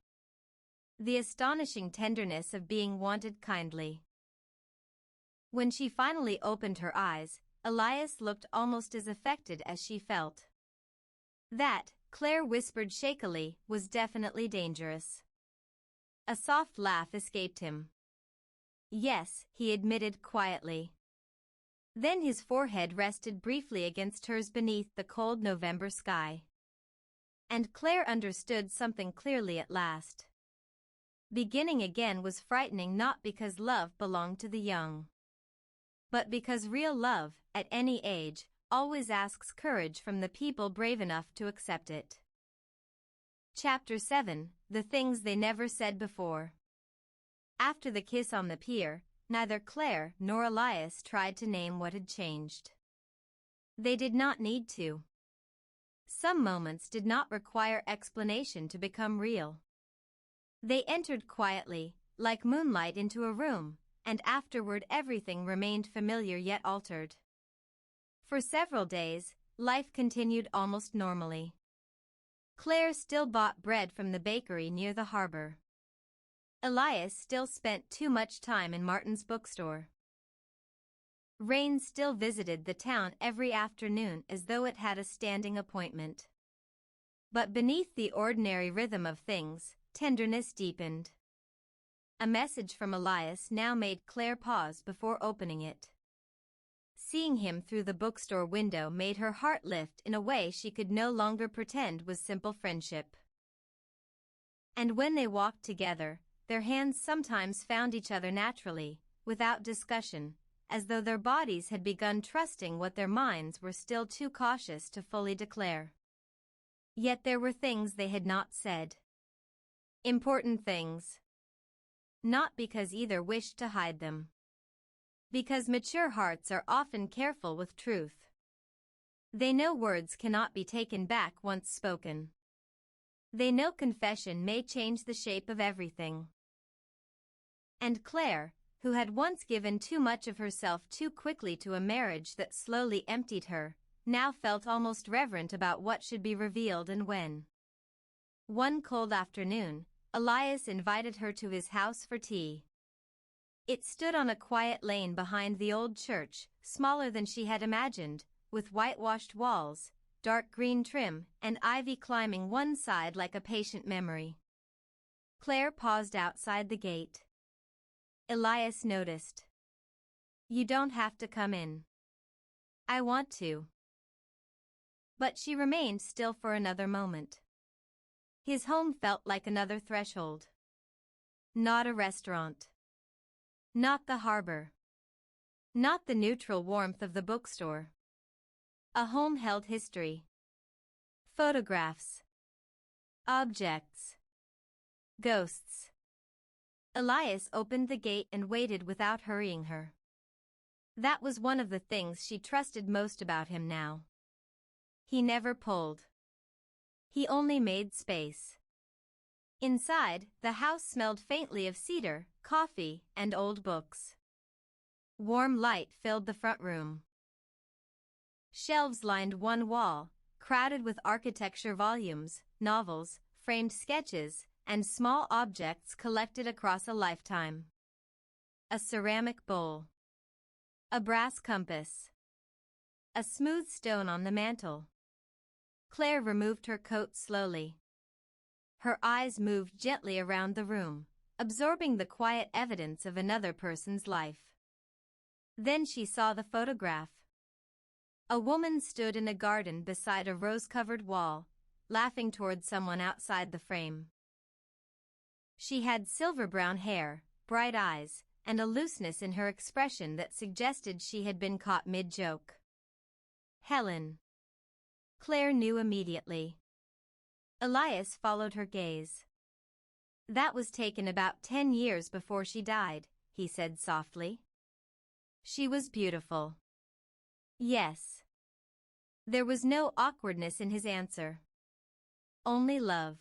The astonishing tenderness of being wanted kindly. When she finally opened her eyes, Elias looked almost as affected as she felt. That, Claire whispered shakily, was definitely dangerous. A soft laugh escaped him. Yes, he admitted quietly. Then his forehead rested briefly against hers beneath the cold November sky. And Claire understood something clearly at last. Beginning again was frightening not because love belonged to the young, but because real love, at any age, always asks courage from the people brave enough to accept it. Chapter 7: The Things They Never Said Before. After the kiss on the pier, neither Claire nor Elias tried to name what had changed. They did not need to. Some moments did not require explanation to become real. They entered quietly, like moonlight into a room, and afterward everything remained familiar yet altered. For several days, life continued almost normally. Claire still bought bread from the bakery near the harbor. Elias still spent too much time in Martin's bookstore. Rain still visited the town every afternoon as though it had a standing appointment. But beneath the ordinary rhythm of things, tenderness deepened. A message from Elias now made Claire pause before opening it. Seeing him through the bookstore window made her heart lift in a way she could no longer pretend was simple friendship. And when they walked together, their hands sometimes found each other naturally, without discussion, as though their bodies had begun trusting what their minds were still too cautious to fully declare. Yet there were things they had not said. Important things. Not because either wished to hide them. Because mature hearts are often careful with truth. They know words cannot be taken back once spoken. They know confession may change the shape of everything. And Claire, who had once given too much of herself too quickly to a marriage that slowly emptied her, now felt almost reverent about what should be revealed and when. One cold afternoon, Elias invited her to his house for tea. It stood on a quiet lane behind the old church, smaller than she had imagined, with whitewashed walls, dark green trim, and ivy climbing one side like a patient memory. Claire paused outside the gate. Elias noticed. "You don't have to come in." "I want to." But she remained still for another moment. His home felt like another threshold. Not a restaurant. Not the harbor. Not the neutral warmth of the bookstore. A home held history. Photographs. Objects. Ghosts. Elias opened the gate and waited without hurrying her. That was one of the things she trusted most about him now. He never pulled. He only made space. Inside, the house smelled faintly of cedar, coffee, and old books. Warm light filled the front room. Shelves lined one wall, crowded with architecture volumes, novels, framed sketches, and small objects collected across a lifetime. A ceramic bowl. A brass compass. A smooth stone on the mantel. Claire removed her coat slowly. Her eyes moved gently around the room, absorbing the quiet evidence of another person's life. Then she saw the photograph. A woman stood in a garden beside a rose-covered wall, laughing toward someone outside the frame. She had silver-brown hair, bright eyes, and a looseness in her expression that suggested she had been caught mid-joke. Helen. Claire knew immediately. Elias followed her gaze. That was taken about 10 years before she died, he said softly. She was beautiful. Yes. There was no awkwardness in his answer. Only love.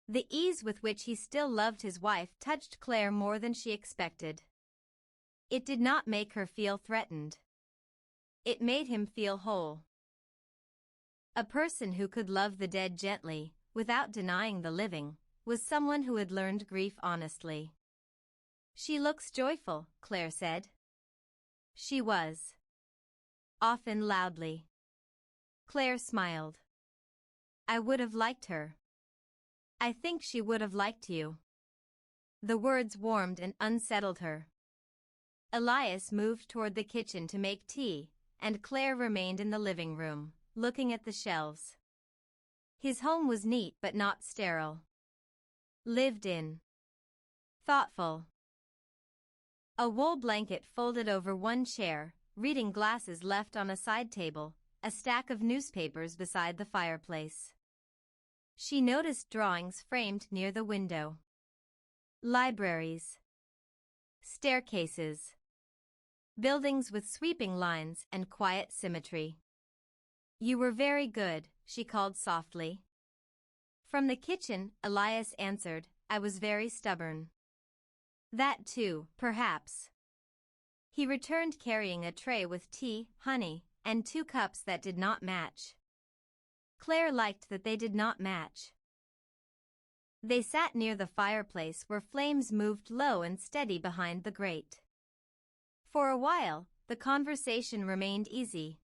The ease with which he still loved his wife touched Claire more than she expected. It did not make her feel threatened. It made him feel whole. A person who could love the dead gently, without denying the living, was someone who had learned grief honestly. She looks joyful, Claire said. She was. Often loudly. Claire smiled. I would have liked her. I think she would have liked you. The words warmed and unsettled her. Elias moved toward the kitchen to make tea, and Claire remained in the living room, looking at the shelves. His home was neat but not sterile. Lived in. Thoughtful. A wool blanket folded over one chair, reading glasses left on a side table, a stack of newspapers beside the fireplace. She noticed drawings framed near the window. Libraries. Staircases. Buildings with sweeping lines and quiet symmetry. You were very good, she called softly. From the kitchen, Elias answered, I was very stubborn. That too, perhaps. He returned carrying a tray with tea, honey, and 2 cups that did not match. Claire liked that they did not match. They sat near the fireplace where flames moved low and steady behind the grate. For a while, the conversation remained easy.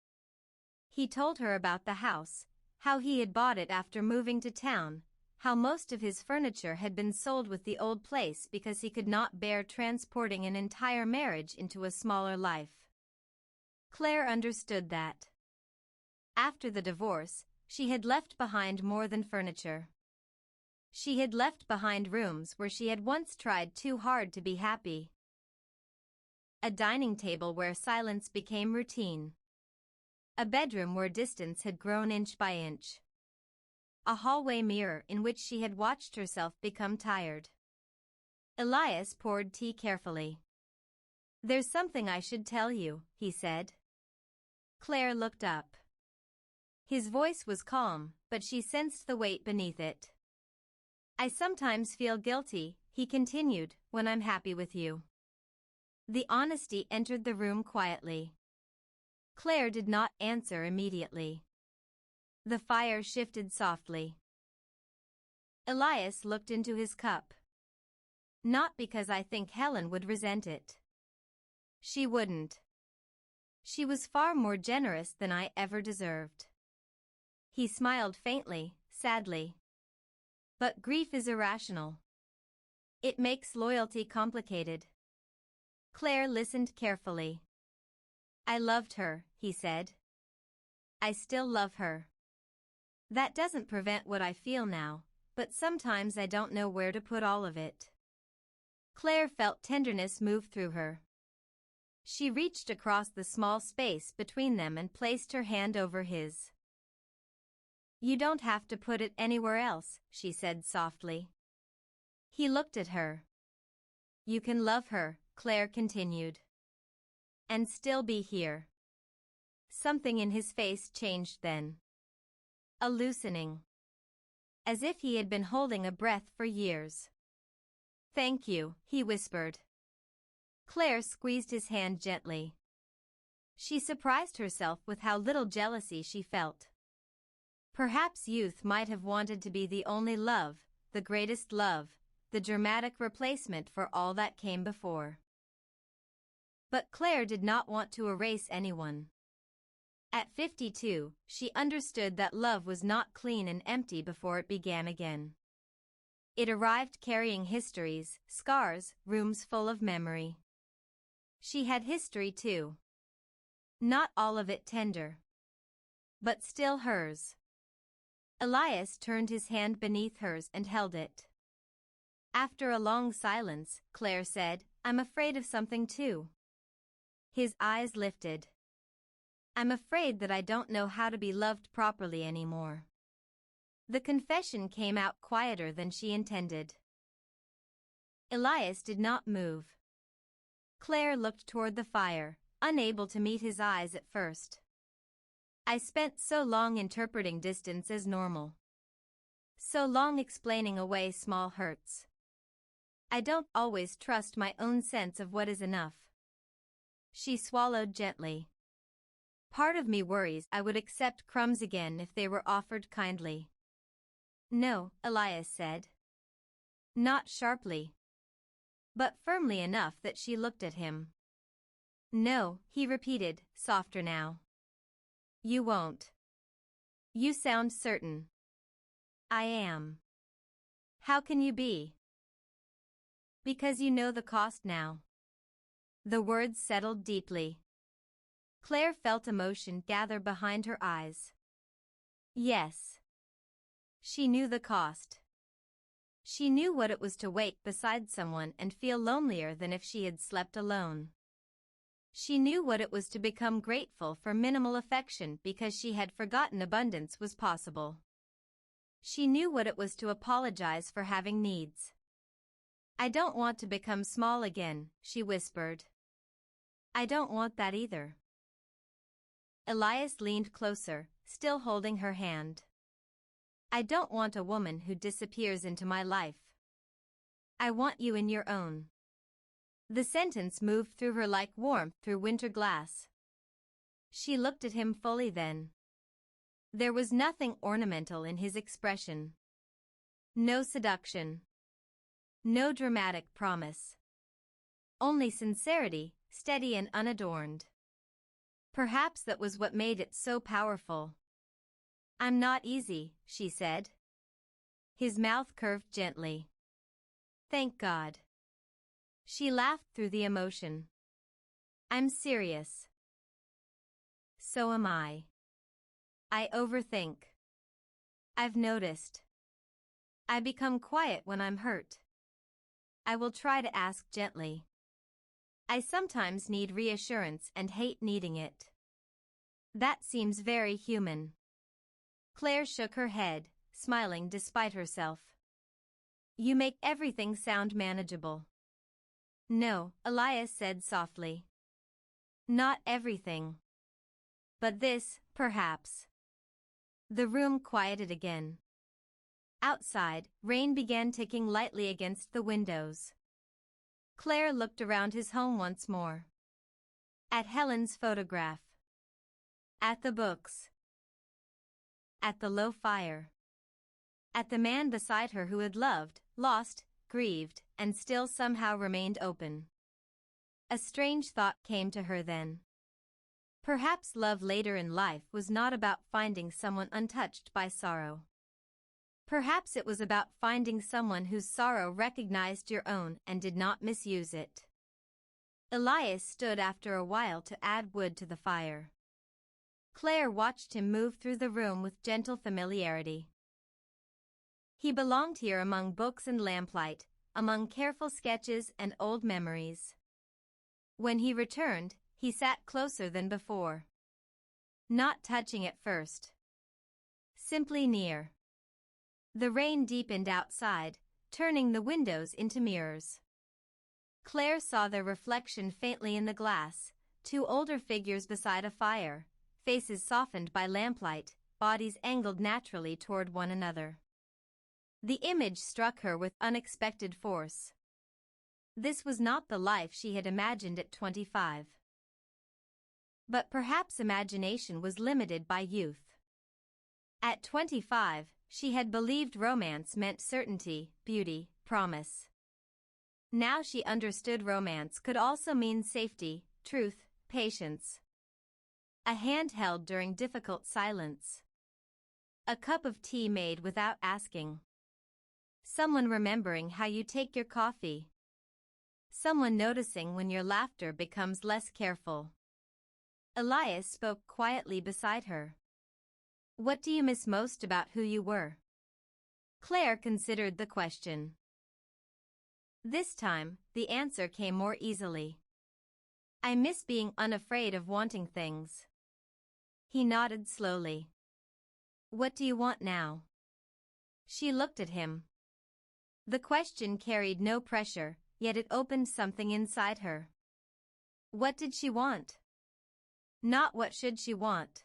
He told her about the house, how he had bought it after moving to town, how most of his furniture had been sold with the old place because he could not bear transporting an entire marriage into a smaller life. Claire understood that. After the divorce, she had left behind more than furniture. She had left behind rooms where she had once tried too hard to be happy. A dining table where silence became routine. A bedroom where distance had grown inch by inch. A hallway mirror in which she had watched herself become tired. Elias poured tea carefully. There's something I should tell you, he said. Claire looked up. His voice was calm, but she sensed the weight beneath it. I sometimes feel guilty, he continued, when I'm happy with you. The honesty entered the room quietly. Claire did not answer immediately. The fire shifted softly. Elias looked into his cup. Not because I think Helen would resent it. She wouldn't. She was far more generous than I ever deserved. He smiled faintly, sadly. But grief is irrational. It makes loyalty complicated. Claire listened carefully. I loved her, he said. I still love her. That doesn't prevent what I feel now, but sometimes I don't know where to put all of it. Claire felt tenderness move through her. She reached across the small space between them and placed her hand over his. You don't have to put it anywhere else, she said softly. He looked at her. You can love her, Claire continued. And still be here. Something in his face changed then. A loosening. As if he had been holding a breath for years. Thank you, he whispered. Claire squeezed his hand gently. She surprised herself with how little jealousy she felt. Perhaps youth might have wanted to be the only love, the greatest love, the dramatic replacement for all that came before. But Claire did not want to erase anyone. At 52, she understood that love was not clean and empty before it began again. It arrived carrying histories, scars, rooms full of memory. She had history too. Not all of it tender. But still hers. Elias turned his hand beneath hers and held it. After a long silence, Claire said, I'm afraid of something too. His eyes lifted. I'm afraid that I don't know how to be loved properly anymore. The confession came out quieter than she intended. Elias did not move. Claire looked toward the fire, unable to meet his eyes at first. I spent so long interpreting distance as normal. So long explaining away small hurts. I don't always trust my own sense of what is enough. She swallowed gently. Part of me worries I would accept crumbs again if they were offered kindly. No, Elias said. Not sharply, but firmly enough that she looked at him. No, he repeated, softer now. You won't. You sound certain. I am. How can you be? Because you know the cost now. The words settled deeply. Claire felt emotion gather behind her eyes. Yes. She knew the cost. She knew what it was to wake beside someone and feel lonelier than if she had slept alone. She knew what it was to become grateful for minimal affection because she had forgotten abundance was possible. She knew what it was to apologize for having needs. I don't want to become small again, she whispered. I don't want that either. Elias leaned closer, still holding her hand. I don't want a woman who disappears into my life. I want you in your own. The sentence moved through her like warmth through winter glass. She looked at him fully then. There was nothing ornamental in his expression. No seduction. No dramatic promise. Only sincerity, steady and unadorned. Perhaps that was what made it so powerful. I'm not easy, she said. His mouth curved gently. Thank God. She laughed through the emotion. I'm serious. So am I. I overthink. I've noticed. I become quiet when I'm hurt. I will try to ask gently. I sometimes need reassurance and hate needing it. That seems very human. Claire shook her head, smiling despite herself. You make everything sound manageable. No, Elias said softly. Not everything. But this, perhaps. The room quieted again. Outside, rain began ticking lightly against the windows. Claire looked around his home once more. At Helen's photograph. At the books. At the low fire. At the man beside her who had loved, lost, grieved, and still somehow remained open. A strange thought came to her then. Perhaps love later in life was not about finding someone untouched by sorrow. Perhaps it was about finding someone whose sorrow recognized your own and did not misuse it. Elias stood after a while to add wood to the fire. Claire watched him move through the room with gentle familiarity. He belonged here among books and lamplight, among careful sketches and old memories. When he returned, he sat closer than before. Not touching at first. Simply near. The rain deepened outside, turning the windows into mirrors. Claire saw their reflection faintly in the glass, two older figures beside a fire, faces softened by lamplight, bodies angled naturally toward one another. The image struck her with unexpected force. This was not the life she had imagined at 25. But perhaps imagination was limited by youth. At 25, she had believed romance meant certainty, beauty, promise. Now she understood romance could also mean safety, truth, patience. A hand held during difficult silence. A cup of tea made without asking. Someone remembering how you take your coffee. Someone noticing when your laughter becomes less careful. Elias spoke quietly beside her. What do you miss most about who you were? Claire considered the question. This time, the answer came more easily. I miss being unafraid of wanting things. He nodded slowly. What do you want now? She looked at him. The question carried no pressure, yet it opened something inside her. What did she want? Not what should she want.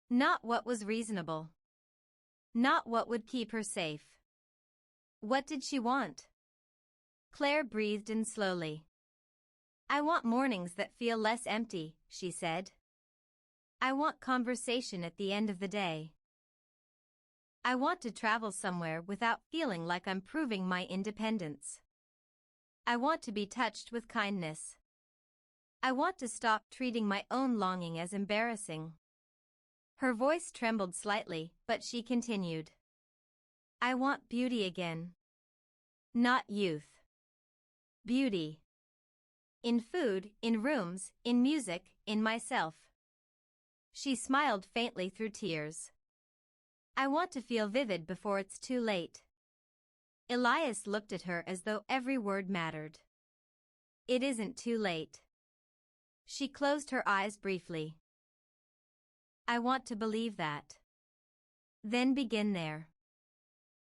Not what was reasonable. Not what would keep her safe. What did she want? Claire breathed in slowly. I want mornings that feel less empty, she said. I want conversation at the end of the day. I want to travel somewhere without feeling like I'm proving my independence. I want to be touched with kindness. I want to stop treating my own longing as embarrassing. Her voice trembled slightly, but she continued. I want beauty again. Not youth. Beauty. In food, in rooms, in music, in myself. She smiled faintly through tears. I want to feel vivid before it's too late. Elias looked at her as though every word mattered. It isn't too late. She closed her eyes briefly. I want to believe that. Then begin there.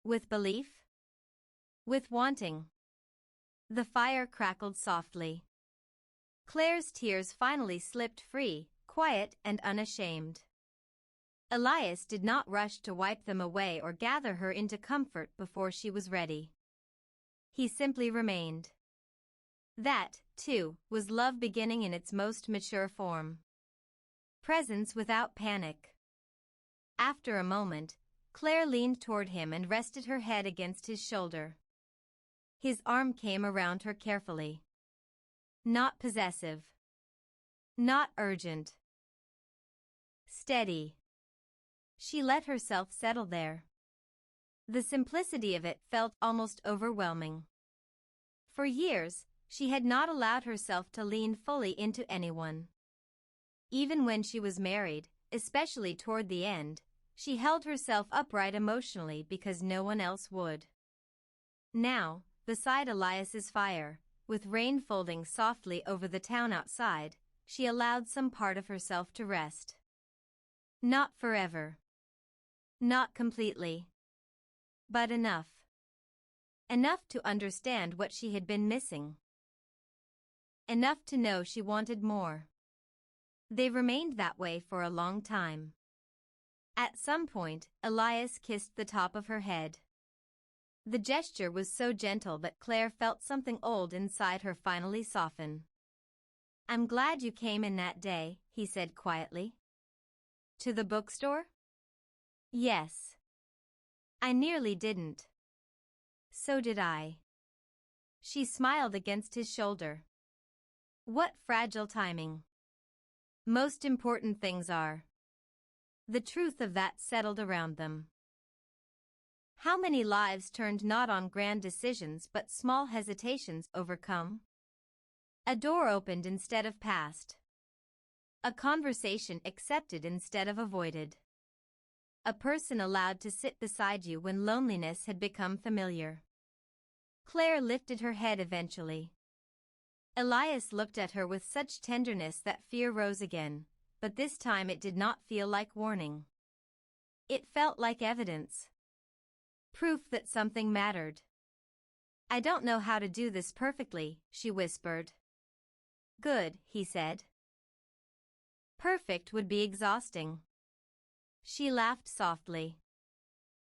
With belief? With wanting. The fire crackled softly. Claire's tears finally slipped free, quiet and unashamed. Elias did not rush to wipe them away or gather her into comfort before she was ready. He simply remained. That, too, was love beginning in its most mature form. Presence without panic. After a moment, Claire leaned toward him and rested her head against his shoulder. His arm came around her carefully. Not possessive. Not urgent. Steady. She let herself settle there. The simplicity of it felt almost overwhelming. For years, she had not allowed herself to lean fully into anyone. Even when she was married, especially toward the end, she held herself upright emotionally because no one else would. Now, beside Elias's fire, with rain folding softly over the town outside, she allowed some part of herself to rest. Not forever. Not completely. But enough. Enough to understand what she had been missing. Enough to know she wanted more. They remained that way for a long time. At some point, Elias kissed the top of her head. The gesture was so gentle that Claire felt something old inside her finally soften. I'm glad you came in that day, he said quietly. To the bookstore? Yes. I nearly didn't. So did I. She smiled against his shoulder. What fragile timing. Most important things are. The truth of that settled around them. How many lives turned not on grand decisions but small hesitations overcome? A door opened instead of passed. A conversation accepted instead of avoided. A person allowed to sit beside you when loneliness had become familiar. Claire lifted her head eventually. Elias looked at her with such tenderness that fear rose again, but this time it did not feel like warning. It felt like evidence. Proof that something mattered. I don't know how to do this perfectly, she whispered. Good, he said. Perfect would be exhausting. She laughed softly.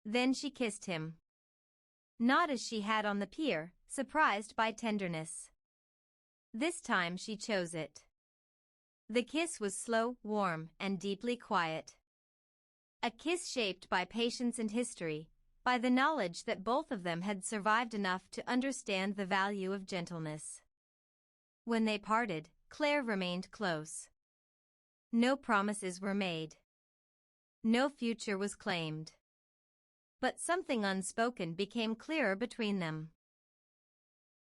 Then she kissed him. Not as she had on the pier, surprised by tenderness. This time she chose it. The kiss was slow, warm, and deeply quiet. A kiss shaped by patience and history, by the knowledge that both of them had survived enough to understand the value of gentleness. When they parted, Claire remained close. No promises were made. No future was claimed. But something unspoken became clearer between them.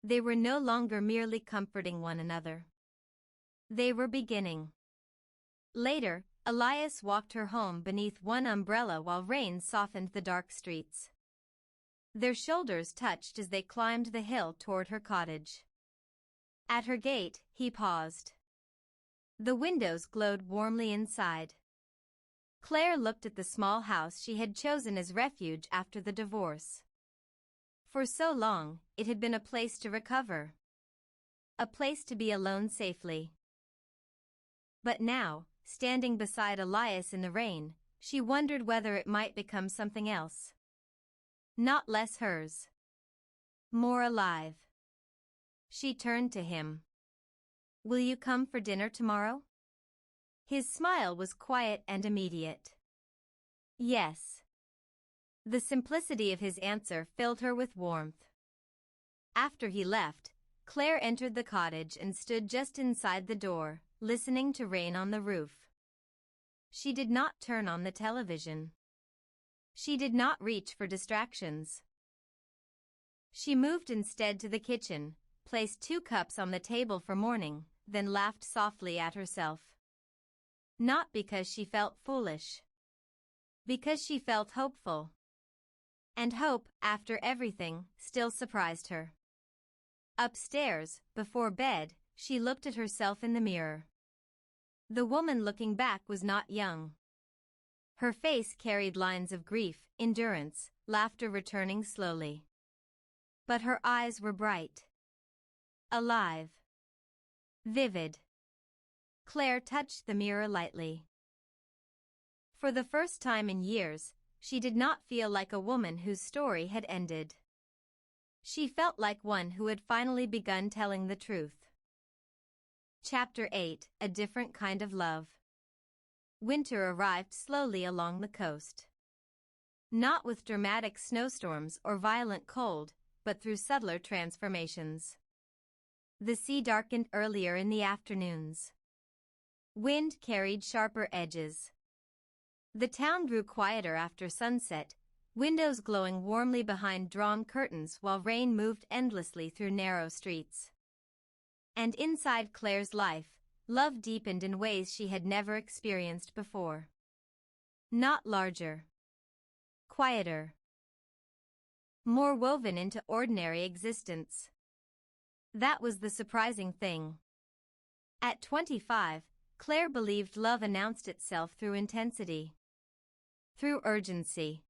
They were no longer merely comforting one another. They were beginning. Later, Elias walked her home beneath one umbrella while rain softened the dark streets. Their shoulders touched as they climbed the hill toward her cottage. At her gate, he paused. The windows glowed warmly inside. Claire looked at the small house she had chosen as refuge after the divorce. For so long, it had been a place to recover. A place to be alone safely. But now, standing beside Elias in the rain, she wondered whether it might become something else. Not less hers. More alive. She turned to him. "Will you come for dinner tomorrow?" His smile was quiet and immediate. Yes. The simplicity of his answer filled her with warmth. After he left, Claire entered the cottage and stood just inside the door, listening to rain on the roof. She did not turn on the television. She did not reach for distractions. She moved instead to the kitchen, placed 2 cups on the table for morning, then laughed softly at herself. Not because she felt foolish. Because she felt hopeful. And hope, after everything, still surprised her. Upstairs, before bed, she looked at herself in the mirror. The woman looking back was not young. Her face carried lines of grief, endurance, laughter returning slowly. But her eyes were bright. Alive. Vivid. Claire touched the mirror lightly. For the first time in years, she did not feel like a woman whose story had ended. She felt like one who had finally begun telling the truth. Chapter 8: A Different Kind of Love. Winter arrived slowly along the coast. Not with dramatic snowstorms or violent cold, but through subtler transformations. The sea darkened earlier in the afternoons. Wind carried sharper edges. The town grew quieter after sunset, windows glowing warmly behind drawn curtains while rain moved endlessly through narrow streets. And inside Claire's life, love deepened in ways she had never experienced before. Not larger. Quieter. More woven into ordinary existence. That was the surprising thing. At 25, Claire believed love announced itself through intensity. Through urgency.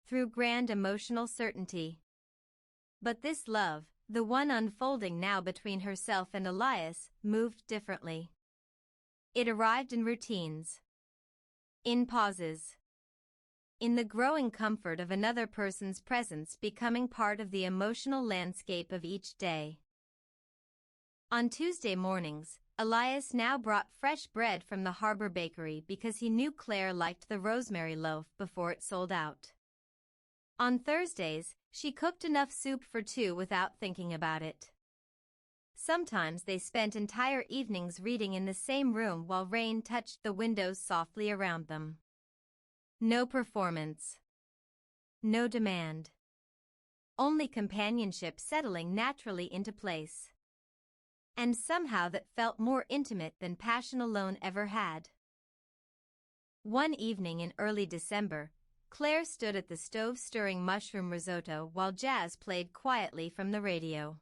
Through grand emotional certainty. But this love, the one unfolding now between herself and Elias, moved differently. It arrived in routines. In pauses. In the growing comfort of another person's presence becoming part of the emotional landscape of each day. On Tuesday mornings, Elias now brought fresh bread from the harbor bakery because he knew Claire liked the rosemary loaf before it sold out. On Thursdays, she cooked enough soup for 2 without thinking about it. Sometimes they spent entire evenings reading in the same room while rain touched the windows softly around them. No performance. No demand. Only companionship settling naturally into place. And somehow that felt more intimate than passion alone ever had. One evening in early December, Claire stood at the stove stirring mushroom risotto while jazz played quietly from the radio.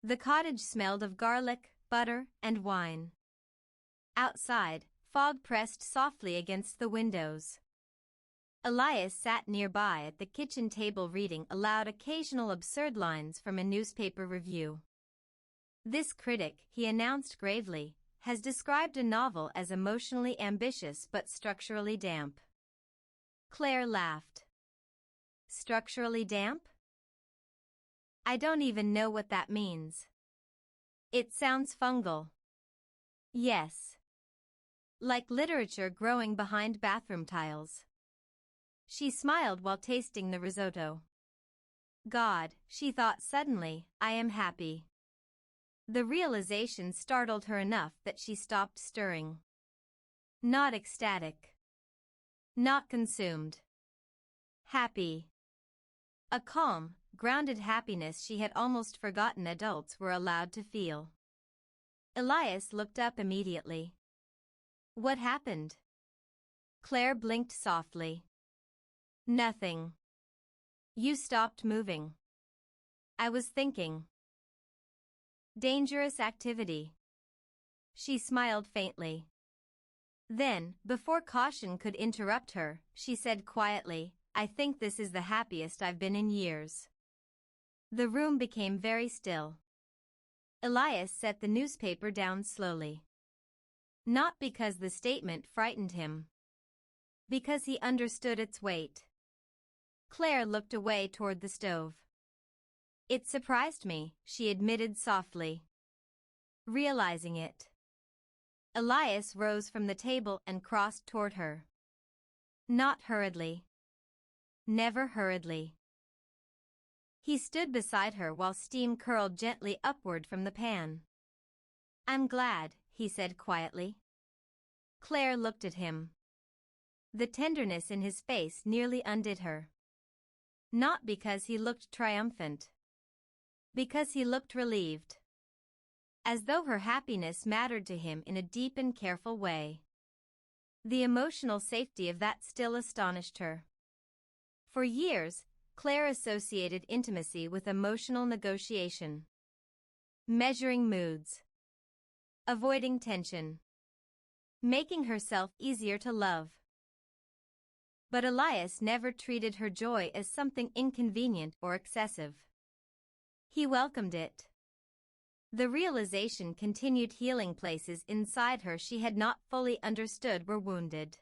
The cottage smelled of garlic, butter, and wine. Outside, fog pressed softly against the windows. Elias sat nearby at the kitchen table reading aloud occasional absurd lines from a newspaper review. "This critic," he announced gravely, "has described a novel as emotionally ambitious but structurally damp." Claire laughed. Structurally damp? I don't even know what that means. It sounds fungal. Yes. Like literature growing behind bathroom tiles. She smiled while tasting the risotto. God, she thought suddenly, I am happy. The realization startled her enough that she stopped stirring. Not ecstatic. Not consumed. Happy. A calm, grounded happiness she had almost forgotten adults were allowed to feel. Elias looked up immediately. What happened? Claire blinked softly. Nothing. You stopped moving. I was thinking. Dangerous activity. She smiled faintly. Then, before caution could interrupt her, she said quietly, I think this is the happiest I've been in years. The room became very still. Elias set the newspaper down slowly. Not because the statement frightened him. Because he understood its weight. Claire looked away toward the stove. It surprised me, she admitted softly. Realizing it. Elias rose from the table and crossed toward her. Not hurriedly. Never hurriedly. He stood beside her while steam curled gently upward from the pan. I'm glad, he said quietly. Claire looked at him. The tenderness in his face nearly undid her. Not because he looked triumphant. Because he looked relieved. As though her happiness mattered to him in a deep and careful way. The emotional safety of that still astonished her. For years, Claire associated intimacy with emotional negotiation. Measuring moods. Avoiding tension. Making herself easier to love. But Elias never treated her joy as something inconvenient or excessive. He welcomed it. The realization continued healing places inside her she had not fully understood were wounded.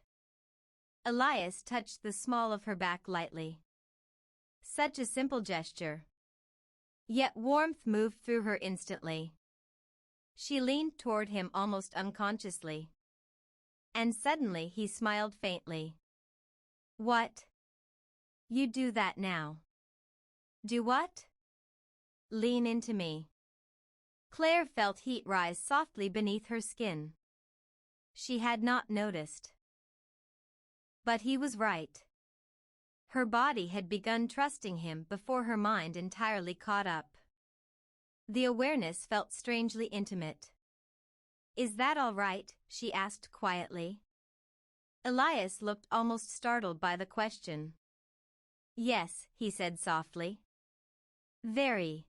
Elias touched the small of her back lightly. Such a simple gesture. Yet warmth moved through her instantly. She leaned toward him almost unconsciously. And suddenly he smiled faintly. What? You do that now. Do what? Lean into me. Claire felt heat rise softly beneath her skin. She had not noticed. But he was right. Her body had begun trusting him before her mind entirely caught up. The awareness felt strangely intimate. Is that all right? She asked quietly. Elias looked almost startled by the question. Yes, he said softly. Very.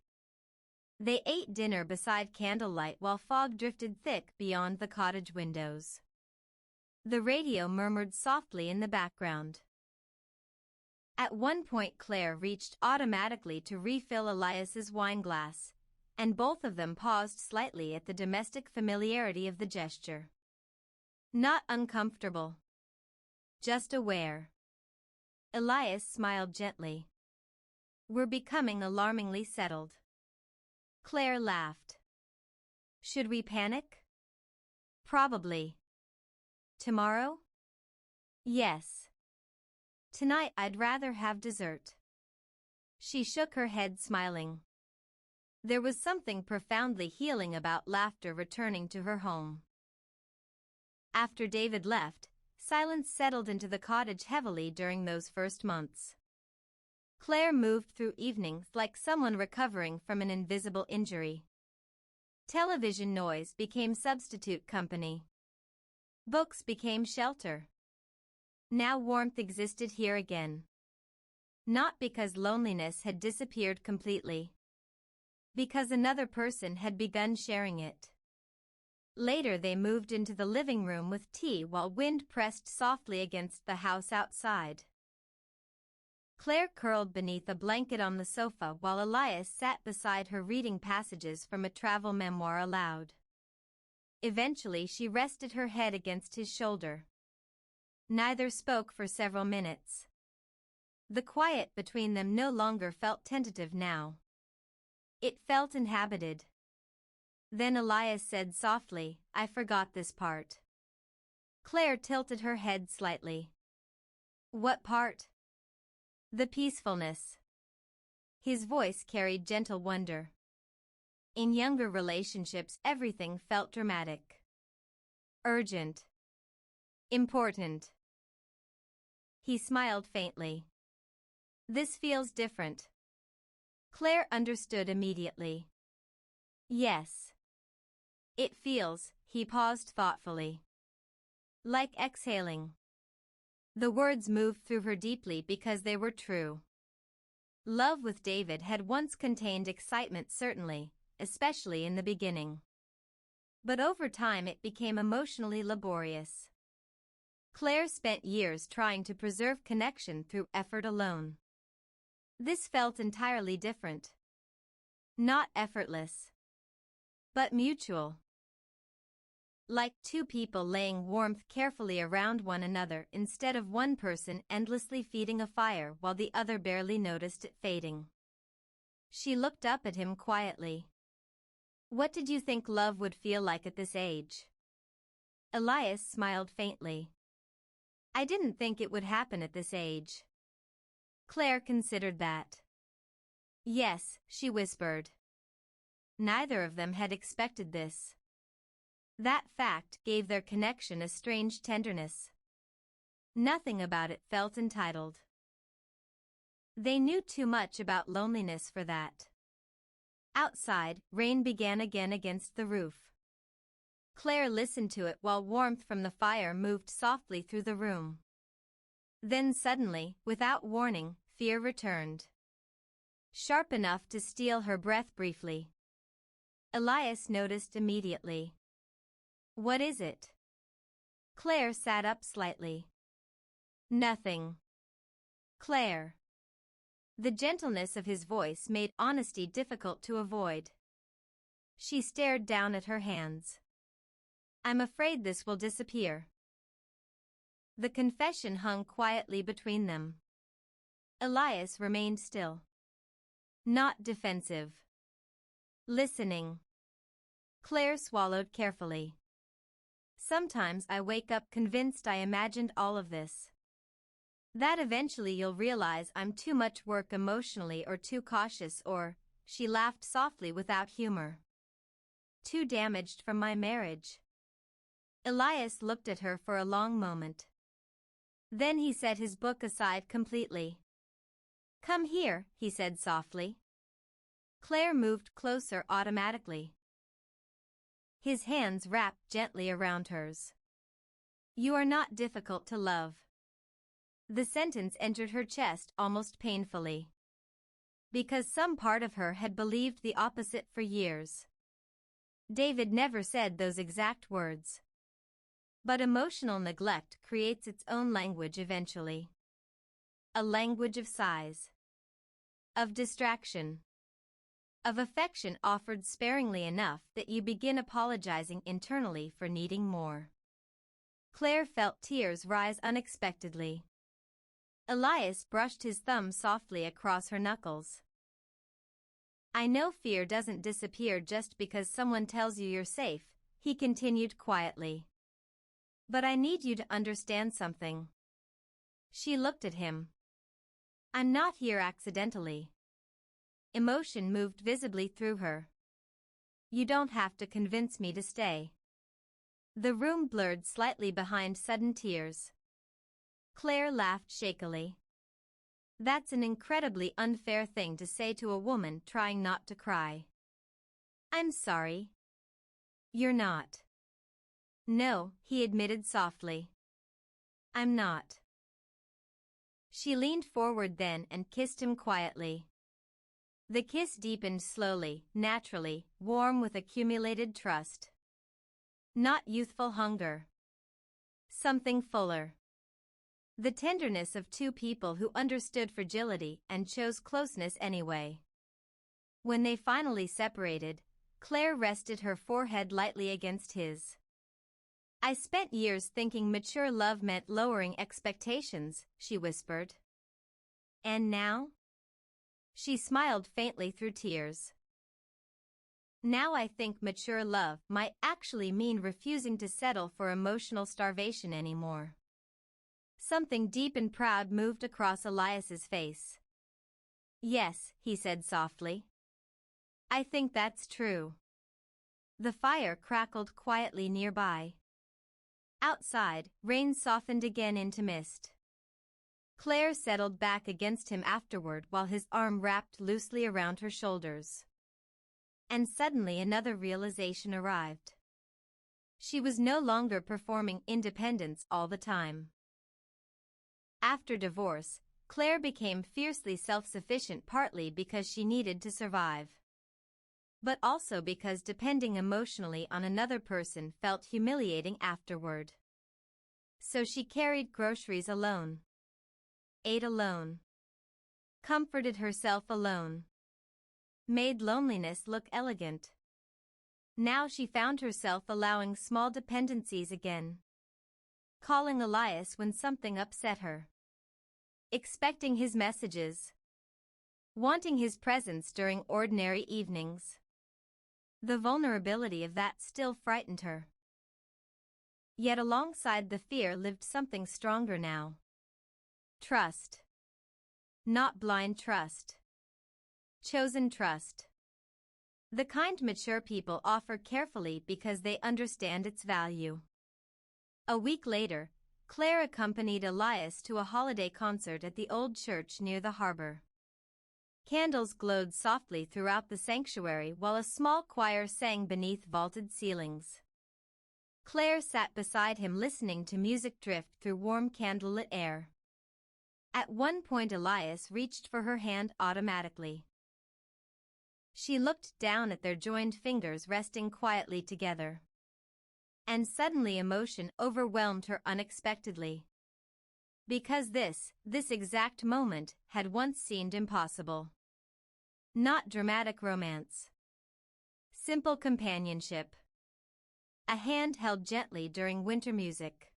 They ate dinner beside candlelight while fog drifted thick beyond the cottage windows. The radio murmured softly in the background. At one point Claire reached automatically to refill Elias's wineglass, and both of them paused slightly at the domestic familiarity of the gesture. Not uncomfortable. Just aware. Elias smiled gently. We're becoming alarmingly settled. Claire laughed. Should we panic? Probably. Tomorrow? Yes. Tonight I'd rather have dessert. She shook her head smiling. There was something profoundly healing about laughter returning to her home. After David left, silence settled into the cottage heavily during those first months. Claire moved through evenings like someone recovering from an invisible injury. Television noise became substitute company. Books became shelter. Now warmth existed here again. Not because loneliness had disappeared completely. Because another person had begun sharing it. Later they moved into the living room with tea while wind pressed softly against the house outside. Claire curled beneath a blanket on the sofa while Elias sat beside her reading passages from a travel memoir aloud. Eventually she rested her head against his shoulder. Neither spoke for several minutes. The quiet between them no longer felt tentative now. It felt inhabited. Then Elias said softly, I forgot this part. Claire tilted her head slightly. What part? The peacefulness. His voice carried gentle wonder. In younger relationships everything felt dramatic. Urgent. Important. He smiled faintly. This feels different. Claire understood immediately. Yes. It feels, he paused thoughtfully. Like exhaling. The words moved through her deeply because they were true. Love with David had once contained excitement certainly, especially in the beginning. But over time it became emotionally laborious. Claire spent years trying to preserve connection through effort alone. This felt entirely different. Not effortless, but mutual. Like two people laying warmth carefully around one another instead of one person endlessly feeding a fire while the other barely noticed it fading. She looked up at him quietly. What did you think love would feel like at this age? Elias smiled faintly. I didn't think it would happen at this age. Claire considered that. Yes, she whispered. Neither of them had expected this. That fact gave their connection a strange tenderness. Nothing about it felt entitled. They knew too much about loneliness for that. Outside, rain began again against the roof. Claire listened to it while warmth from the fire moved softly through the room. Then suddenly, without warning, fear returned. Sharp enough to steal her breath briefly. Elias noticed immediately. What is it? Claire sat up slightly. Nothing. Claire. The gentleness of his voice made honesty difficult to avoid. She stared down at her hands. I'm afraid this will disappear. The confession hung quietly between them. Elias remained still. Not defensive. Listening. Claire swallowed carefully. Sometimes I wake up convinced I imagined all of this. That eventually you'll realize I'm too much work emotionally or too cautious or, she laughed softly without humor. Too damaged from my marriage. Elias looked at her for a long moment. Then he set his book aside completely. Come here, he said softly. Claire moved closer automatically. His hands wrapped gently around hers. You are not difficult to love. The sentence entered her chest almost painfully. Because some part of her had believed the opposite for years. David never said those exact words. But emotional neglect creates its own language eventually. A language of sighs. Of distraction. Of affection offered sparingly enough that you begin apologizing internally for needing more. Claire felt tears rise unexpectedly. Elias brushed his thumb softly across her knuckles. I know fear doesn't disappear just because someone tells you you're safe, he continued quietly. But I need you to understand something. She looked at him. I'm not here accidentally. Emotion moved visibly through her. You don't have to convince me to stay. The room blurred slightly behind sudden tears. Claire laughed shakily. That's an incredibly unfair thing to say to a woman trying not to cry. I'm sorry. You're not. No, he admitted softly. I'm not. She leaned forward then and kissed him quietly. The kiss deepened slowly, naturally, warm with accumulated trust. Not youthful hunger. Something fuller. The tenderness of two people who understood fragility and chose closeness anyway. When they finally separated, Claire rested her forehead lightly against his. I spent years thinking mature love meant lowering expectations, she whispered. And now? She smiled faintly through tears. Now I think mature love might actually mean refusing to settle for emotional starvation anymore. Something deep and proud moved across Elias's face. Yes, he said softly. I think that's true. The fire crackled quietly nearby. Outside, rain softened again into mist. Claire settled back against him afterward while his arm wrapped loosely around her shoulders. And suddenly another realization arrived. She was no longer performing independence all the time. After divorce, Claire became fiercely self-sufficient partly because she needed to survive. But also because depending emotionally on another person felt humiliating afterward. So she carried groceries alone. Ate alone. Comforted herself alone. made loneliness look elegant. Now she found herself allowing small dependencies again. Calling Elias when something upset her. Expecting his messages. Wanting his presence during ordinary evenings. The vulnerability of that still frightened her. Yet alongside the fear lived something stronger now. Trust. Not blind trust. Chosen trust. The kind mature people offer carefully because they understand its value. A week later, Claire accompanied Elias to a holiday concert at the old church near the harbor. Candles glowed softly throughout the sanctuary while a small choir sang beneath vaulted ceilings. Claire sat beside him listening to music drift through warm candlelit air. At one point Elias reached for her hand automatically. She looked down at their joined fingers resting quietly together. And suddenly emotion overwhelmed her unexpectedly. Because this exact moment had once seemed impossible. Not dramatic romance. Simple companionship. A hand held gently during winter music.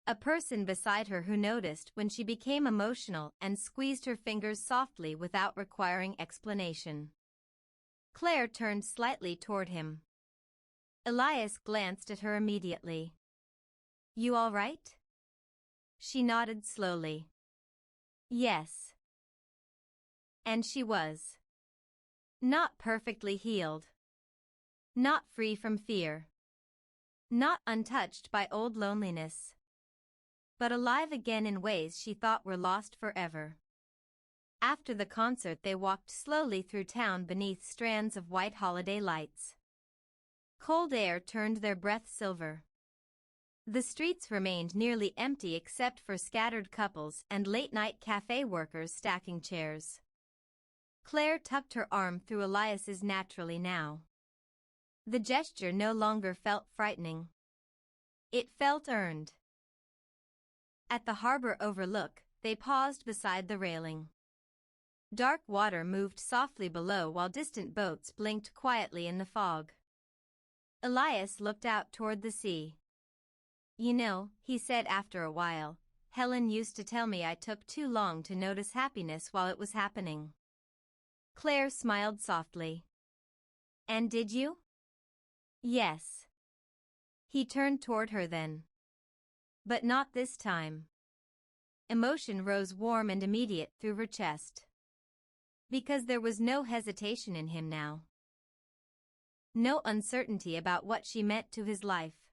A person beside her who noticed when she became emotional and squeezed her fingers softly without requiring explanation. Claire turned slightly toward him. Elias glanced at her immediately. "You all right?" She nodded slowly. "Yes." And she was. Not perfectly healed. Not free from fear. Not untouched by old loneliness. But alive again in ways she thought were lost forever. After the concert they walked slowly through town beneath strands of white holiday lights. Cold air turned their breath silver. The streets remained nearly empty except for scattered couples and late-night cafe workers stacking chairs. Claire tucked her arm through Elias's naturally now. The gesture no longer felt frightening. It felt earned. At the harbor overlook, they paused beside the railing. Dark water moved softly below while distant boats blinked quietly in the fog. Elias looked out toward the sea. "You know," he said after a while, "Helen used to tell me I took too long to notice happiness while it was happening." Claire smiled softly. "And did you?" "Yes." He turned toward her then. But not this time. Emotion rose warm and immediate through her chest. Because there was no hesitation in him now. No uncertainty about what she meant to his life.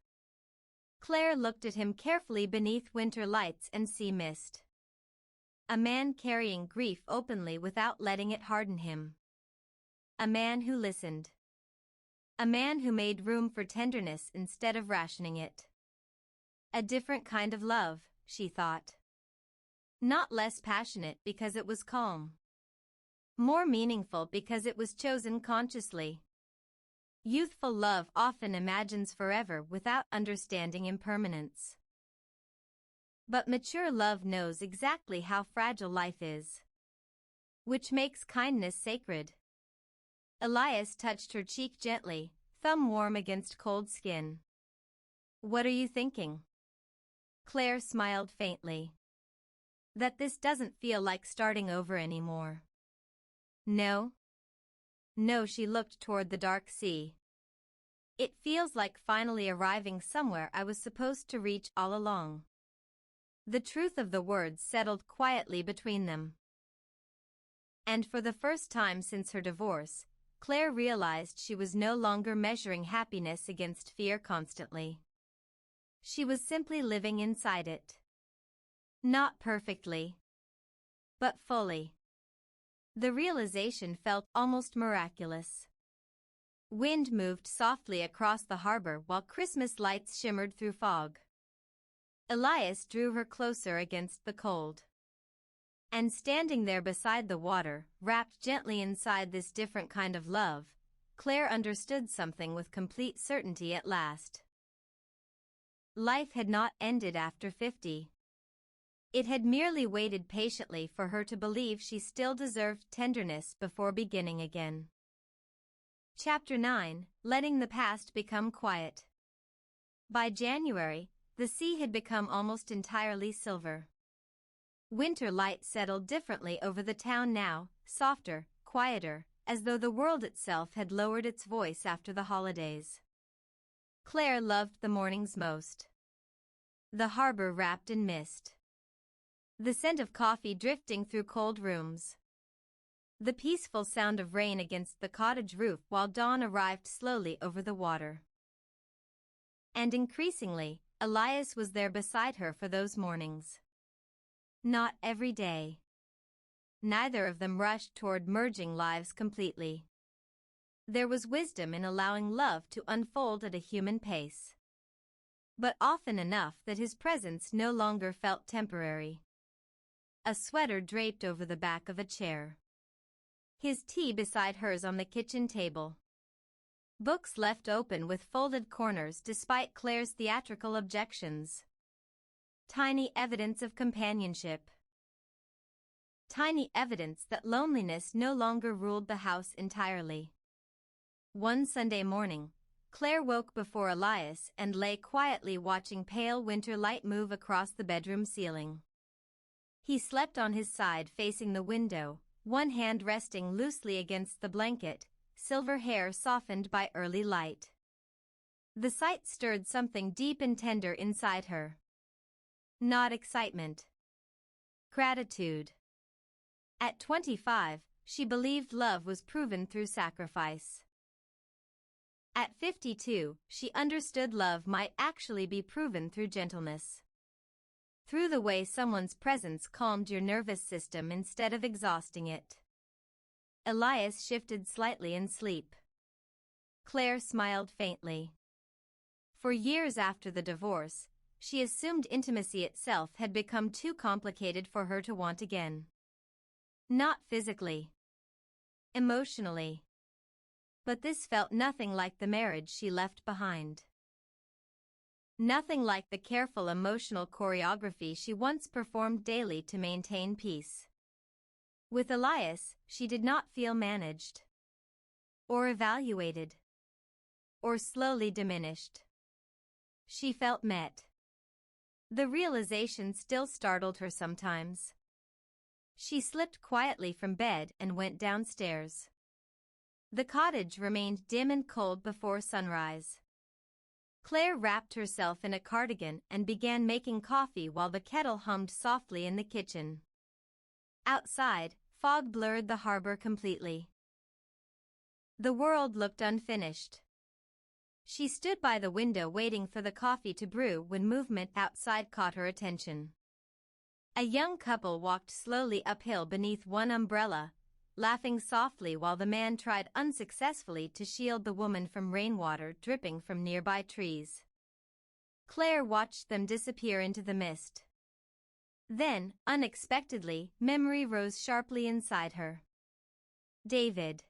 Claire looked at him carefully beneath winter lights and sea mist. A man carrying grief openly without letting it harden him. A man who listened. A man who made room for tenderness instead of rationing it. A different kind of love, she thought. Not less passionate because it was calm. More meaningful because it was chosen consciously. Youthful love often imagines forever without understanding impermanence. But mature love knows exactly how fragile life is. Which makes kindness sacred. Elias touched her cheek gently, thumb warm against cold skin. "What are you thinking?" Claire smiled faintly. "That this doesn't feel like starting over anymore." "No?" "No," she looked toward the dark sea. "It feels like finally arriving somewhere I was supposed to reach all along." The truth of the words settled quietly between them. And for the first time since her divorce, Claire realized she was no longer measuring happiness against fear constantly. She was simply living inside it. Not perfectly, but fully. The realization felt almost miraculous. Wind moved softly across the harbor while Christmas lights shimmered through fog. Elias drew her closer against the cold. And standing there beside the water, wrapped gently inside this different kind of love, Claire understood something with complete certainty at last. Life had not ended after 50. It had merely waited patiently for her to believe she still deserved tenderness before beginning again. Chapter 9, Letting the Past Become Quiet. By January, the sea had become almost entirely silver. Winter light settled differently over the town now, softer, quieter, as though the world itself had lowered its voice after the holidays. Claire loved the mornings most. The harbor wrapped in mist. The scent of coffee drifting through cold rooms. The peaceful sound of rain against the cottage roof while dawn arrived slowly over the water. And increasingly, Elias was there beside her for those mornings. Not every day. Neither of them rushed toward merging lives completely. There was wisdom in allowing love to unfold at a human pace. But often enough that his presence no longer felt temporary. A sweater draped over the back of a chair. His tea beside hers on the kitchen table. Books left open with folded corners despite Claire's theatrical objections. Tiny evidence of companionship. Tiny evidence that loneliness no longer ruled the house entirely. One Sunday morning, Claire woke before Elias and lay quietly watching pale winter light move across the bedroom ceiling. He slept on his side facing the window, one hand resting loosely against the blanket, silver hair softened by early light. The sight stirred something deep and tender inside her. Not excitement. Gratitude. At 25, she believed love was proven through sacrifice. At 52, she understood love might actually be proven through gentleness. Through the way someone's presence calmed your nervous system instead of exhausting it. Elias shifted slightly in sleep. Claire smiled faintly. For years after the divorce, she assumed intimacy itself had become too complicated for her to want again. Not physically. Emotionally. But this felt nothing like the marriage she left behind. Nothing like the careful emotional choreography she once performed daily to maintain peace. With Elias, she did not feel managed. Or evaluated. Or slowly diminished. She felt met. The realization still startled her sometimes. She slipped quietly from bed and went downstairs. The cottage remained dim and cold before sunrise. Claire wrapped herself in a cardigan and began making coffee while the kettle hummed softly in the kitchen. Outside, fog blurred the harbor completely. The world looked unfinished. She stood by the window waiting for the coffee to brew when movement outside caught her attention. A young couple walked slowly uphill beneath one umbrella, laughing softly while the man tried unsuccessfully to shield the woman from rainwater dripping from nearby trees. Claire watched them disappear into the mist. Then, unexpectedly, memory rose sharply inside her. David.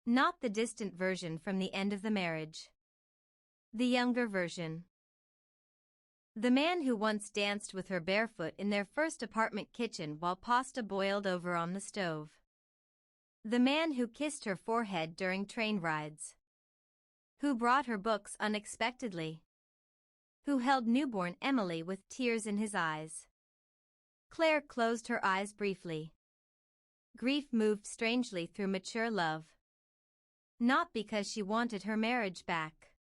Not the distant version from the end of the marriage. The younger version. The man who once danced with her barefoot in their first apartment kitchen while pasta boiled over on the stove. The man who kissed her forehead during train rides. Who brought her books unexpectedly. Who held newborn Emily with tears in his eyes. Claire closed her eyes briefly. Grief moved strangely through mature love. Not because she wanted her marriage back.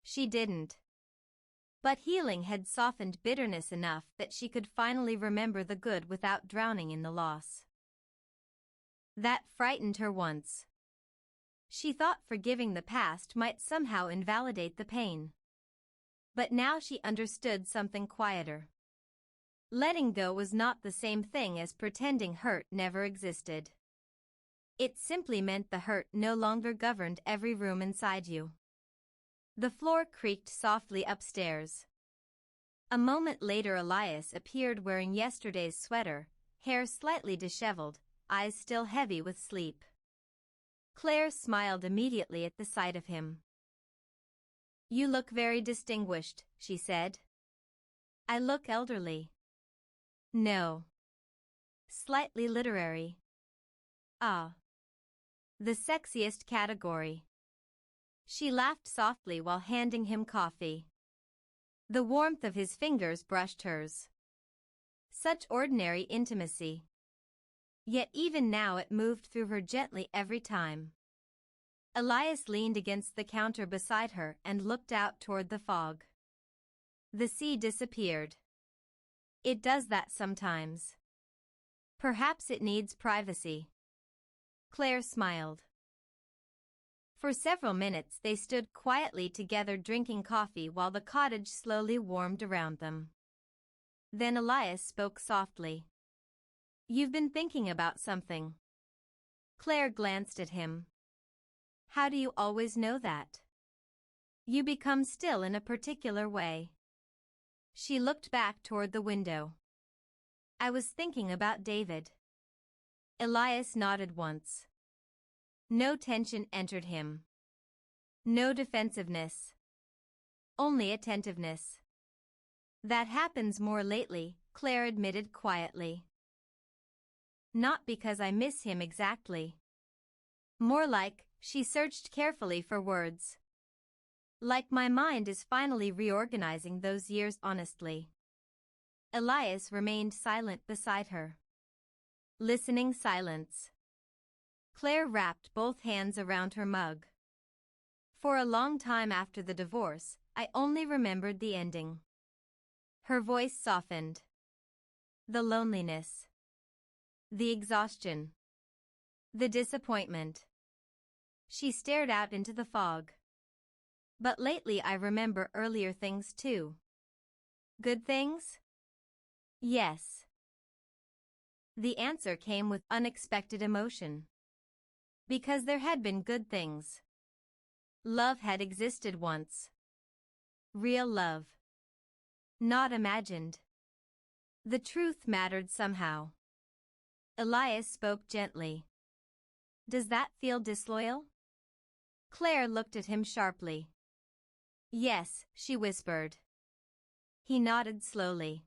She didn't. But healing had softened bitterness enough that she could finally remember the good without drowning in the loss. That frightened her once. She thought forgiving the past might somehow invalidate the pain. But now she understood something quieter. Letting go was not the same thing as pretending hurt never existed. It simply meant the hurt no longer governed every room inside you. The floor creaked softly upstairs. A moment later Elias appeared wearing yesterday's sweater, hair slightly disheveled, eyes still heavy with sleep. Claire smiled immediately at the sight of him. "You look very distinguished," she said. "I look elderly." No. Slightly literary. Ah. The sexiest category. She laughed softly while handing him coffee. The warmth of his fingers brushed hers. Such ordinary intimacy. Yet even now it moved through her gently every time. Elias leaned against the counter beside her and looked out toward the fog. The sea disappeared. It does that sometimes. Perhaps it needs privacy. Claire smiled. For several minutes they stood quietly together drinking coffee while the cottage slowly warmed around them. Then Elias spoke softly. "You've been thinking about something." Claire glanced at him. "How do you always know that? You become still in a particular way." She looked back toward the window. "I was thinking about David." Elias nodded once. No tension entered him. No defensiveness. Only attentiveness. "That happens more lately," Claire admitted quietly. "Not because I miss him exactly. More like," she searched carefully for words. "Like my mind is finally reorganizing those years honestly." Elias remained silent beside her. Listening silence. Claire wrapped both hands around her mug. "For a long time after the divorce, I only remembered the ending." Her voice softened. The loneliness. The exhaustion. The disappointment. She stared out into the fog. "But lately I remember earlier things too." "Good things?" "Yes." The answer came with unexpected emotion. Because there had been good things. Love had existed once. Real love. Not imagined. The truth mattered somehow. Elias spoke gently. "Does that feel disloyal?" Claire looked at him sharply. "Yes," she whispered. He nodded slowly.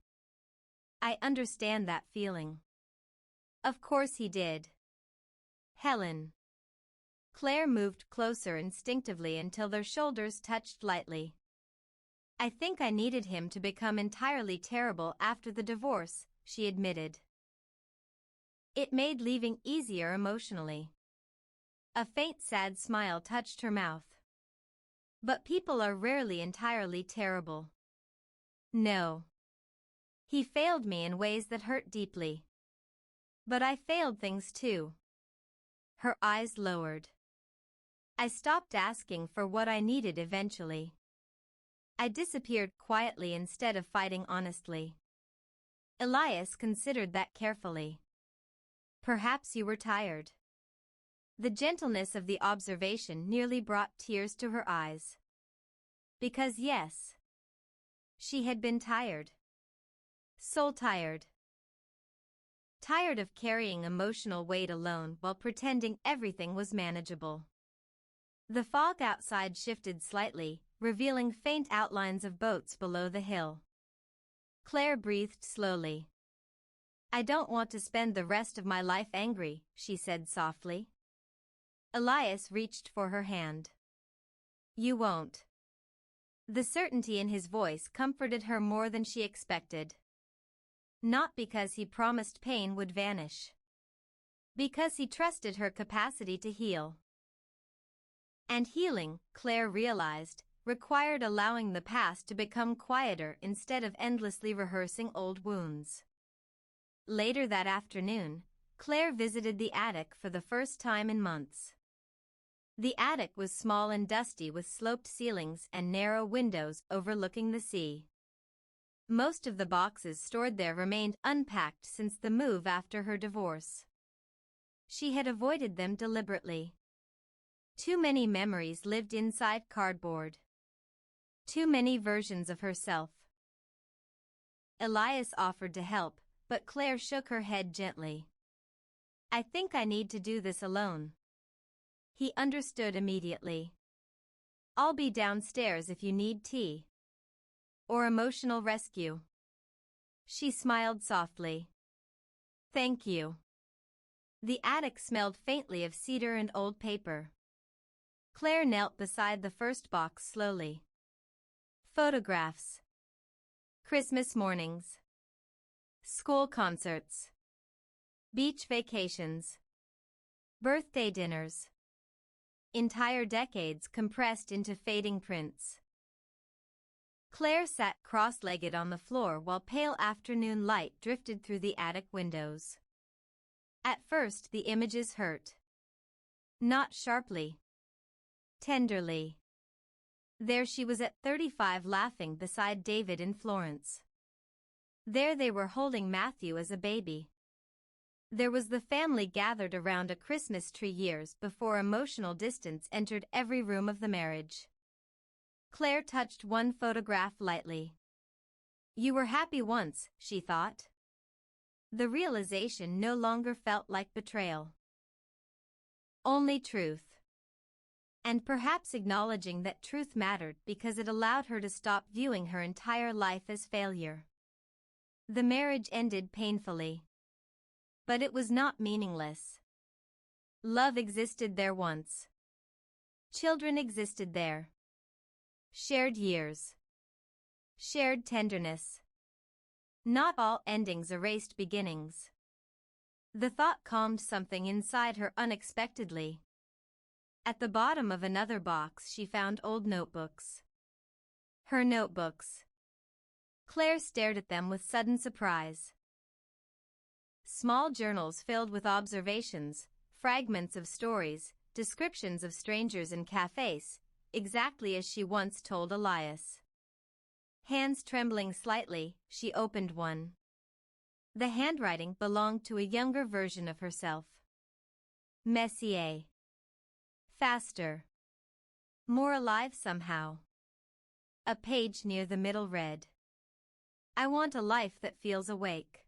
"I understand that feeling." Of course he did. "Helen." Claire moved closer instinctively until their shoulders touched lightly. "I think I needed him to become entirely terrible after the divorce," she admitted. It made leaving easier emotionally. A faint sad smile touched her mouth. "But people are rarely entirely terrible." "No. He failed me in ways that hurt deeply. But I failed things too." Her eyes lowered. "I stopped asking for what I needed eventually. I disappeared quietly instead of fighting honestly." Elias considered that carefully. "Perhaps you were tired." The gentleness of the observation nearly brought tears to her eyes. Because yes. She had been tired. Soul tired. Tired of carrying emotional weight alone while pretending everything was manageable. The fog outside shifted slightly, revealing faint outlines of boats below the hill. Claire breathed slowly. "I don't want to spend the rest of my life angry," she said softly. Elias reached for her hand. "You won't." The certainty in his voice comforted her more than she expected. Not because he promised pain would vanish. Because he trusted her capacity to heal. And healing, Claire realized, required allowing the past to become quieter instead of endlessly rehearsing old wounds. Later that afternoon, Claire visited the attic for the first time in months. The attic was small and dusty with sloped ceilings and narrow windows overlooking the sea. Most of the boxes stored there remained unpacked since the move after her divorce. She had avoided them deliberately. Too many memories lived inside cardboard. Too many versions of herself. Elias offered to help, but Claire shook her head gently. "I think I need to do this alone." He understood immediately. "I'll be downstairs if you need tea. Or emotional rescue." She smiled softly. Thank you. The attic smelled faintly of cedar and old paper. Claire knelt beside the first box slowly. Photographs. Christmas mornings. School concerts. Beach vacations. Birthday dinners. Entire decades compressed into fading prints. Claire sat cross-legged on the floor while pale afternoon light drifted through the attic windows. At first the images hurt. Not sharply. Tenderly. There she was at 35 laughing beside David in Florence. There they were holding Matthew as a baby. There was the family gathered around a Christmas tree years before emotional distance entered every room of the marriage. Claire touched one photograph lightly. You were happy once, she thought. The realization no longer felt like betrayal. Only truth. And perhaps acknowledging that truth mattered because it allowed her to stop viewing her entire life as failure. The marriage ended painfully. But it was not meaningless. Love existed there once. Children existed there. Shared years. Shared tenderness. Not all endings erased beginnings. The thought calmed something inside her unexpectedly. At the bottom of another box she found old notebooks. Her notebooks. Claire stared at them with sudden surprise. Small journals filled with observations, fragments of stories, descriptions of strangers in cafes, exactly as she once told Elias. Hands trembling slightly, she opened one. The handwriting belonged to a younger version of herself. Messier. Faster. More alive somehow. A page near the middle read. I want a life that feels awake.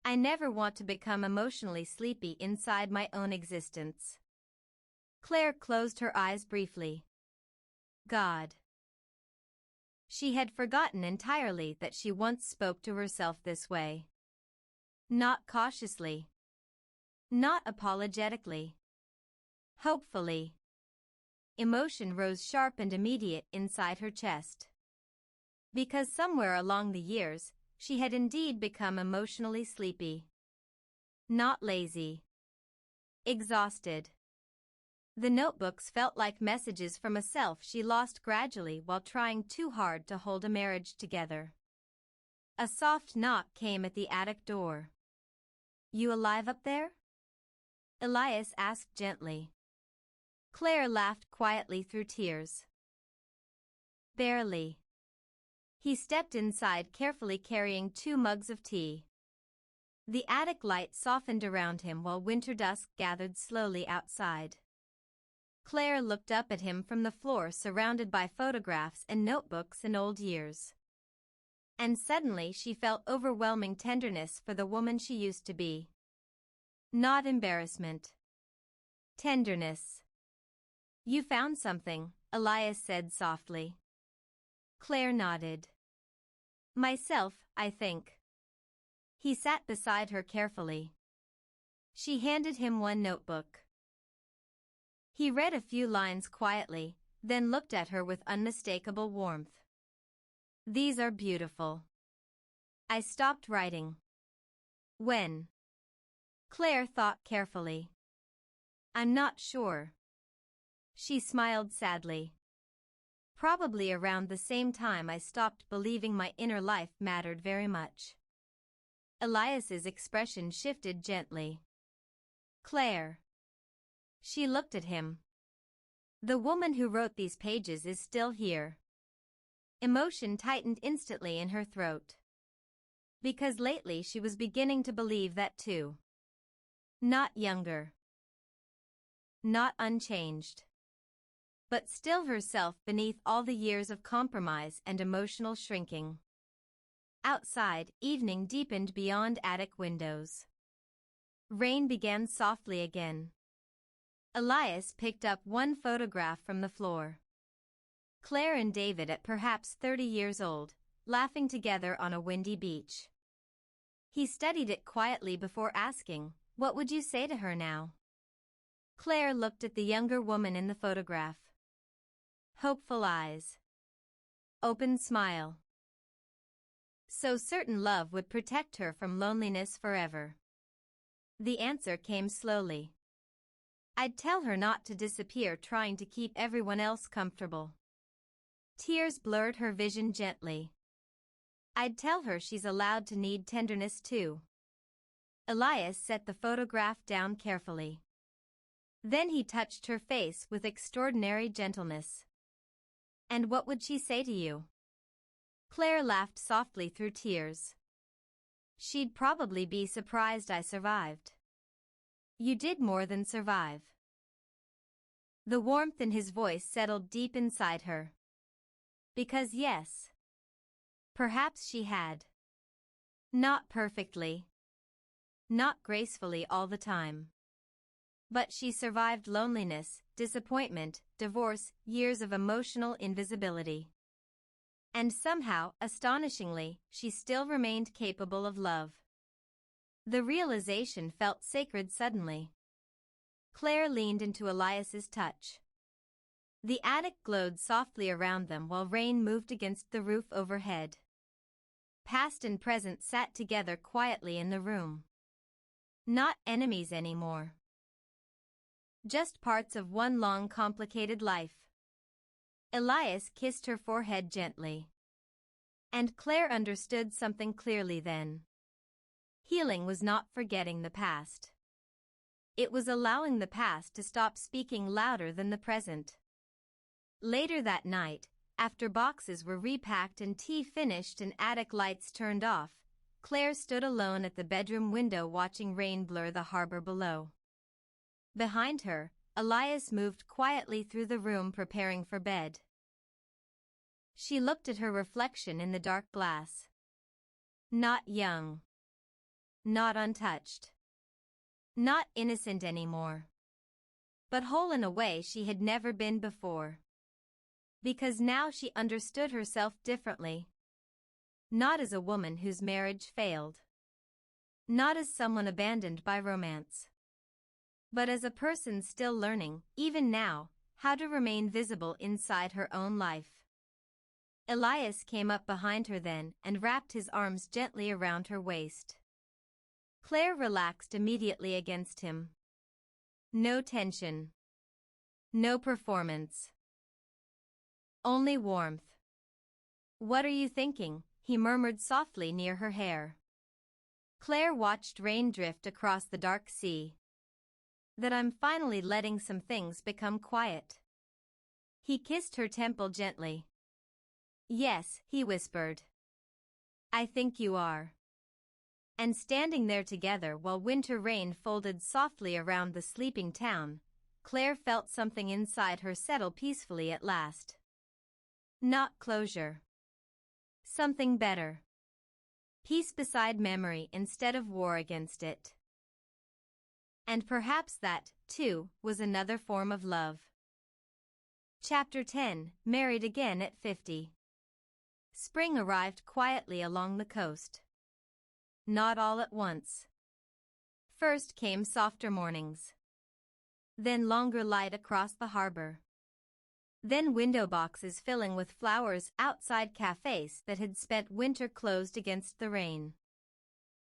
I never want to become emotionally sleepy inside my own existence. Claire closed her eyes briefly. God. She had forgotten entirely that she once spoke to herself this way. Not cautiously. Not apologetically. Hopefully. Emotion rose sharp and immediate inside her chest. Because somewhere along the years, she had indeed become emotionally sleepy. Not lazy. Exhausted. The notebooks felt like messages from a self she lost gradually while trying too hard to hold a marriage together. A soft knock came at the attic door. You alive up there? Elias asked gently. Claire laughed quietly through tears. Barely. He stepped inside carefully carrying 2 mugs of tea. The attic light softened around him while winter dusk gathered slowly outside. Claire looked up at him from the floor surrounded by photographs and notebooks and old years. And suddenly she felt overwhelming tenderness for the woman she used to be. Not embarrassment. Tenderness. You found something, Elias said softly. Claire nodded. Myself, I think. He sat beside her carefully. She handed him one notebook. He read a few lines quietly, then looked at her with unmistakable warmth. These are beautiful. I stopped writing. When? Claire thought carefully. I'm not sure. She smiled sadly. Probably around the same time I stopped believing my inner life mattered very much. Elias's expression shifted gently. Claire. She looked at him. The woman who wrote these pages is still here. Emotion tightened instantly in her throat. Because lately she was beginning to believe that too. Not younger. Not unchanged. But still herself beneath all the years of compromise and emotional shrinking. Outside, evening deepened beyond attic windows. Rain began softly again. Elias picked up one photograph from the floor. Claire and David at perhaps 30 years old, laughing together on a windy beach. He studied it quietly before asking, "What would you say to her now?" Claire looked at the younger woman in the photograph. Hopeful eyes. Open smile. So certain love would protect her from loneliness forever. The answer came slowly. "I'd tell her not to disappear trying to keep everyone else comfortable." Tears blurred her vision gently. "I'd tell her she's allowed to need tenderness too." Elias set the photograph down carefully. Then he touched her face with extraordinary gentleness. "And what would she say to you?" Claire laughed softly through tears. "She'd probably be surprised I survived." "You did more than survive." The warmth in his voice settled deep inside her. Because yes, perhaps she had. Not perfectly. Not gracefully all the time. But she survived loneliness, disappointment, divorce, years of emotional invisibility. And somehow, astonishingly, she still remained capable of love. The realization felt sacred suddenly. Claire leaned into Elias's touch. The attic glowed softly around them while rain moved against the roof overhead. Past and present sat together quietly in the room. Not enemies anymore. Just parts of one long complicated life. Elias kissed her forehead gently. And Claire understood something clearly then. Healing was not forgetting the past. It was allowing the past to stop speaking louder than the present. Later that night, after boxes were repacked and tea finished and attic lights turned off, Claire stood alone at the bedroom window watching rain blur the harbor below. Behind her, Elias moved quietly through the room preparing for bed. She looked at her reflection in the dark glass. Not young. Not untouched. Not innocent anymore. But whole in a way she had never been before. Because now she understood herself differently. Not as a woman whose marriage failed. Not as someone abandoned by romance. But as a person still learning, even now, how to remain visible inside her own life. Elias came up behind her then and wrapped his arms gently around her waist. Claire relaxed immediately against him. No tension. No performance. Only warmth. "What are you thinking?" he murmured softly near her hair. Claire watched rain drift across the dark sea. "That I'm finally letting some things become quiet." He kissed her temple gently. "Yes," he whispered. "I think you are." And standing there together while winter rain folded softly around the sleeping town, Claire felt something inside her settle peacefully at last. Not closure. Something better. Peace beside memory instead of war against it. And perhaps that, too, was another form of love. Chapter 10, Married Again at 50. Spring arrived quietly along the coast. Not all at once. First came softer mornings. Then longer light across the harbor. Then window boxes filling with flowers outside cafes that had spent winter closed against the rain.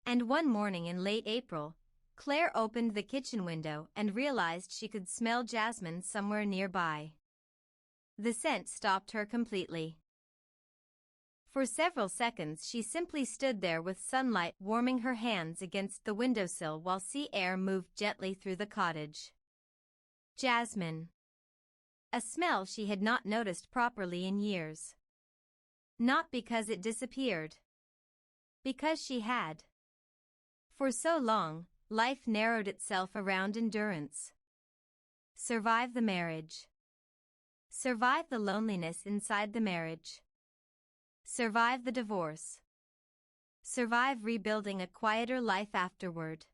And one morning in late April, Claire opened the kitchen window and realized she could smell jasmine somewhere nearby. The scent stopped her completely. For several seconds she simply stood there with sunlight warming her hands against the windowsill while sea air moved gently through the cottage. Jasmine. A smell she had not noticed properly in years. Not because it disappeared. Because she had. For so long, life narrowed itself around endurance. Survive the marriage. Survive the loneliness inside the marriage. Survive the divorce. Survive rebuilding a quieter life afterward.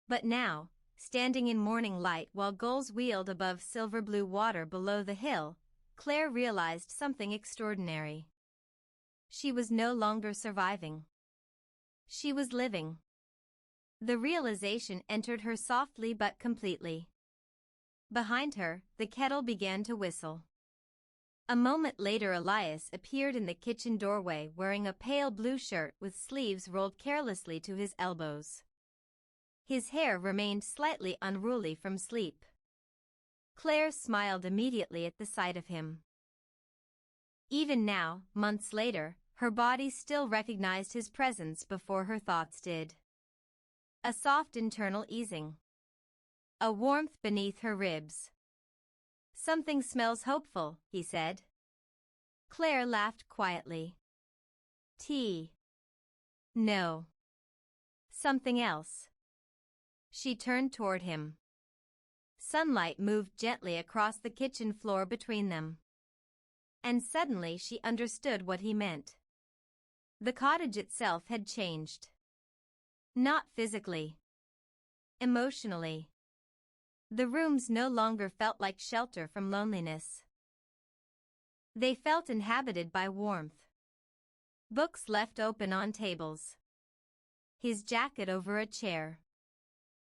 But now, standing in morning light while gulls wheeled above silver-blue water below the hill, Claire realized something extraordinary. She was no longer surviving. She was living. The realization entered her softly but completely. Behind her, the kettle began to whistle. A moment later Elias appeared in the kitchen doorway wearing a pale blue shirt with sleeves rolled carelessly to his elbows. His hair remained slightly unruly from sleep. Claire smiled immediately at the sight of him. Even now, months later, her body still recognized his presence before her thoughts did. A soft internal easing. A warmth beneath her ribs. "Something smells hopeful," he said. Claire laughed quietly. "Tea." "No. Something else." She turned toward him. Sunlight moved gently across the kitchen floor between them. And suddenly she understood what he meant. The cottage itself had changed. Not physically. Emotionally. The rooms no longer felt like shelter from loneliness. They felt inhabited by warmth. Books left open on tables. His jacket over a chair.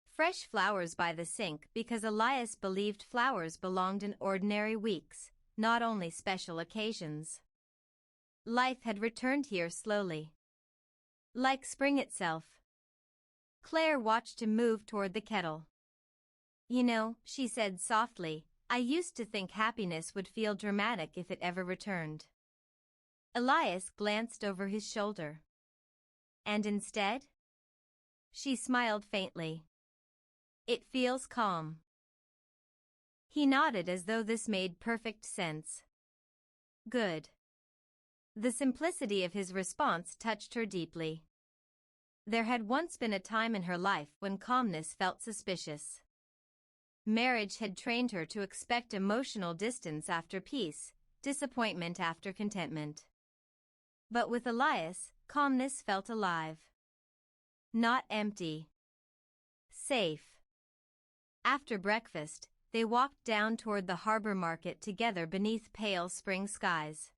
Fresh flowers by the sink because Elias believed flowers belonged in ordinary weeks, not only special occasions. Life had returned here slowly. Like spring itself. Claire watched him move toward the kettle. "You know," she said softly, "I used to think happiness would feel dramatic if it ever returned." Elias glanced over his shoulder. "And instead?" She smiled faintly. "It feels calm." He nodded as though this made perfect sense. "Good." The simplicity of his response touched her deeply. There had once been a time in her life when calmness felt suspicious. Marriage had trained her to expect emotional distance after peace, disappointment after contentment. But with Elias, calmness felt alive. Not empty. Safe. After breakfast, they walked down toward the harbor market together beneath pale spring skies.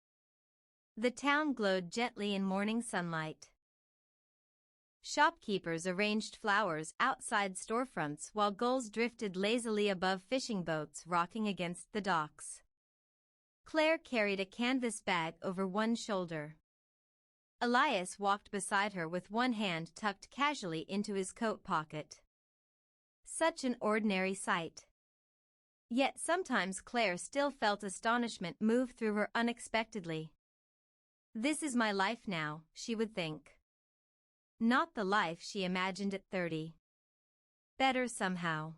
The town glowed gently in morning sunlight. Shopkeepers arranged flowers outside storefronts while gulls drifted lazily above fishing boats rocking against the docks. Claire carried a canvas bag over one shoulder. Elias walked beside her with one hand tucked casually into his coat pocket. Such an ordinary sight. Yet sometimes Claire still felt astonishment move through her unexpectedly. "This is my life now," she would think. Not the life she imagined at 30. Better somehow.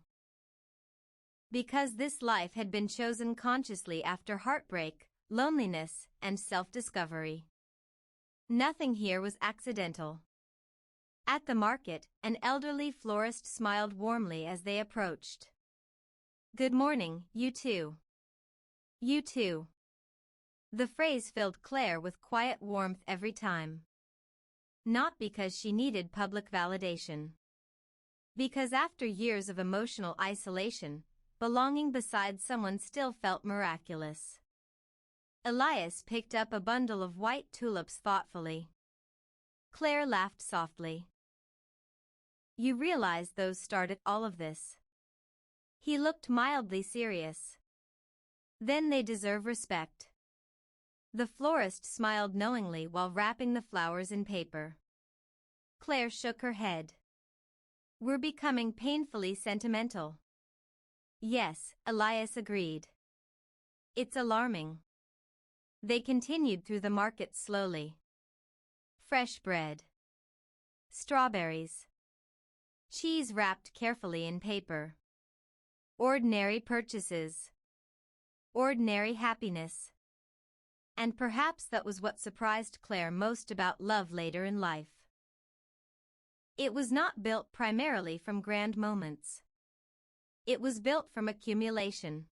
Because this life had been chosen consciously after heartbreak, loneliness, and self-discovery. Nothing here was accidental. At the market, an elderly florist smiled warmly as they approached. "Good morning, you two." "You too." The phrase filled Claire with quiet warmth every time. Not because she needed public validation. Because after years of emotional isolation, belonging beside someone still felt miraculous. Elias picked up a bundle of white tulips thoughtfully. Claire laughed softly. "You realize those started all of this?" He looked mildly serious. "Then they deserve respect." The florist smiled knowingly while wrapping the flowers in paper. Claire shook her head. "We're becoming painfully sentimental." "Yes," Elias agreed. "It's alarming." They continued through the market slowly. Fresh bread. Strawberries. Cheese wrapped carefully in paper. Ordinary purchases. Ordinary happiness. And perhaps that was what surprised Claire most about love later in life. It was not built primarily from grand moments. It was built from accumulation.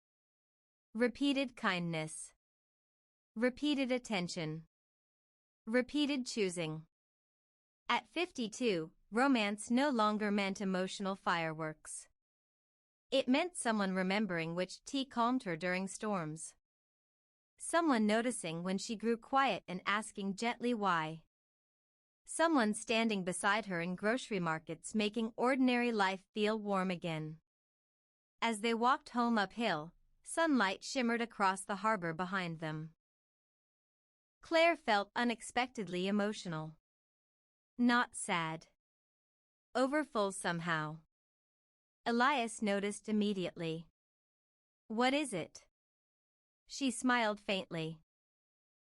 Repeated kindness. Repeated attention. Repeated choosing. At 52, romance no longer meant emotional fireworks. It meant someone remembering which tea calmed her during storms. Someone noticing when she grew quiet and asking gently why. Someone standing beside her in grocery markets, making ordinary life feel warm again. As they walked home uphill, sunlight shimmered across the harbor behind them. Claire felt unexpectedly emotional. Not sad. Overfull somehow. Elias noticed immediately. "What is it?" She smiled faintly.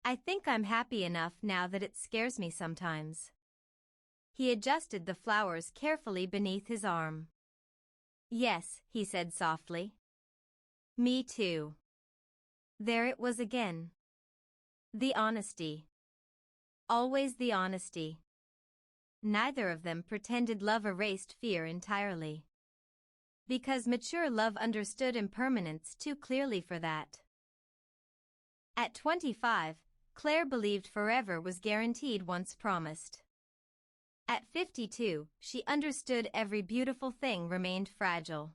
"I think I'm happy enough now that it scares me sometimes." He adjusted the flowers carefully beneath his arm. "Yes," he said softly. "Me too." There it was again. The honesty. Always the honesty. Neither of them pretended love erased fear entirely. Because mature love understood impermanence too clearly for that. At 25, Claire believed forever was guaranteed once promised. At 52, she understood every beautiful thing remained fragile.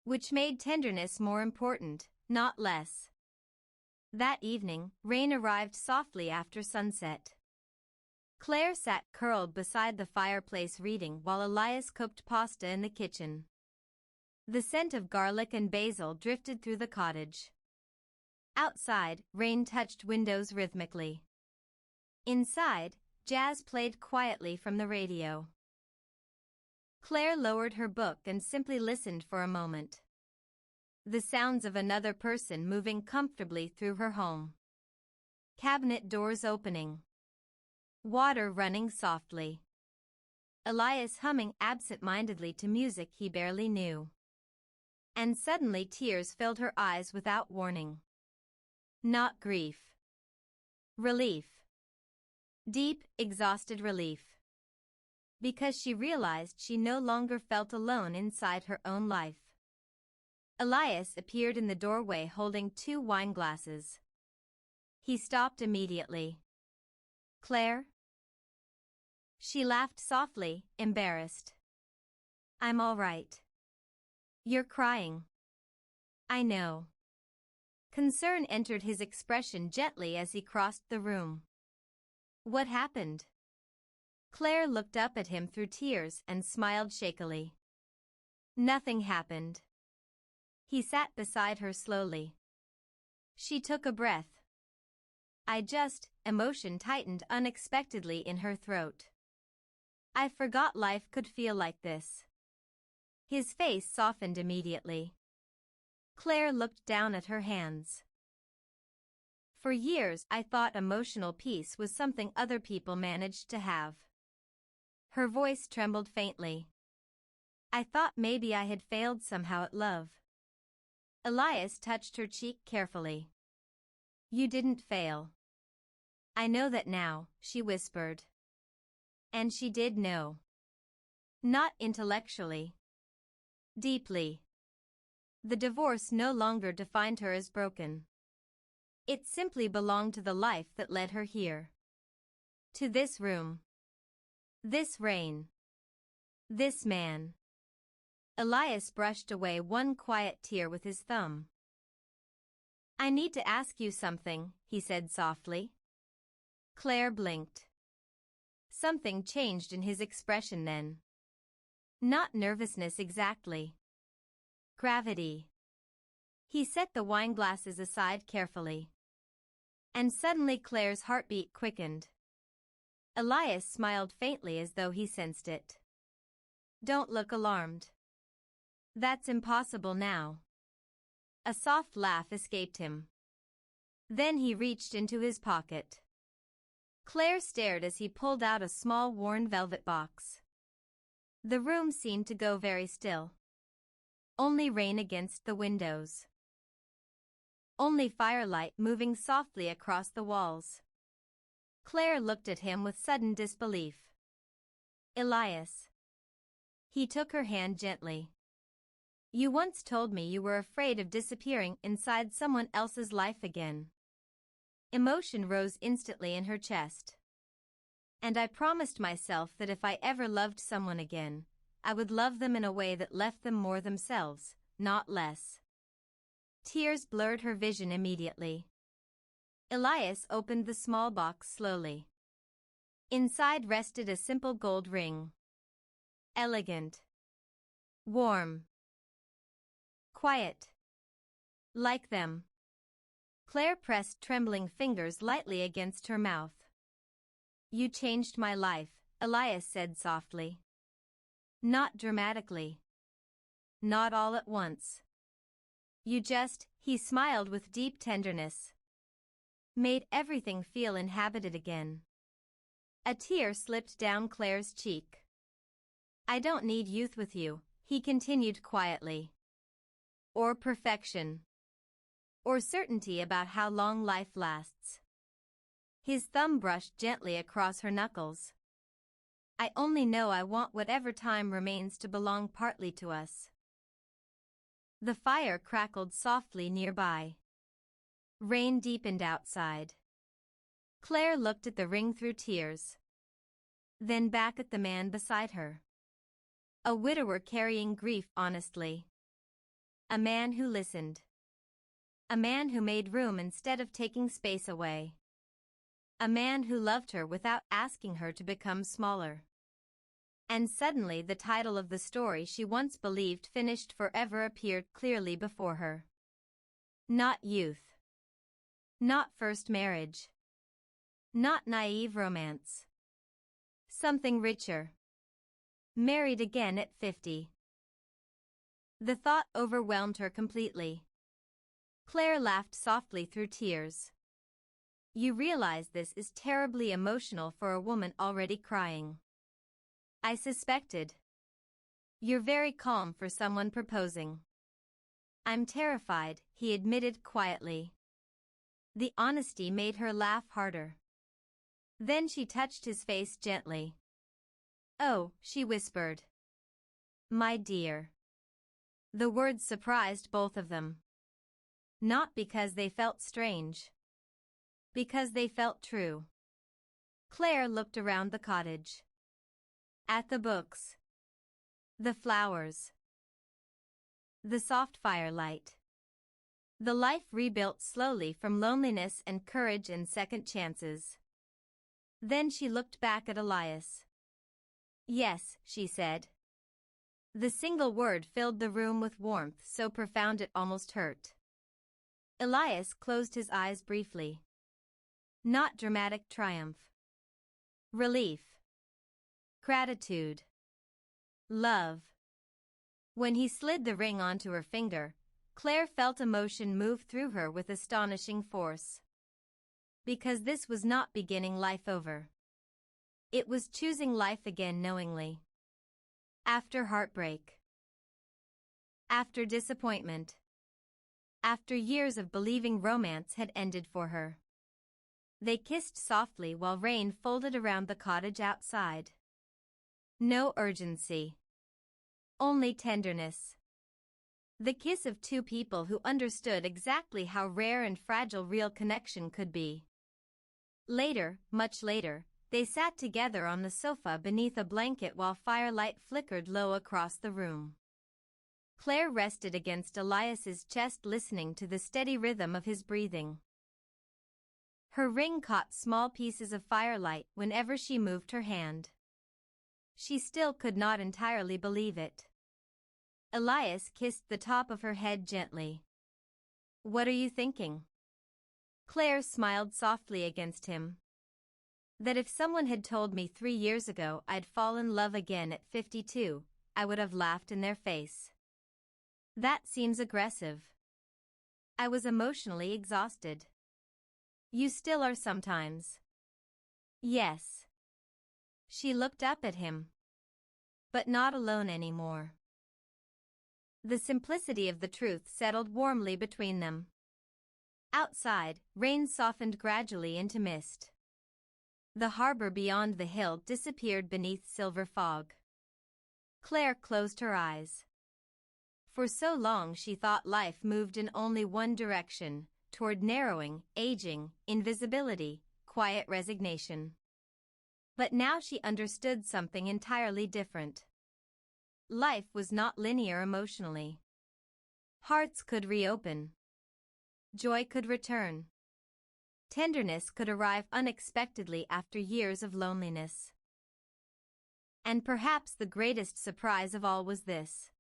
Which made tenderness more important, not less. That evening, rain arrived softly after sunset. Claire sat curled beside the fireplace reading while Elias cooked pasta in the kitchen. The scent of garlic and basil drifted through the cottage. Outside, rain touched windows rhythmically. Inside, jazz played quietly from the radio. Claire lowered her book and simply listened for a moment. The sounds of another person moving comfortably through her home. Cabinet doors opening. Water running softly. Elias humming absent-mindedly to music he barely knew. And suddenly tears filled her eyes without warning. Not grief. Relief. Deep, exhausted relief. Because she realized she no longer felt alone inside her own life. Elias appeared in the doorway holding 2 wine glasses. He stopped immediately. "Claire?" She laughed softly, embarrassed. "I'm all right." "You're crying." "I know." Concern entered his expression gently as he crossed the room. "What happened?" Claire looked up at him through tears and smiled shakily. "Nothing happened." He sat beside her slowly. She took a breath. Emotion tightened unexpectedly in her throat. "I forgot life could feel like this." His face softened immediately. Claire looked down at her hands. "For years I thought emotional peace was something other people managed to have." Her voice trembled faintly. "I thought maybe I had failed somehow at love." Elias touched her cheek carefully. "You didn't fail." "I know that now," she whispered. And she did know. Not intellectually. Deeply. The divorce no longer defined her as broken. It simply belonged to the life that led her here. To this room. This rain. This man. Elias brushed away one quiet tear with his thumb. "I need to ask you something," he said softly. Claire blinked. Something changed in his expression then. Not nervousness exactly. Gravity. He set the wine glasses aside carefully. And suddenly Claire's heartbeat quickened. Elias smiled faintly as though he sensed it. "Don't look alarmed. That's impossible now." A soft laugh escaped him. Then he reached into his pocket. Claire stared as he pulled out a small worn velvet box. The room seemed to go very still. Only rain against the windows. Only firelight moving softly across the walls. Claire looked at him with sudden disbelief. "Elias." He took her hand gently. "You once told me you were afraid of disappearing inside someone else's life again." Emotion rose instantly in her chest. "And I promised myself that if I ever loved someone again, I would love them in a way that left them more themselves, not less." Tears blurred her vision immediately. Elias opened the small box slowly. Inside rested a simple gold ring. Elegant. Warm. Quiet. Like them. Claire pressed trembling fingers lightly against her mouth. You changed my life, Elias said softly. Not dramatically. Not all at once. He smiled with deep tenderness. Made everything feel inhabited again. A tear slipped down Claire's cheek. I don't need youth with you, he continued quietly. Or perfection. Or certainty about how long life lasts. His thumb brushed gently across her knuckles. I only know I want whatever time remains to belong partly to us. The fire crackled softly nearby. Rain deepened outside. Claire looked at the ring through tears. Then back at the man beside her. A widower carrying grief honestly. A man who listened. A man who made room instead of taking space away. A man who loved her without asking her to become smaller. And suddenly the title of the story she once believed finished forever appeared clearly before her. Not youth. Not first marriage. Not naive romance. Something richer. Married again at 50. The thought overwhelmed her completely. Claire laughed softly through tears. You realize this is terribly emotional for a woman already crying. I suspected. You're very calm for someone proposing. I'm terrified, he admitted quietly. The honesty made her laugh harder. Then she touched his face gently. Oh, she whispered. My dear. The words surprised both of them. Not because they felt strange. Because they felt true. Claire looked around the cottage. At the books. The flowers. The soft firelight. The life rebuilt slowly from loneliness and courage and second chances. Then she looked back at Elias. Yes, she said. The single word filled the room with warmth so profound it almost hurt. Elias closed his eyes briefly. Not dramatic triumph. Relief. Gratitude. Love. When he slid the ring onto her finger, Claire felt emotion move through her with astonishing force. Because this was not beginning life over. It was choosing life again knowingly. After heartbreak. After disappointment. After years of believing romance had ended for her. They kissed softly while rain folded around the cottage outside. No urgency. Only tenderness. The kiss of two people who understood exactly how rare and fragile real connection could be. Later, much later, they sat together on the sofa beneath a blanket while firelight flickered low across the room. Claire rested against Elias's chest listening to the steady rhythm of his breathing. Her ring caught small pieces of firelight whenever she moved her hand. She still could not entirely believe it. Elias kissed the top of her head gently. What are you thinking? Claire smiled softly against him. That if someone had told me 3 years ago I'd fall in love again at 52, I would have laughed in their face. That seems aggressive. I was emotionally exhausted. You still are sometimes. Yes. She looked up at him. But not alone anymore. The simplicity of the truth settled warmly between them. Outside, rain softened gradually into mist. The harbor beyond the hill disappeared beneath silver fog. Claire closed her eyes. For so long she thought life moved in only one direction, toward narrowing, aging, invisibility, quiet resignation. But now she understood something entirely different. Life was not linear emotionally. Hearts could reopen. Joy could return. Tenderness could arrive unexpectedly after years of loneliness. And perhaps the greatest surprise of all was this.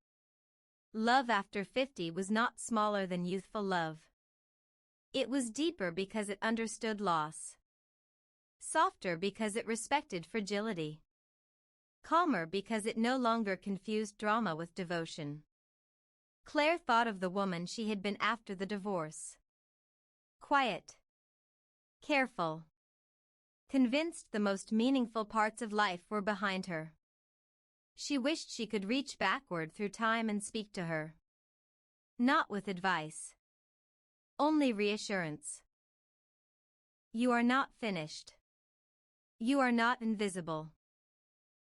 Love after 50 was not smaller than youthful love. It was deeper because it understood loss. Softer because it respected fragility. Calmer because it no longer confused drama with devotion. Claire thought of the woman she had been after the divorce. Quiet. Careful. Convinced the most meaningful parts of life were behind her. She wished she could reach backward through time and speak to her. Not with advice. Only reassurance. You are not finished. You are not invisible.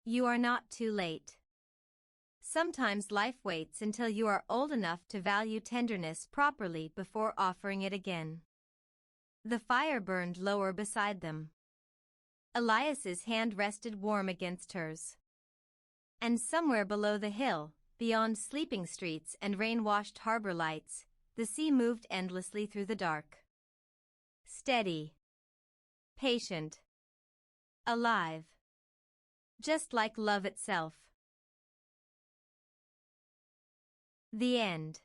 You are not too late. Sometimes life waits until you are old enough to value tenderness properly before offering it again. The fire burned lower beside them. Elias's hand rested warm against hers. And somewhere below the hill, beyond sleeping streets and rain-washed harbor lights, the sea moved endlessly through the dark. Steady. Patient. Alive. Just like love itself. The end.